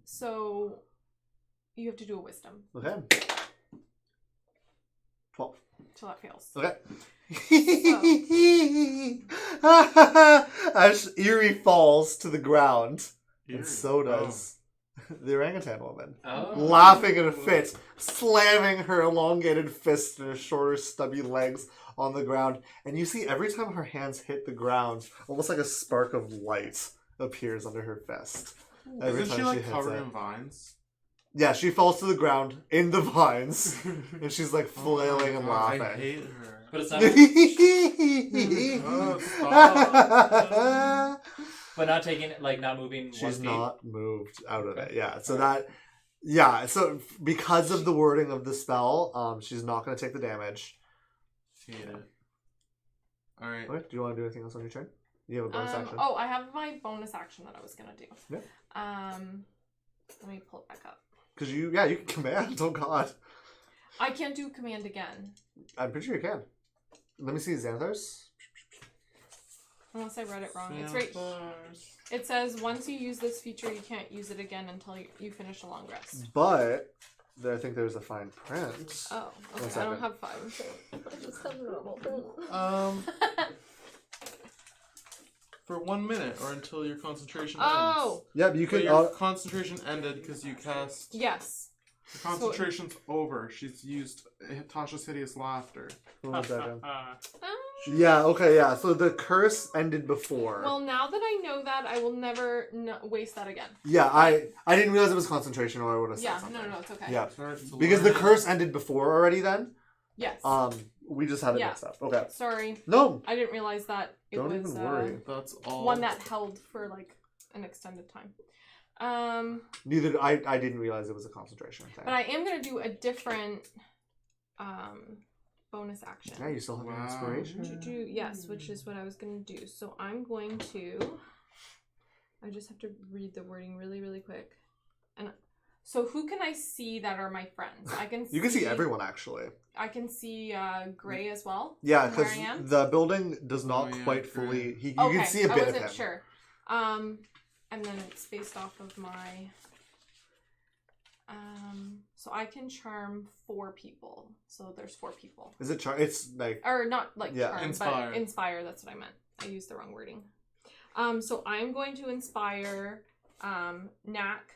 So you have to do a wisdom. Okay. 12. So that fails. Okay. As Eerie falls to the ground, and so does the orangutan woman. Oh. Laughing in a fit, slamming her elongated fist and her shorter, stubby legs on the ground. And you see every time her hands hit the ground, almost like a spark of light appears under her fist. Every Isn't she time like hits covered it. in vines? Yeah, she falls to the ground in the vines, and she's like flailing and I laughing. hate her. But it's not. Oh, stop. But not taking not moving. 1 She's feet. not moved out of it. Okay. Yeah. So so because of the wording of the spell, she's not going to take the damage. Hate it. All right. Okay. Do you want to do anything else on your turn? You have a bonus action. Oh, I have my bonus action that I was gonna do. Yeah. Let me pull it back up. Because you can command. Oh God. I can't do command again. I'm pretty sure you can. Let me see Xanthar's. Unless I read it wrong. It's right. It says once you use this feature, you can't use it again until you finish a long rest. But I think there's a fine print. Oh, One okay. I second. don't have 5. I just have normal print. For 1 minute or until your concentration Oh! ends. Yep, you But can. your concentration ended because you cast. Yes. The concentration's over. She's used Tasha's hideous laughter. One second. Um, Yeah. Okay. Yeah. So the curse ended before. Well, now that I know that, I will never waste that again. Yeah. I didn't realize it was concentration, or I would have said Yeah, something. no, it's okay. Yeah. Starts to Because the learn. curse ended before already. Then. Yes. We just had it Yeah. mixed up. Okay. Sorry. No. I didn't realize that it Don't was even worry. That's all. one that held for like an extended time. Neither I didn't realize it was a concentration thing. But I am gonna do a different bonus action. Yeah, you still have your Wow. inspiration. Yes, which is what I was gonna do. So I'm going to. I just have to read the wording really, really quick. And so who can I see that are my friends? I can. You can see everyone actually. I can see Gray as well. Yeah, from where because I am. the building does not Oh, yeah, quite great. fully. You Okay, can see a I bit of wasn't him. sure. And then it's based off of my. So I can charm 4 people. So there's 4 people. Is it? It's like. Or not like Yeah. charm, Inspire. but inspire. That's what I meant. I used the wrong wording. So I'm going to inspire Knack,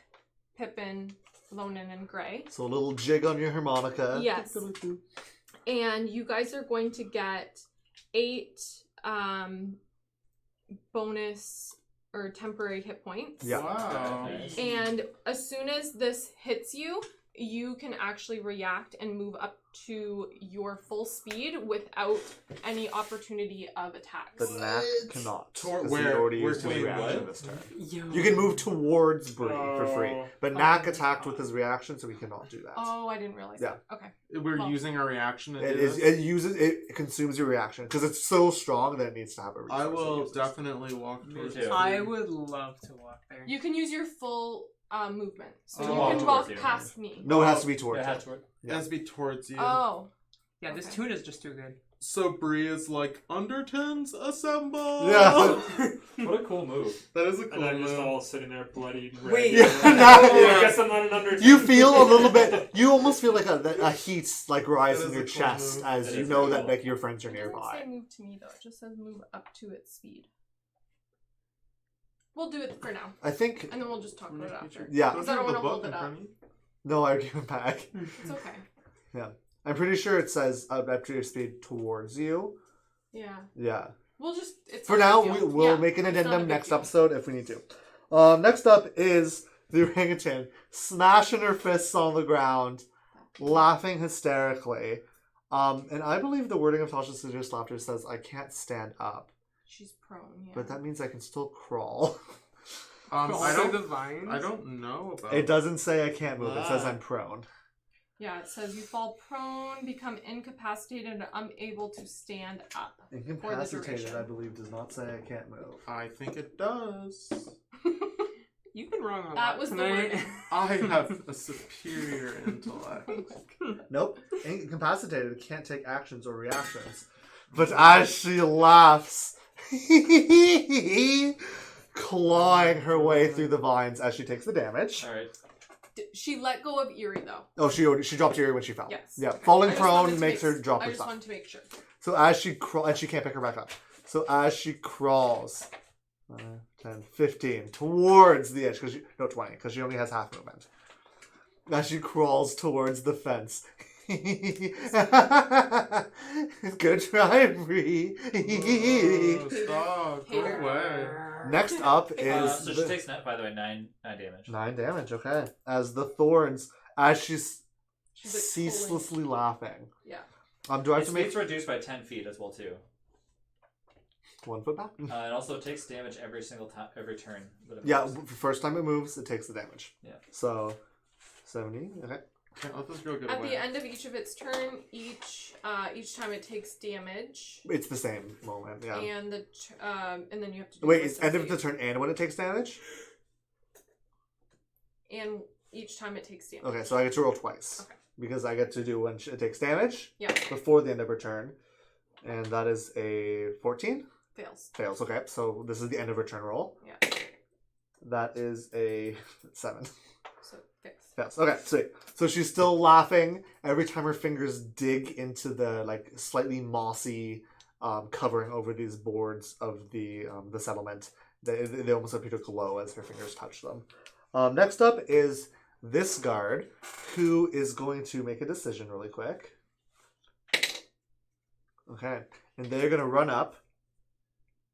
Pippin, Lonan, and Gray. So a little jig on your harmonica. Yes. And you guys are going to get 8 bonus or temporary hit points. Yeah. Wow. And as soon as this hits you, you can actually react and move up to your full speed without any opportunity of attacks. The Knack cannot. Toward 'cause he where? already Where used his wait, reaction what? this turn. Yo. You can move towards Bree for free, Oh. but Knack attacked with his reaction, so he cannot do that. Oh, I didn't realize Yeah. that. Okay. We're Well, using a reaction to It do is. this? It consumes your reaction because it's so strong that it needs to have a resource. I it will uses. definitely walk towards too. you. I would love to walk there. You can use your full movement. So Oh. you Walk can walk towards you. past me. No, it has to be towards. Yeah, you. has to work. It has to be towards you. Oh. Yeah, this Okay. tune is just too good. So Bree is like, Undertons assemble! Yeah. What a cool move. That is a cool And I'm just move. all sitting there bloodied. Wait. Yeah, I guess I'm not an Undertone. You feel a little bit. You almost feel like a heat like rise That in is your a cool chest move. as That you is know pretty that cool. like your friends are It doesn't say nearby. move to me though. It just says move up to its speed. We'll do it for now, I think. and then we'll just talk about it after. Yeah. Don't I don't you have wanna the hold book it in up. front of you? No, I give it back. It's okay. I'm pretty sure it says up to your speed towards you. Yeah. Yeah. We'll just. It's For not now, a big deal. we'll Yeah, make an it's not a addendum big next deal. episode if we need to. Next up is the orangutan smashing her fists on the ground, laughing hysterically. And I believe the wording of Tasha's Seduced Laughter says, I can't stand up. She's prone. Yeah. But that means I can still crawl. I Also don't. the vines. I don't know about. It doesn't say I can't move. It says Ah. I'm prone. Yeah, it says you fall prone, become incapacitated, and unable to stand up. Incapacitated, duration. I believe, does not say I can't move. I think it does. You've been wrong a lot That was the tonight. word. I have a superior intellect. Nope. Incapacitated can't take actions or reactions. But as she laughs, clawing her way through the vines as she takes the damage. All right. She let go of Eerie though. Oh, she dropped Eerie when she fell. Yes. Yeah, Okay. falling I just wanted prone to makes make- her drop I her just stuff. wanted to make sure. So as she and she can't pick her back up. So as she crawls, 10, 15 towards the edge, 20, because she only has half movement. As she crawls towards the fence. Good try, Bree. Oh, stop. Go Hater. away. Next up is So she takes, by the way, 9 damage. 9 damage. Okay, as the thorns, as she's She's like ceaselessly laughing. Yeah. Do I have Its to make speed's reduced by 10 feet as well too. 1 foot back? It also takes damage every single time, every turn. that it Yeah, moves. first time it moves, it takes the damage. Yeah. So 70. Okay. Can't let this girl get At away. the end of each of its turn, each time it takes damage, It's the same moment. Yeah. and and then you have to. Do Wait, a it's wisdom end of the save. turn and when it takes damage? And each time it takes damage. Okay, so I get to roll twice. Okay. Because I get to do when it takes damage Yeah. before the end of her turn. And that is a 14. Fails. Fails. Okay, so this is the end of her turn roll. Yeah. That is a 7. So fails. Fails. Okay, sweet. So she's still laughing every time her fingers dig into the like slightly mossy covering over these boards of the settlement. They almost appear to glow as her fingers touch them. Next up is this guard, who is going to make a decision really quick. Okay, and they're going to run up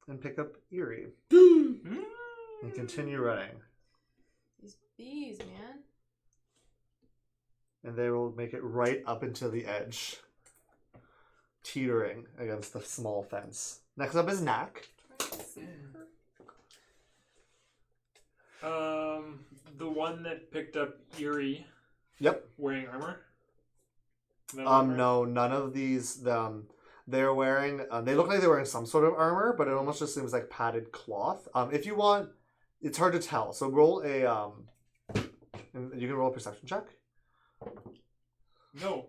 and pick up Eerie and continue running. These bees, man. And they will make it right up into the edge, teetering against the small fence. Next up is Knack. The one that picked up Eerie. Yep. Wearing armor. No, none of these. They're wearing. They look like they're wearing some sort of armor, but it almost just seems like padded cloth. If you want, it's hard to tell. So roll a. And you can roll a perception check. No.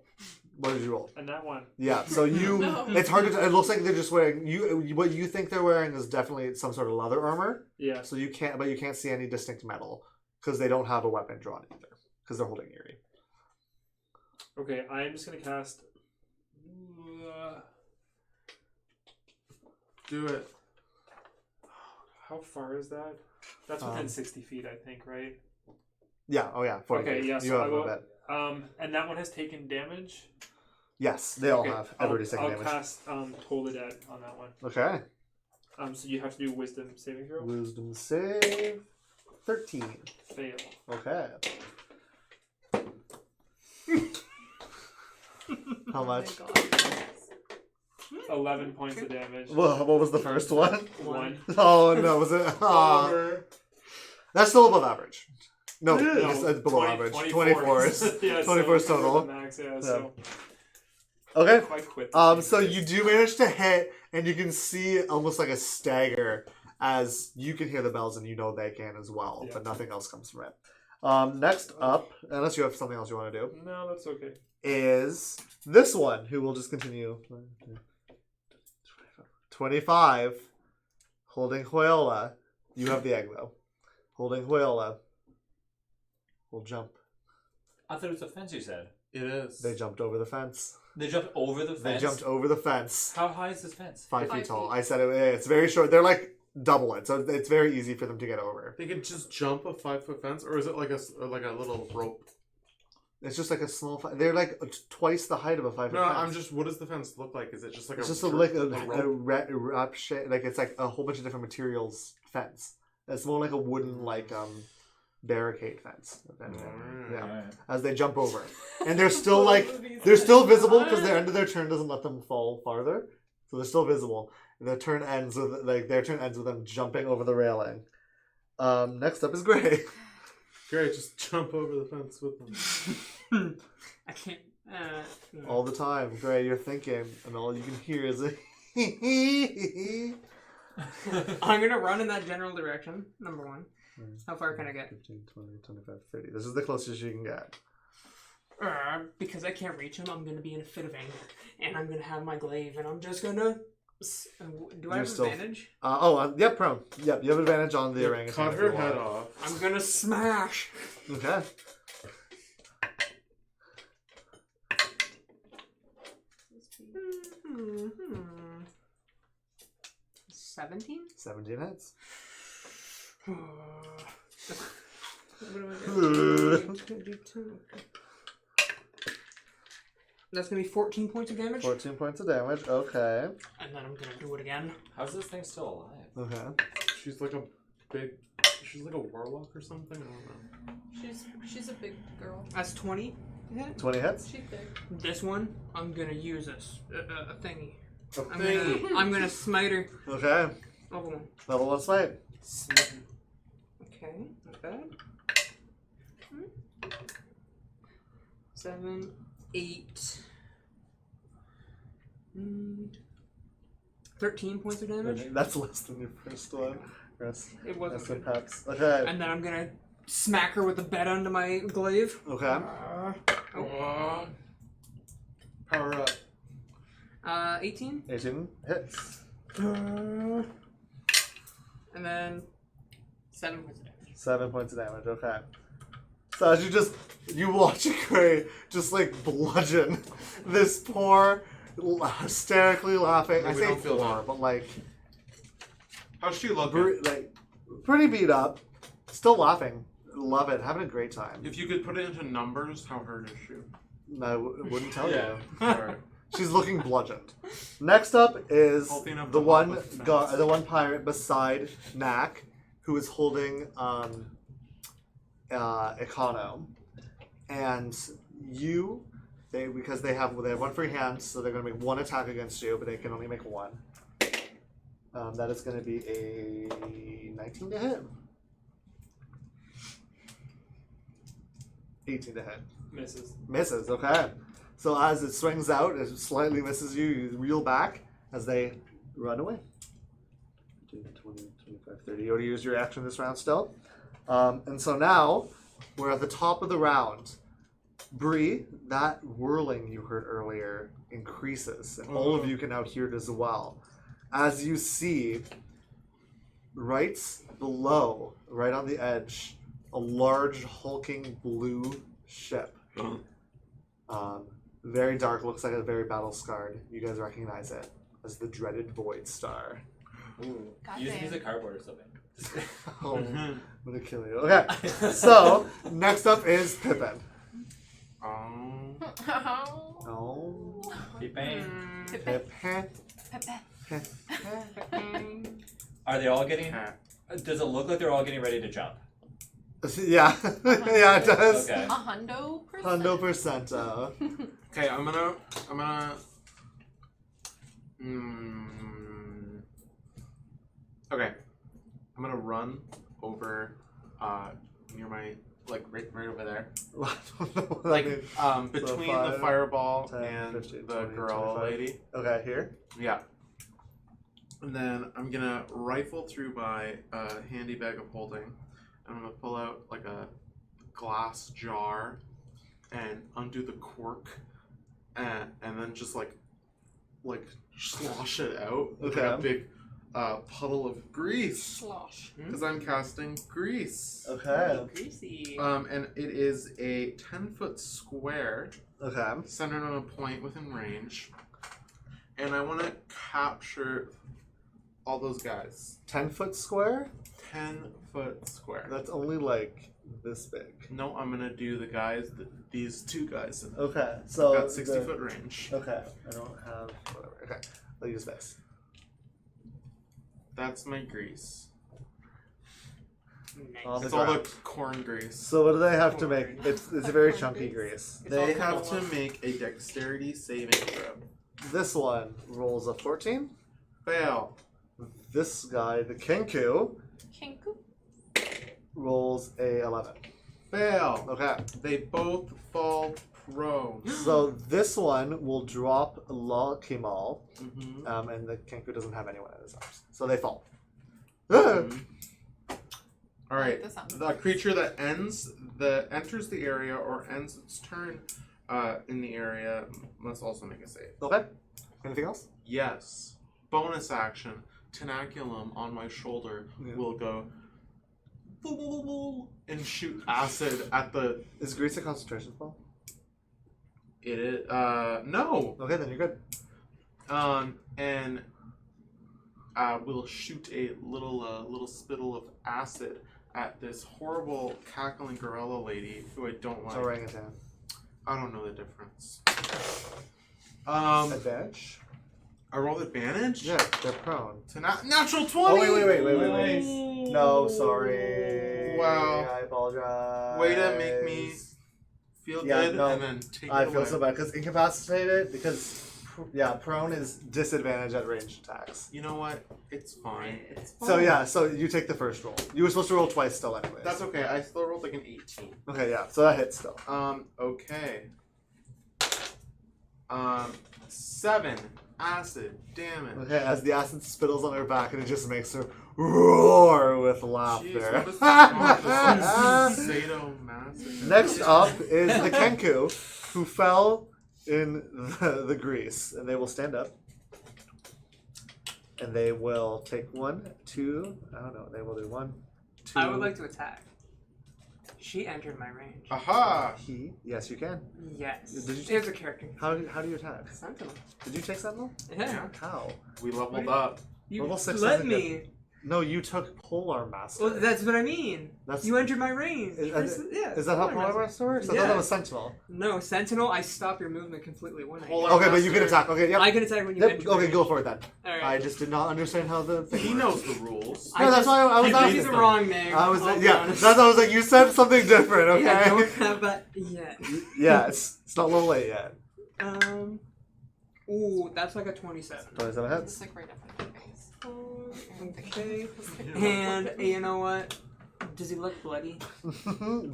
What did you roll? And that one. Yeah. So you. No. It's hard to. It looks like they're just wearing. What you think they're wearing is definitely some sort of leather armor. Yeah. So you can't, but you can't see any distinct metal because they don't have a weapon drawn either because they're holding Eerie. Okay, I'm just gonna cast. Do it. How far is that? That's within 60 feet, I think, right? Yeah. Oh yeah. 40 Okay. feet. Yeah. You So have I a will. bit. And that one has taken damage. Yes, they all Okay, have. Everybody's taking I'll damage. cast Toll the Dead on that one. Okay. So you have to do Wisdom saving throw. Wisdom save. 13. Fail. Okay. How much? Oh my God. 11 points of damage. Well, what was the first one? 1. Oh no, was it? That's still above average. No, No, it's below 20 average. 24. 24s. Yeah, 24 so total. Max, yeah, so Okay. I quit. So you do manage to hit, and you can see almost like a stagger as you can hear the bells, and you know they can as well, Yeah. but nothing else comes from it. Next up, unless you have something else you want to do, No, that's okay. is this one, who will just continue. 25, holding Hoyola. You have the egg, though. Holding Hoyola. Will jump. I thought it was a fence you said. It is. They jumped over the fence. They jumped over the fence? They jumped over the fence. How high is this fence? 5 5 feet tall. feet. I said it's very short. They're like double it, so it's very easy for them to get over. They could just jump a 5-foot fence, or is it like a little rope? It's just like a small. They're like twice the height of a 5 foot No, fence. I'm just. What does the fence look like? Is it just like It's a just like a rope? wrap shape. Like it's like a whole bunch of different materials fence. It's more like a wooden like barricade fence. Yeah. Alright. As they jump over, and they're still like they're still visible because their end of their turn doesn't let them fall farther, so they're still visible. And their turn ends with them jumping over the railing. Next up is Gray. Great, just jump over the fence with them. I can't. All the time, Gray, you're thinking, and all you can hear is a I'm gonna run in that general direction. Number one. How far can I get? 15, 20, 25, 30. This is the closest you can get. Because I can't reach him, I'm gonna be in a fit of anger, and I'm gonna have my glaive, and I'm just gonna. Do I have advantage? Yep, prone. Yep, you have advantage on the orangutan. Cut if her you want. head off. I'm gonna smash. Okay. Mm-hmm. 17? 17 hits. That's gonna be 14 points of damage. 14 points of damage. Okay. And then I'm gonna do it again. How's this thing still alive? Okay. She's like a warlock or something. I don't know. She's a big girl. That's 20. Yeah. 20 hits. She's big. This one, I'm gonna use a thingy. A I'm thingy. I'm gonna smite her. Okay. Level 1. Level 1 smite. Okay, not bad. 7, 8, 13 points of damage. That's less than your first one. That's It wasn't some good. peps. Okay. And then I'm gonna smack her with the bed onto my glaive. Okay. Power up. 18. 18 hits. And then 7 points of damage. 7 points of damage. Okay. So as you watch Gray just like bludgeon this poor, hysterically laughing. Yeah, I we say don't feel poor, that. but like, How's she looking? like pretty beat up, still laughing. Love it, having a great time. If you could put it into numbers, how hurt is she? I wouldn't tell Yeah. you. Alright. She's looking bludgeoned. Next up is Healthy enough the to one hop with fence. the one pirate beside Knack, who is holding Econo, and because they have one free hand, so they're going to make one attack against you, but they can only make one. That is going to be a 19 to hit. 18 to hit. Misses. Misses, okay. So as it swings out, it slightly misses you. You reel back as they run away. 20, 25, 30. You already used your action this round still. And so now, we're at the top of the round. Bree, that whirling you heard earlier increases. And all of you can now hear it as well. As you see, right below, right on the edge, a large hulking blue ship. Very dark, looks like a very battle scarred. You guys recognize it as the dreaded Void Star. Ooh. Goddamn. Use a cardboard or something. Oh, I'm gonna kill you. Okay, so next up is Pippin. Oh, Pippin. Pippin. Are they all getting? Does it look like they're all getting ready to jump? Yeah, yeah, it does. Okay. 100%. 100%. Okay, I'm gonna. Okay, I'm gonna run over, near my right over there, I don't know what like that means. between So the 5, fireball 10, and 15, the 20, gorilla 25. lady. Okay, here. Yeah. And then I'm gonna rifle through my handy bag of holding, and I'm gonna pull out like a glass jar, and undo the cork, and then just like slosh it out with like a Okay. big puddle of grease, Slosh. because I'm casting grease. Okay. Greasy. And it is a 10-foot square Okay. centered on a point within range, and I want to capture all those guys. 10-foot square? 10-foot square. That's only like this big. No, I'm gonna do the guys, these two guys. Okay, so Got 60-foot range. Okay, I don't have whatever. Okay, I'll use this. That's my grease. On the It's all the ground. corn grease. So what do they have to make? It's a very chunky grease. They have to make a dexterity saving throw. This one rolls a 14. Fail. This guy, the Kenku, Kinku. rolls a 11. Fail. Okay, They both fall prone. so this one will drop La Kimal, Mm-hmm. and the Kenku doesn't have anyone in his arms, so they fall. All right. The sound. The creature that enters the area or ends its turn in the area must also make a save. Okay, anything else? Yes. Bonus action. Tenaculum on my shoulder Yeah. will go and shoot acid at the. Is grease a concentration spell? It is. No. Okay, then you're good. And will shoot a little spittle of acid at this horrible cackling gorilla lady who I don't It's like. orangutan. I don't know the difference. Advantage? I rolled advantage. Yeah, they're prone. To natural 20. Oh, wait. No, sorry. Wow. I apologize. Way to make me feel Yeah, good no, and then take I it feel away. so bad because incapacitated, prone is disadvantage at ranged attacks. You know what? It's fine. So yeah, so you take the first roll. You were supposed to roll twice still anyways. That's okay. I still rolled like an 18. Okay, yeah, so that hits still. Okay. 7 acid. Damn it. Okay, as the acid spittles on her back and it just makes her roar with Jeez, laughter. what is this sadomasochist? Next up is the Kenku, who fell in the grease, and they will stand up. and they will take 1, 2. I don't know. They will do 1, 2. I would like to attack. She entered my range. Aha! Yes, you can. Yes. Did you Here's a character. How do you attack? Sentinel. Did you take Sentinel? Yeah. How? We leveled up. You Level 6 let doesn't me. No, you took Polar Master. Well, that's what I mean. That's You entered my range. Is, Yeah. is that how Polar Polar Master works? I thought Yeah. that was Sentinel. No, Sentinel. I stop your movement completely when I. Polar Okay, but you can Master. attack. Okay, yep. I can attack when you Yep. enter. Okay, range. go for it then. All right. I just did not understand how the thing He works. knows the rules. No, that's why I was He asking. used the wrong name. I was I'll be yeah. honest. That's I was like you said something different. Okay. Yeah, I don't have that yet. Yeah, it's not level 8 yet. Ooh, that's like a 27. 27 hits. It's like right up in your face. Okay. And you know what? Does he look bloody?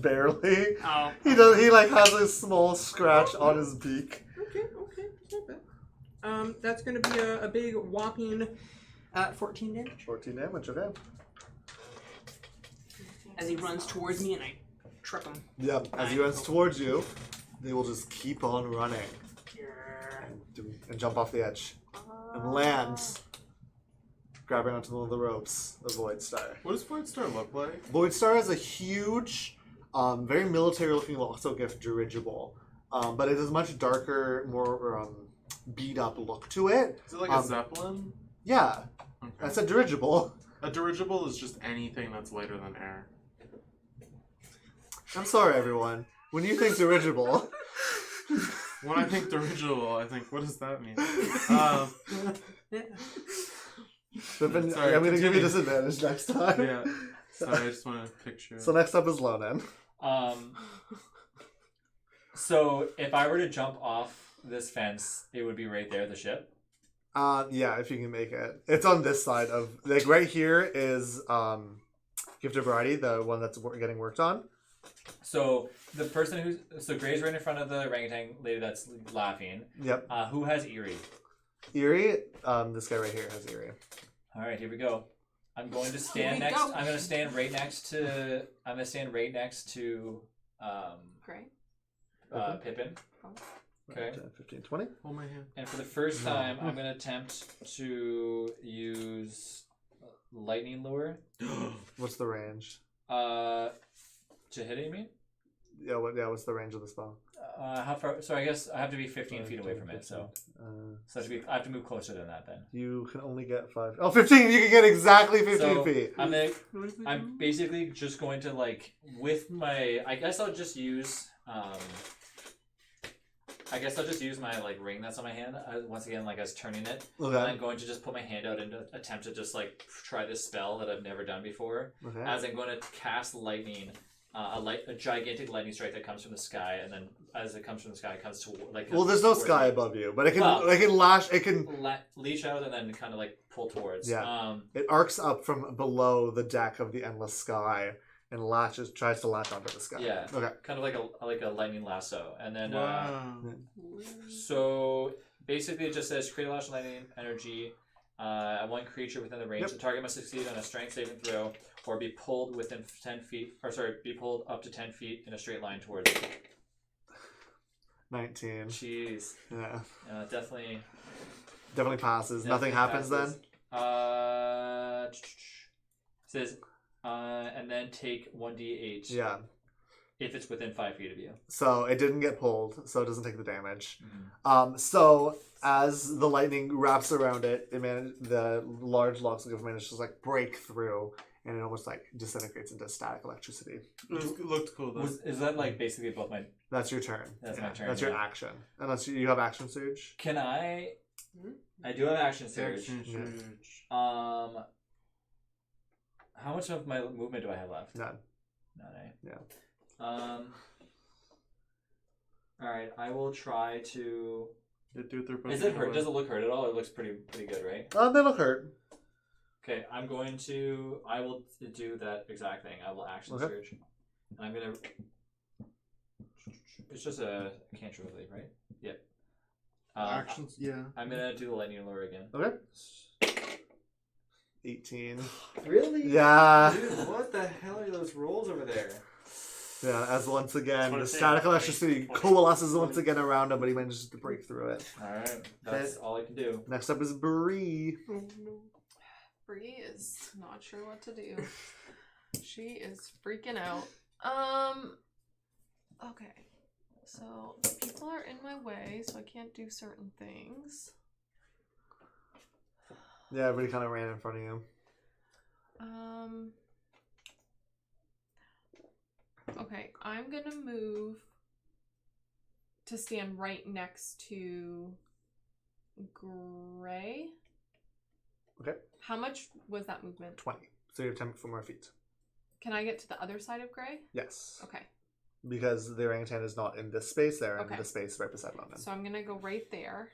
Barely. Oh. He does. He like has a small scratch on his beak. Okay. Not bad. That's gonna be a big whopping 14 damage 14 damage. Okay. as he runs towards me and I trip him. Yep. As he runs towards you, they will just keep on running and jump off the edge and lands, grabbing onto one of the ropes of Void Star. What does Void Star look like? Void Star is a huge, very military-looking also gift dirigible, but it has a much darker, more beat-up look to it. Is it like a Zeppelin? Yeah, Okay. that's a dirigible. A dirigible is just anything that's lighter than air. I'm sorry, everyone. When you think dirigible, When I think dirigible, I think, what does that mean? I'm Sorry, going to give you continue. disadvantage next time. Yeah. Sorry, I just want to picture. So next up is Lonan. So if I were to jump off this fence, it would be right there, the ship. Yeah, if you can make it. It's on this side of like right here is Gift of Variety, the one that's getting worked on. So the person so Gray's right in front of the orangutan lady that's laughing. Yep. Who has Eerie? Eerie. This guy right here has Eerie. All right, here we go. I'm going to stand Here we next. go. I'm going to stand right next to. I'm going to stand right next to. Great. Pippin. Okay. 10, 15, 20. Hold my hand. And for the first time, I'm going to attempt to use lightning lure. What's the range? To hit it, you mean? Yeah, what's the range of the spell? How far? So I guess I have to be 15 feet away from it. So I have to move closer than that then. You can only get 5. Oh, 15! You can get exactly 15 So feet. I'm basically just going to with my. I guess I'll just use. I guess I'll just use my ring that's on my hand once again, as turning it. Okay. And I'm going to just put my hand out and attempt to just try this spell that I've never done before. Okay. As I'm going to cast lightning, a gigantic lightning strike that comes from the sky, and then as it comes from the sky, it comes to Well, there's no towards sky me. above you, but it can Well, it can lash. It can Leash out and then kind of pull towards. Yeah. It arcs up from below the deck of the endless sky and tries to latch onto the sky. Yeah. Okay. Kind of like a lightning lasso, and then Wow. so basically it just says create a lash of lightning energy. One creature within the range. Yep. The target must succeed on a strength saving throw, or be pulled within 10 feet. Be pulled up to 10 feet in a straight line towards it. 19. Jeez. Yeah. Definitely. Definitely passes. Nothing happens passes. then? Says, and then take 1d8 Yeah. if it's within 5 feet of you. So it didn't get pulled, so it doesn't take the damage. Mm-hmm. So as the lightning wraps around it, the large logs of manage to break through, and it almost disintegrates into static electricity. Looked cool though. Is that basically both my... That's your turn. That's my turn, That's your yeah. action. Unless you have action surge. Can I... I do have action surge. Action Yeah. surge. How much of my movement do I have left? None. None, eh? Yeah. Alright, I will try to... Do it through Is it hurt? Does it look hurt at all? It looks pretty good, right? They look hurt. Okay, I will do that exact thing. I will action Okay. surge. And I'm gonna... It's just a cantrip, I believe, right? Yep. Actions, yeah. I'm gonna do the lightning lure again. Okay. 18. Really? Yeah. Dude, what the hell are those rolls over there? Yeah, as once again, the 20, static electricity 20. coalesces once again around him, but he manages to break through it. Alright, that's all I can do. Next up is Bree. Bree is not sure what to do. She is freaking out. Okay. So people are in my way, so I can't do certain things. Yeah, everybody kind of ran in front of you. Okay, I'm gonna move to stand right next to Gray. Okay. How much was that movement? 20. So you have 10 more feet. Can I get to the other side of Gray? Yes. Okay. Because the orangutan is not in this space, they're Okay. in the space right beside London. So I'm gonna go right there,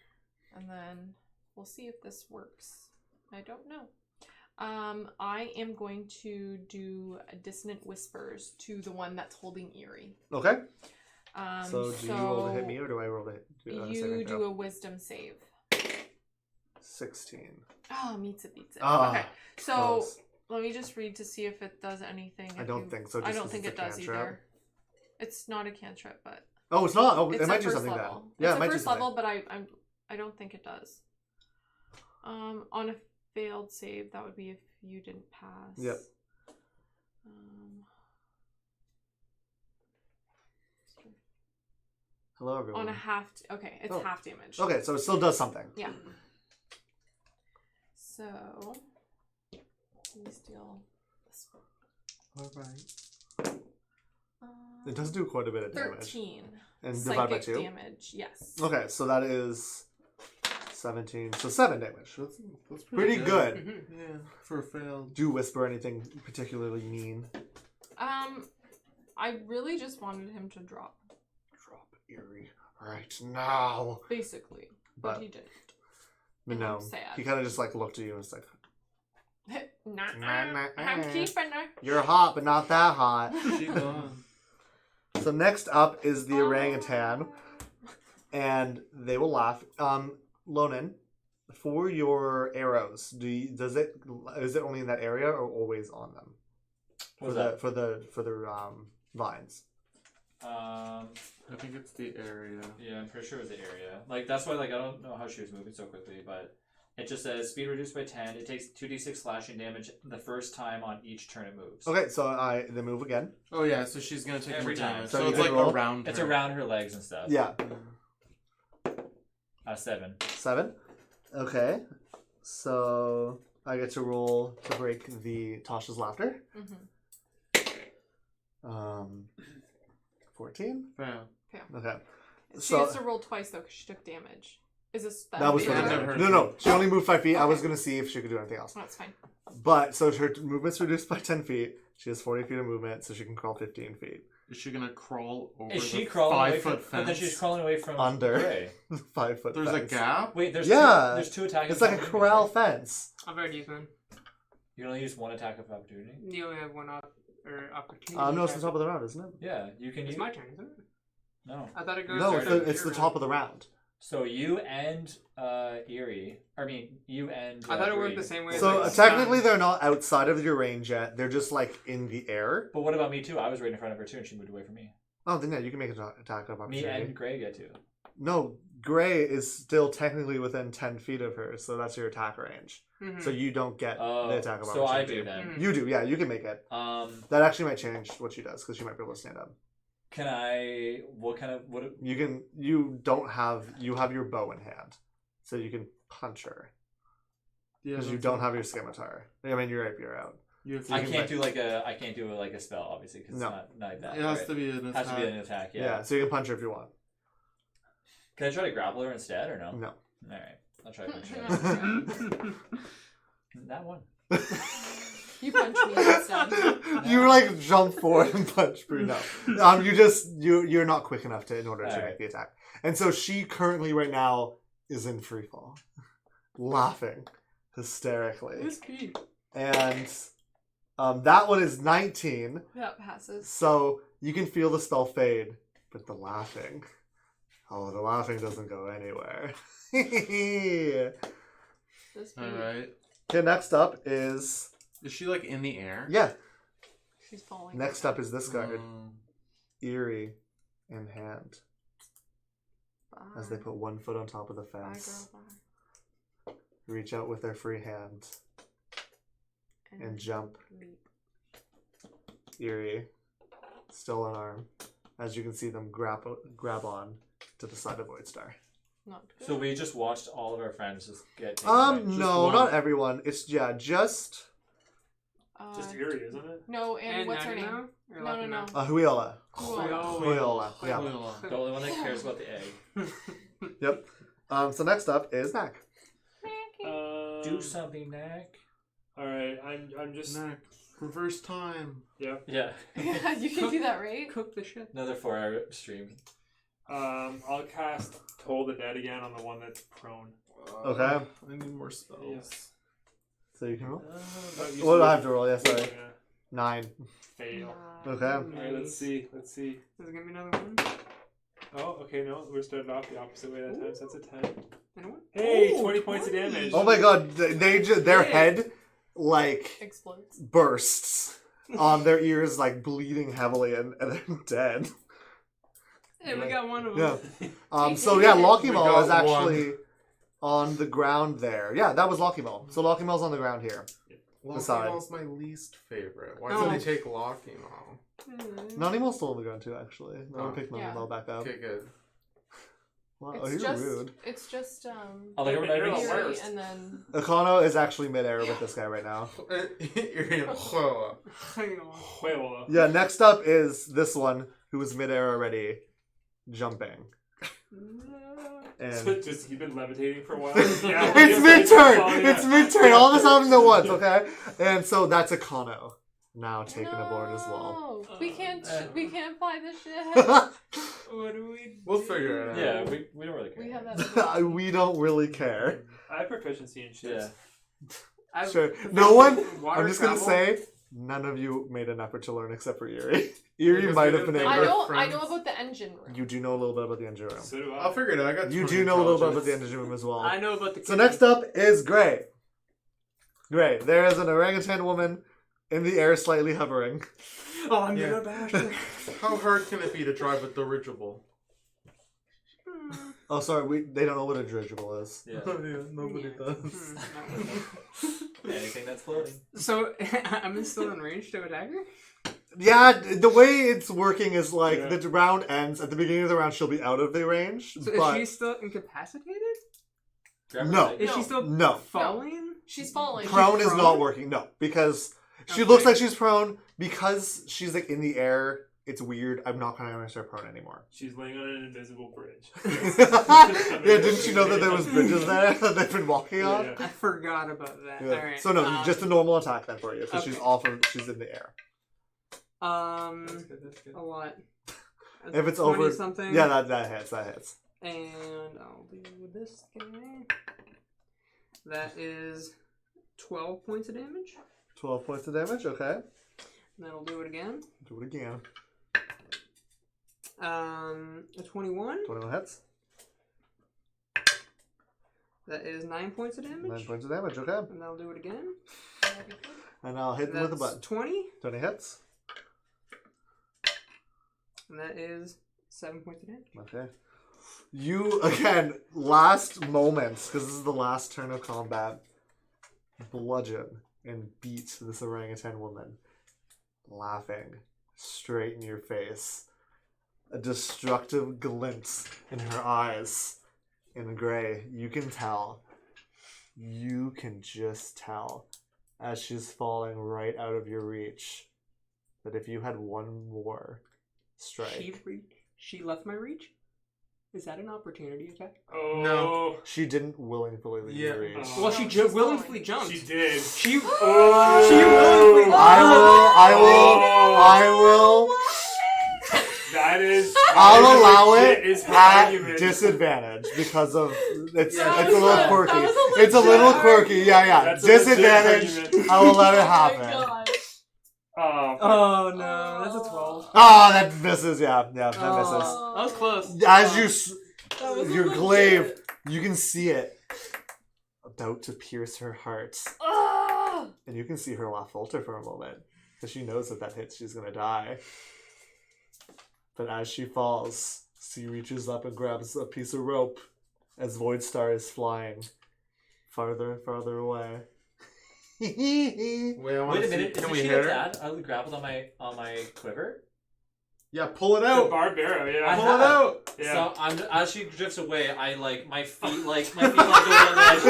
and then we'll see if this works. I don't know. I am going to do dissonant whispers to the one that's holding Eerie. Okay. So do you roll to hit me or do I roll to hit you do a wisdom save. 16. Oh, meets it, beats it. Ah, okay, so close. let me just read to see if it does anything. I don't think so. I just don't 'cause think it's it a does cantrip. either. It's not a cantrip, but Oh, it's not. Oh, it's it might at do first something level. bad. Yeah, It's it might at do first something. level, but I don't think it does. On a failed save, that would be if you didn't pass. Yep. Hello, everyone. On a half. Okay, it's Oh. half damage. Okay, so it still does something. Yeah. So we steal this one. All right. It does do quite a bit of damage. 13. And Psychic divide by 2? damage, yes. Okay, so that is 17. So 7 damage. That's pretty good. Yeah, for a failed. Do you whisper anything particularly mean? I really just wanted him to drop, Drop Eerie right now. basically, but But he didn't. But I'm no, sad. he kind of just like looked at you and was like, Nah, I'm keeping her. "You're hot, but not that hot." She gone. So next up is the Oh. orangutan, and they will laugh. Lonan, for your arrows, is it only in that area or always on them? For the vines. I think it's the area. Yeah, I'm pretty sure it was the area. Like that's why, like I don't know how she was moving so quickly, but it just says speed reduced by 10. It takes 2d6 slashing damage the first time on each turn it moves. Okay, so they move again. Oh yeah, so she's gonna take Every more time. damage. So So you it's can like roll. around her. It's around her legs and stuff. Yeah, 7. 7. Okay, so I get to roll to break the Tasha's laughter. Mm-hmm. 14. Fail. Okay, She So- has to roll twice though because she took damage. Is this that was for the Yeah. damage. Never No, she only moved 5 feet. I was Okay. gonna see if she could do anything else. That's fine. But so her movement's reduced by 10 feet. She has 40 feet of movement, so she can crawl 15 feet. Is she gonna crawl over Is she the crawling away 5 from? foot But then fence? she's crawling away from Under. Gray. 5 foot. There's fence. a gap? Wait, there's Yeah. there's 2 attacks. It's like a corral fence. I've already used one. You can only use 1 attack of opportunity. You only have one opportunity. No, it's the top of the round, isn't it? Yeah, you can It's use. my turn, isn't it? No. I thought it goes. No, started it's the your top round. of the round. So you and Eerie. I mean, you and. I thought it Bree. worked the same way. So as technically, they're not outside of your range yet. They're just like in the air. But what about me too? I was right in front of her too, and she moved away from me. Oh, then yeah, you can make an attack of Me opportunity. and Gray get to. No, Gray is still technically within 10 feet of her, so that's your attack range. Mhm. So you don't get Oh, the attack of so I opportunity. do then. Mhm. You do, yeah, you can make it. That actually might change what she does because she might be able to stand up. Can I? What kind of what? You have your bow in hand, so you can punch her Yeah, because you that's don't it. have your scimitar. I mean, your rapier out. You have to I use can't it. do like a spell obviously because No. it's not like that. It has right? to be an attack. Has to be an attack. Yeah. Yeah. So you can punch her if you want. Can I try to grapple her instead or no? No. All right. I'll try to punch her. That one. You punch me instead. You like jump forward and punch Bree. No, you're not quick enough in order to Alright. make the attack. And so she currently right now is in free fall, laughing hysterically. It's cute. And that one is 19. That passes. So you can feel the spell fade, but the laughing doesn't go anywhere. Okay, This Alright. next up is Is she like in the air? She's falling. Next up is this guard, Um, Eerie in hand, Bye. as they put one foot on top of the Bye, fence. girl, bye. Reach out with their free hand and jump leap. Eerie, still unarmed, as you can see them grab on to the side of Void Star. Not good. So we just watched all of our friends just get taken No, one. not everyone. It's just Just eerie, isn't it? No, and what's her name? No. Huiola. Huiola. Huiola. Yeah. The only one that cares about the egg. Yep. So next up is Mac. Do something, Nick. Alright, I'm just. Knack. Reverse time. Yep. Yeah. Yeah, you can do that, right? Cook the shit. Another 4-hour stream. I'll cast Toll the Dead again on the one that's prone. Okay. I need more spells. Yes. So you can roll. But What do I have to roll? Yeah, sorry. Yeah. 9. Fail. Okay. Alright, let's see. Does it give me another one? Oh, okay, no, we're started off the opposite way that time, so that's a 10. Anyone? Hey, Ooh, 20 points of damage. Oh my god, their head like Explodes. bursts on their ears, like bleeding heavily, and they're dead. Hey, we got one of them. Yeah. So yeah, Locky We Mall got is actually on the ground there. Yeah, that was Locky Mall. So Locky Mall's on the ground here. Locky Decide. Mall's my least favorite. Why Oh. did they take Locky Mall? Nani Mall's still on the ground too, actually. No one Oh. picked Nani Yeah. Mall back up. Okay, good. Wow, It's you're just, rude. It's just I like You're everybody. the Eerie worst. and then Akano is actually midair with this guy right now. Well, Yeah, next up is this one who is midair already, jumping. And just he's been levitating for a while. it's Yeah, mid-turn! It's mid-turn! All this happening at once, okay? And so that's Akano. Now taken aboard as well. No, we can't fly the ship. What do we We'll do? figure it out. Yeah, we don't really care. We have that. We don't really care. I have proficiency in shit. Yeah. Sure. No one, Water I'm just gonna travel. say, none of you made an effort to learn except for Eerie. Eerie Because might we have been didn't able I think to. know. I friends. know about the engine room. You do know a little bit about the engine room. So do I'll I. figure it out. I got You 20 do know a little bit about intelligence. the engine room as well. I know about the. So next up is Gray. Gray, there is an orangutan woman in the air slightly hovering. Oh, I'm Yeah. gonna bash her. How hard can it be to drive a dirigible? Oh, sorry, they don't know what a dirigible is. Yeah. Nobody does. Anything that's floating. So I'm still in range to attack her. Yeah, the way it's working is like Yeah. the round ends. At the beginning of the round, she'll be out of the range. So but is she still incapacitated? Grab her No. leg. Is she still no, falling? She's falling. prone is prone? not working. No, because she Okay. looks like she's prone. Because she's like in the air, it's weird. I'm not gonna make her prone anymore. She's laying on an invisible bridge. Yeah, didn't you know that there was bridges there that they've been walking on? Yeah. I forgot about that. Yeah. Alright. So no, just a normal attack then for you. So she's okay. off of, she's in the air. That's good. A lot. If it's 20 over something. Yeah, that hits. That hits. And I'll do this guy. That is 12 points of damage. 12 points of damage. Okay, And then I'll do it again. do it again. A 21. 21 hits. That is 9 points of damage. 9 points of damage. Okay, And I'll do it again. and I'll hit them with a That's button. 20. 20 hits. And that is 7 points of damage. Okay. You, again, last moments, because this is the last turn of combat, bludgeon and beat this orangutan woman, laughing straight in your face. A destructive glint in her eyes. In Gray, you can tell. You can just tell, as she's falling right out of your reach, that if you had one more strike... She left my reach? Is that an opportunity attack? Oh. No. She didn't willingly leave Yeah. your reach. Oh. Well, she she's willingly falling. jumped. She did. She Oh. She willingly. I will. That is. I'll that allow legit it is her at argument. disadvantage because of it's Yeah, it's a little that quirky. was a It's a little legit quirky. Yeah. That's a legit Disadvantage. argument. I will let it Oh my happen. God. Oh. Oh no, that's a 12. Oh, that misses. Yeah, that misses. Oh. That was close. As you That was your legit. glaive, you can see it about to pierce her heart, Ah! and you can see her laugh falter for a moment because she knows that hits, she's gonna die. But as she falls, she reaches up and grabs a piece of rope as Void Star is flying farther and farther away. Wait, Wait a minute, Can is we she hit her? dad? I was grappled on my quiver. Yeah, pull it The out. barbed arrow, I yeah. Pull have- it out. Yeah. So as she drifts away, I like my feet go on the edge.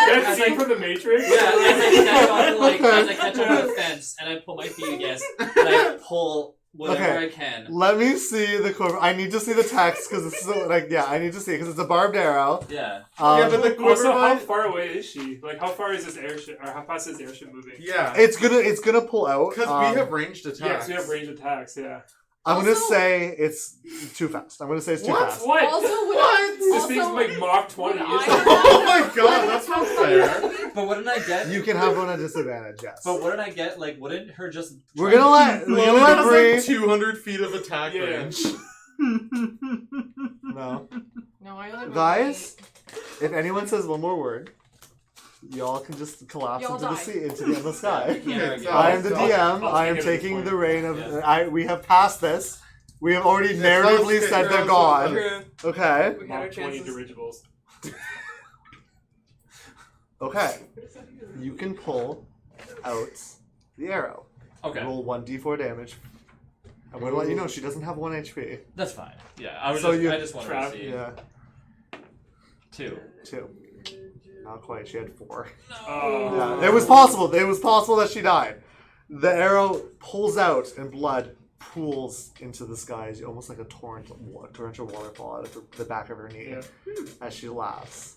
That As scene I- from the Matrix? Yeah, as I catch onto the fence and I pull my feet against and I pull whatever Okay. I can. Let me see the quiver. I need to see the text because it's so, like, yeah, I need to see it because it's a barbed arrow. Yeah. Yeah, but the quiver Also, how might- far away is she? Like, how far is this airship, or how fast is the airship moving? Yeah, It's gonna pull out. because we have ranged attacks. Yeah, so we have range attacks, yeah. I'm gonna Also- say it's too fast. I'm gonna say it's too What? fast. What? Also, would What? This also, thing's like Mach 20. would isn't I- it? Oh my god, that's not fair. But wouldn't I get? You can have one at disadvantage. Yes. But wouldn't I get? Like, wouldn't her just? We're gonna let Logan let has Bree. like 200 feet of attack Yeah. range. No, No, I only have guys. If anyone says one more word, y'all can just collapse Y'all into the die. sea, into the endless sky. Yeah, I am the God. DM. I'll I am take it at this taking point. the reign of. Yeah. We have passed this. We have already Yeah, narratively let's said get they're around gone. True. Okay. We had our Mach 20 chances. dirigibles. Okay. You can pull out the arrow. Okay, Roll 1d4 damage. I'm gonna let you know she doesn't have 1 HP. that's fine. Yeah, I was So I just wanted Trav- to see Yeah. 2. 2. Not quite. She had 4. Oh. Yeah, it was possible. It was possible that she died. The arrow pulls out and blood pools into the skies, almost like a torrential waterfall out of the back of her knee Yeah. as she laughs.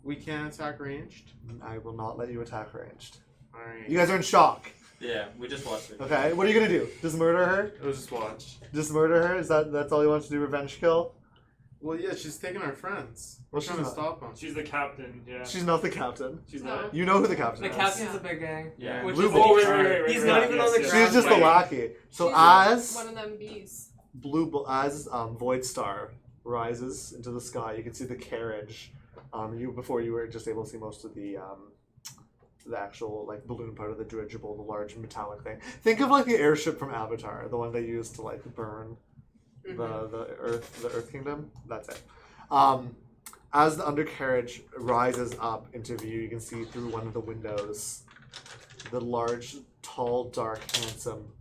We can't attack ranged. I will not let you attack ranged. Alright. You guys are in shock. Yeah, we just watched it. Okay, what are you gonna do? Just murder her? It was just watch. Just murder her? That's all you want to do? Revenge kill? Well, yeah, she's taking our friends. Well, We're trying to she's stop them. She's the captain, yeah. She's not the captain. She's No. not. You know who the captain The is. captain's Yeah. the big guy. Yeah. Which Blue is Bolt. He's not even on the yes, ground. She's just the Right. lackey. So She's as one of them bees. Void Star rises into the sky, you can see the carriage. Before you were just able to see most of the actual like balloon part of the dirigible, the large metallic thing. Think of like the airship from Avatar, the one they used to like burn the Earth Kingdom. That's it. As the undercarriage rises up into view, you can see through one of the windows the large, tall, dark, handsome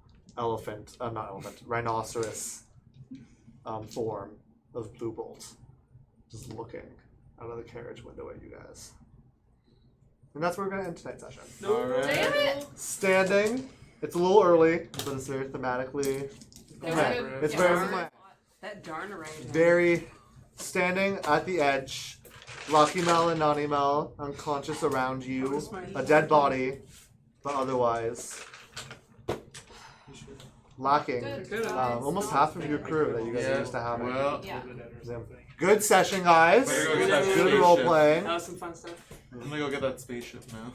rhinoceros form of Blue Bolt, just looking out of the carriage window at you guys. And that's where we're going to end tonight's session. Alright. Damn it! Standing, it's a little early, but it's very thematically. It was Okay. good. It's Yeah. very That darn orangutan. very standing at the edge. Rocky Mel and Nani Mel unconscious around you. A dead body, but otherwise lacking Good. almost half of your crew that you guys Yeah. are used to having. Well, Yeah. Good session, guys. Way to go get that Good spaceship. role playing. That was some fun stuff. I'm gonna go get that spaceship now.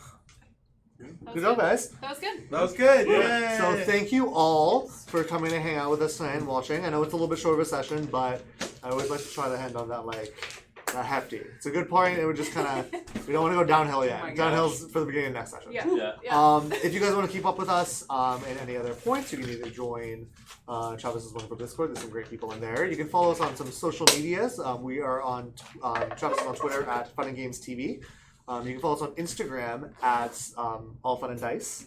That Good was job, good. guys. That was good. That was good. Yeah. So thank you all for coming to hang out with us tonight and watching. I know it's a little bit short of a session, but I always like to try to end on that that hefty. It's a good point. It would just kind of we don't want to go downhill yet. Oh my Downhill's for the beginning of next session. Yeah. Yeah. Yeah. If you guys want to keep up with us and any other points, you can either join Travis's wonderful Discord. There's some great people in there. You can follow us on some social medias. We are on Travis is on Twitter at Fun and Games TV. You can follow us on Instagram at AllFunNDice.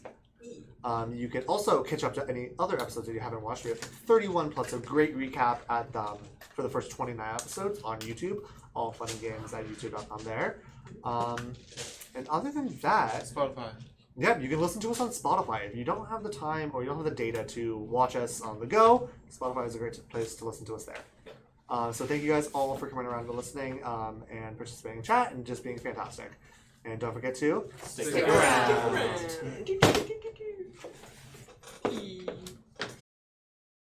You can also catch up to any other episodes that you haven't watched. We have 31 plus a great recap at for the first 29 episodes on YouTube. All Fun and Games at youtube.com there. And other than that, Spotify. yeah, you can listen to us on Spotify. If you don't have the time or you don't have the data to watch us on the go, Spotify is a great place to listen to us there. So thank you guys all for coming around and listening and participating in chat and just being fantastic. And don't forget to Stick Stick around. around. Around.